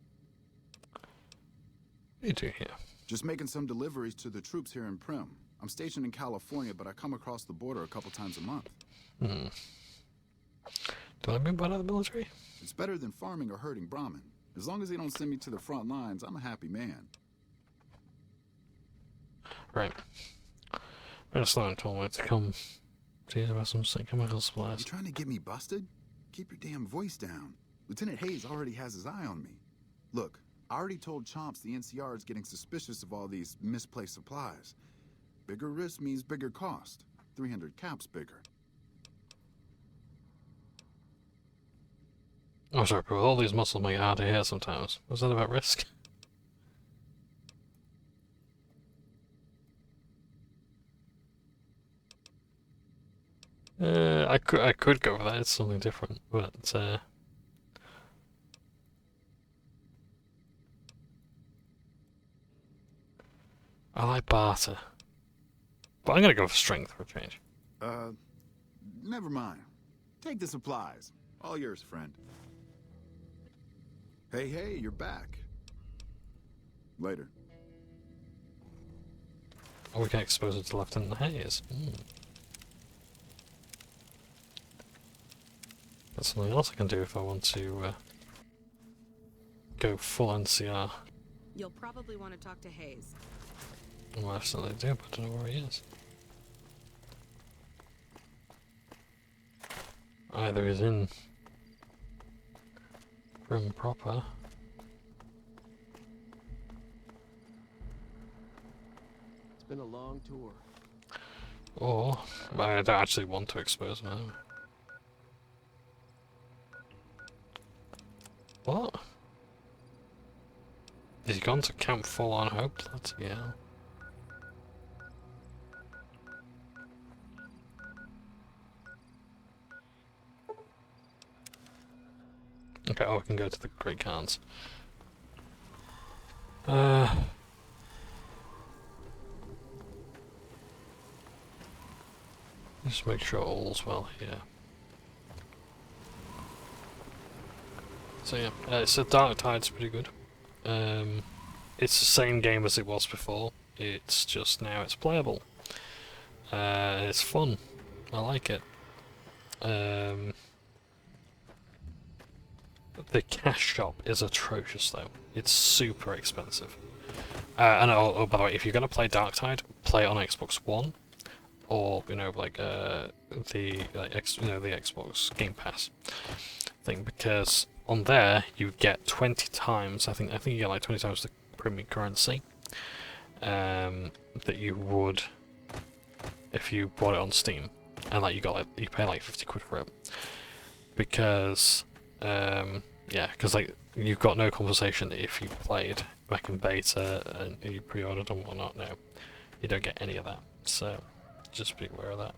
What do you do here? Just making some deliveries to the troops here in Prim. I'm stationed in California, but I come across the border a couple times a month. Do I move out of the military? It's better than farming or herding Brahmin. As long as they don't send me to the front lines, I'm a happy man. Right. Wastelands told me to come see about some chemical supplies. You trying to get me busted? Keep your damn voice down. Lieutenant Hayes already has his eye on me. Look, I already told Chomps the NCR is getting suspicious of all these misplaced supplies. Bigger risk means bigger cost. 300 caps bigger. Oh, sorry, but with all these muscles make it hard to hear sometimes. Was that about risk? I could go for that. It's something different, but I like barter, but I'm gonna go for strength for a change. Never mind. Take the supplies. All yours, friend. Hey, you're back. Later. Oh, we can expose it to Lieutenant Hayes. That's something else I can do if I want to go full NCR. You'll probably want to talk to Hayes. Well, I absolutely do, but I don't know where he is. Either he's in Grim proper. It's been a long tour. Or I don't actually want to expose him anyway. What? Has he gone to Camp Full on Hope? Yeah. Okay, I can go to the Great Khans. Just make sure all's well here. So yeah, so Dark Tide's pretty good. It's the same game as it was before. It's just now it's playable. It's fun. I like it. The cash shop is atrocious though. It's super expensive. And oh, by the way, if you're gonna play Dark Tide, play it on Xbox One, or the Xbox Game Pass thing, because on there you get 20 times. I think you get like 20 times the premium currency that you would if you bought it on Steam, and like you pay like 50 quid for it, because like you've got no compensation if you played back in beta and you pre-ordered and whatnot. Now you don't get any of that, so just be aware of that.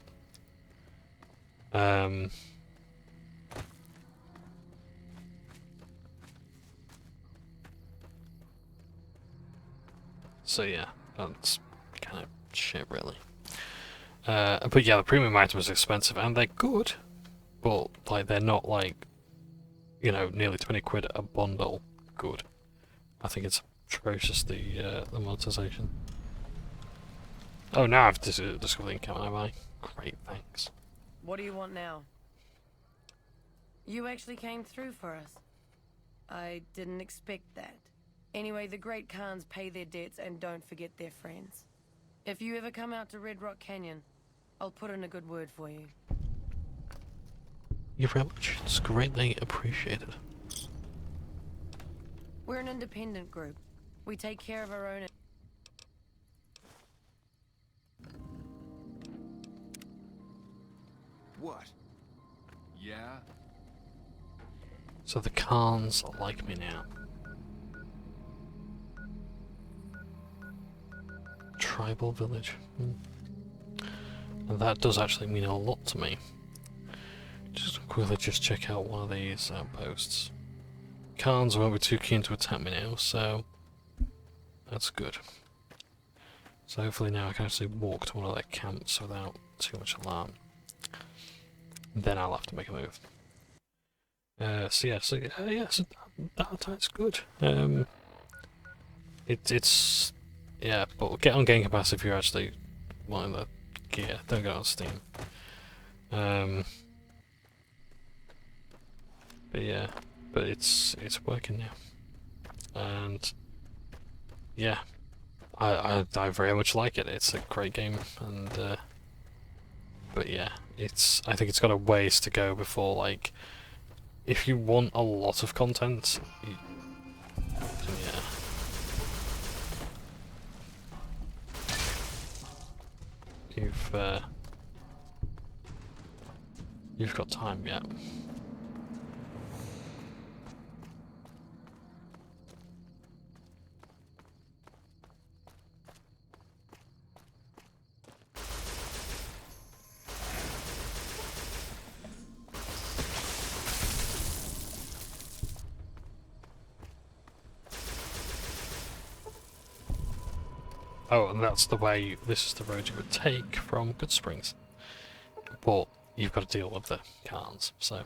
So yeah, that's kind of shit really. But yeah, the premium items are expensive and they're good, but like they're not like, nearly 20 quid a bundle good. I think it's atrocious the monetization. Oh, now I've discovered the account, have I? Great, thanks. What do you want now? You actually came through for us. I didn't expect that. Anyway, the Great Khans pay their debts and don't forget their friends. If you ever come out to Red Rock Canyon, I'll put in a good word for you. You're very much. It's greatly appreciated. We're an independent group. We take care of our own. What? Yeah? So the Khans like me now. Tribal village. And that does actually mean a lot to me. Just quickly check out one of these outposts. Khans won't be too keen to attack me now, so that's good. So hopefully now I can actually walk to one of their camps without too much alarm. Then I'll have to make a move. So that's good. It's yeah, but get on Game Pass if you're actually wanting the gear. Don't get on Steam. But yeah, but it's working now, and yeah, I very much like it. It's a great game, and but yeah, I think it's got a ways to go before, like, if you want a lot of content, yeah. You've got time, yeah. Oh, and that's the way, this is the road you would take from Good Springs. But you've got to deal with the Khans, so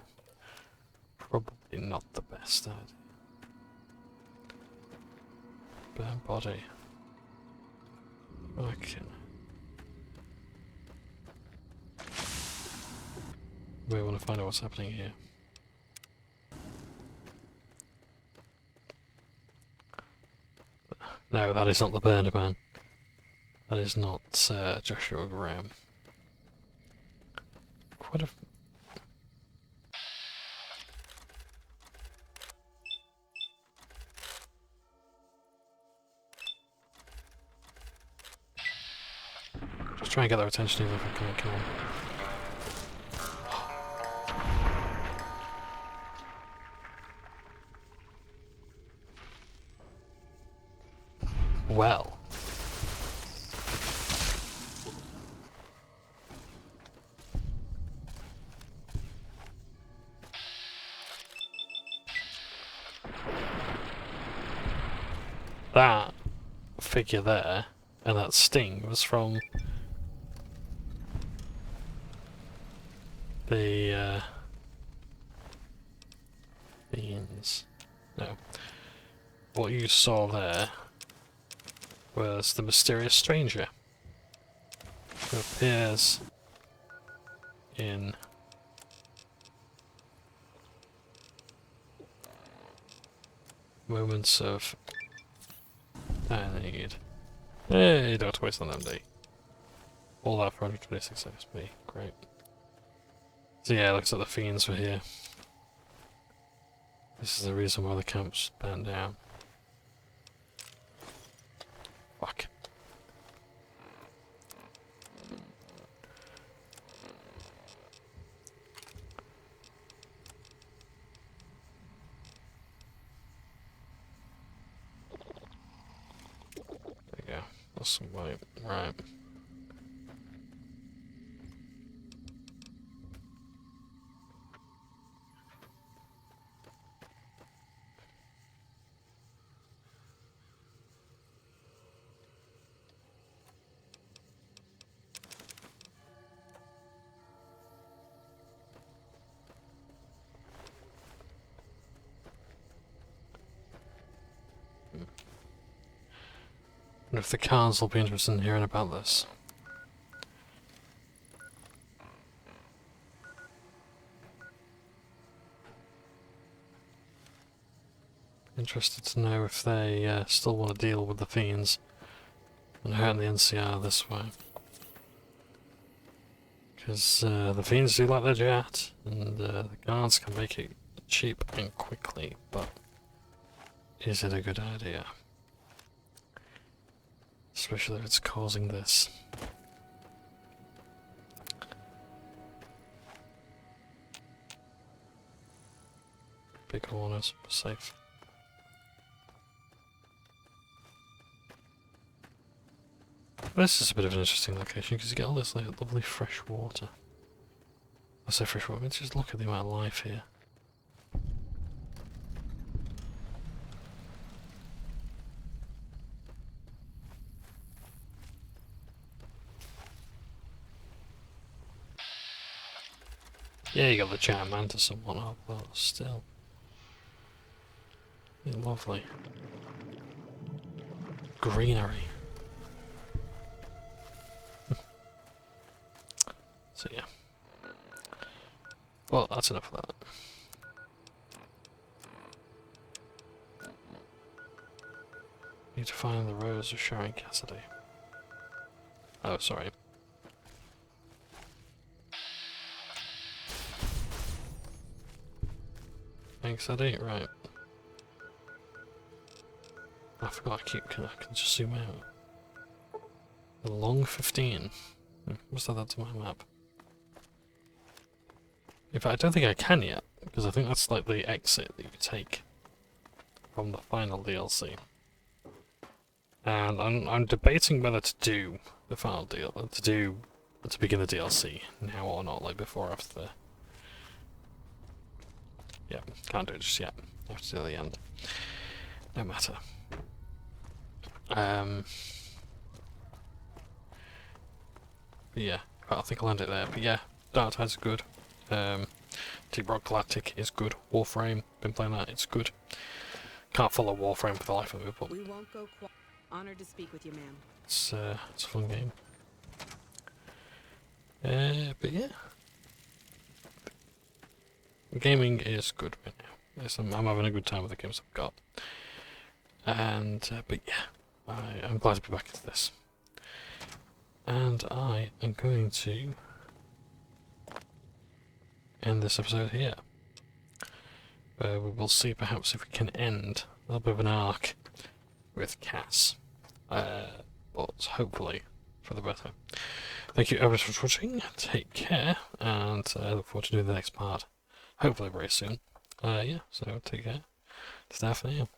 probably not the best idea. Bare body. Okay. We want to find out what's happening here. No, that is not the Burner Man. That is not Joshua Graham. Quite a... Just try and get their attention even if I can't kill them. Well. That figure there, and that sting was from the beans. No. What you saw there was the mysterious stranger who appears in moments of need. Hey, don't have to waste on MD. All that for 126 XP. Great. So yeah, looks like the fiends were here. This is the reason why the camp's burned down. Fuck. There you go. That's some white. Right. wonder if the cars will be interested in hearing about this. Interested to know if they still want to deal with the fiends and hurting the NCR this way. Because the fiends do like their jet, and the guards can make it cheap and quickly, but is it a good idea? Especially if it's causing this. Big corners, safe. This is a bit of an interesting location because you get all this like, lovely fresh water. I say fresh water, just look at the amount of life here. Yeah, you got the giant mantis and whatnot, but still. Yeah, lovely. Greenery. So yeah. Well, that's enough of that. Need to find the Rose of Sharon Cassidy. Oh, sorry. Thanks, Eddie. Right. I forgot I can just zoom out. The long 15. Must add that to my map. In fact, I don't think I can yet, because I think that's like the exit that you take from the final DLC. And I'm debating whether to do the final deal, to begin the DLC now or not, like before or after the... Yeah, can't do it just yet. Have to do the end. No matter. But yeah, I think I'll end it there. But yeah, Dark Tide's good. Deep Rock Galactic is good. Warframe, been playing that, it's good. Can't follow Warframe for the life of it, but We won't go honored to speak with you, ma'am. it's a fun game. But yeah, gaming is good right now. Yes, I'm having a good time with the games I've got. And but yeah, I'm glad to be back into this. And I am going to end this episode here. We will see perhaps if we can end a little bit of an arc with Cass. But hopefully for the better. Thank you ever so much for watching, take care, and I look forward to doing the next part, hopefully very soon. Yeah, so take care. Stay for now.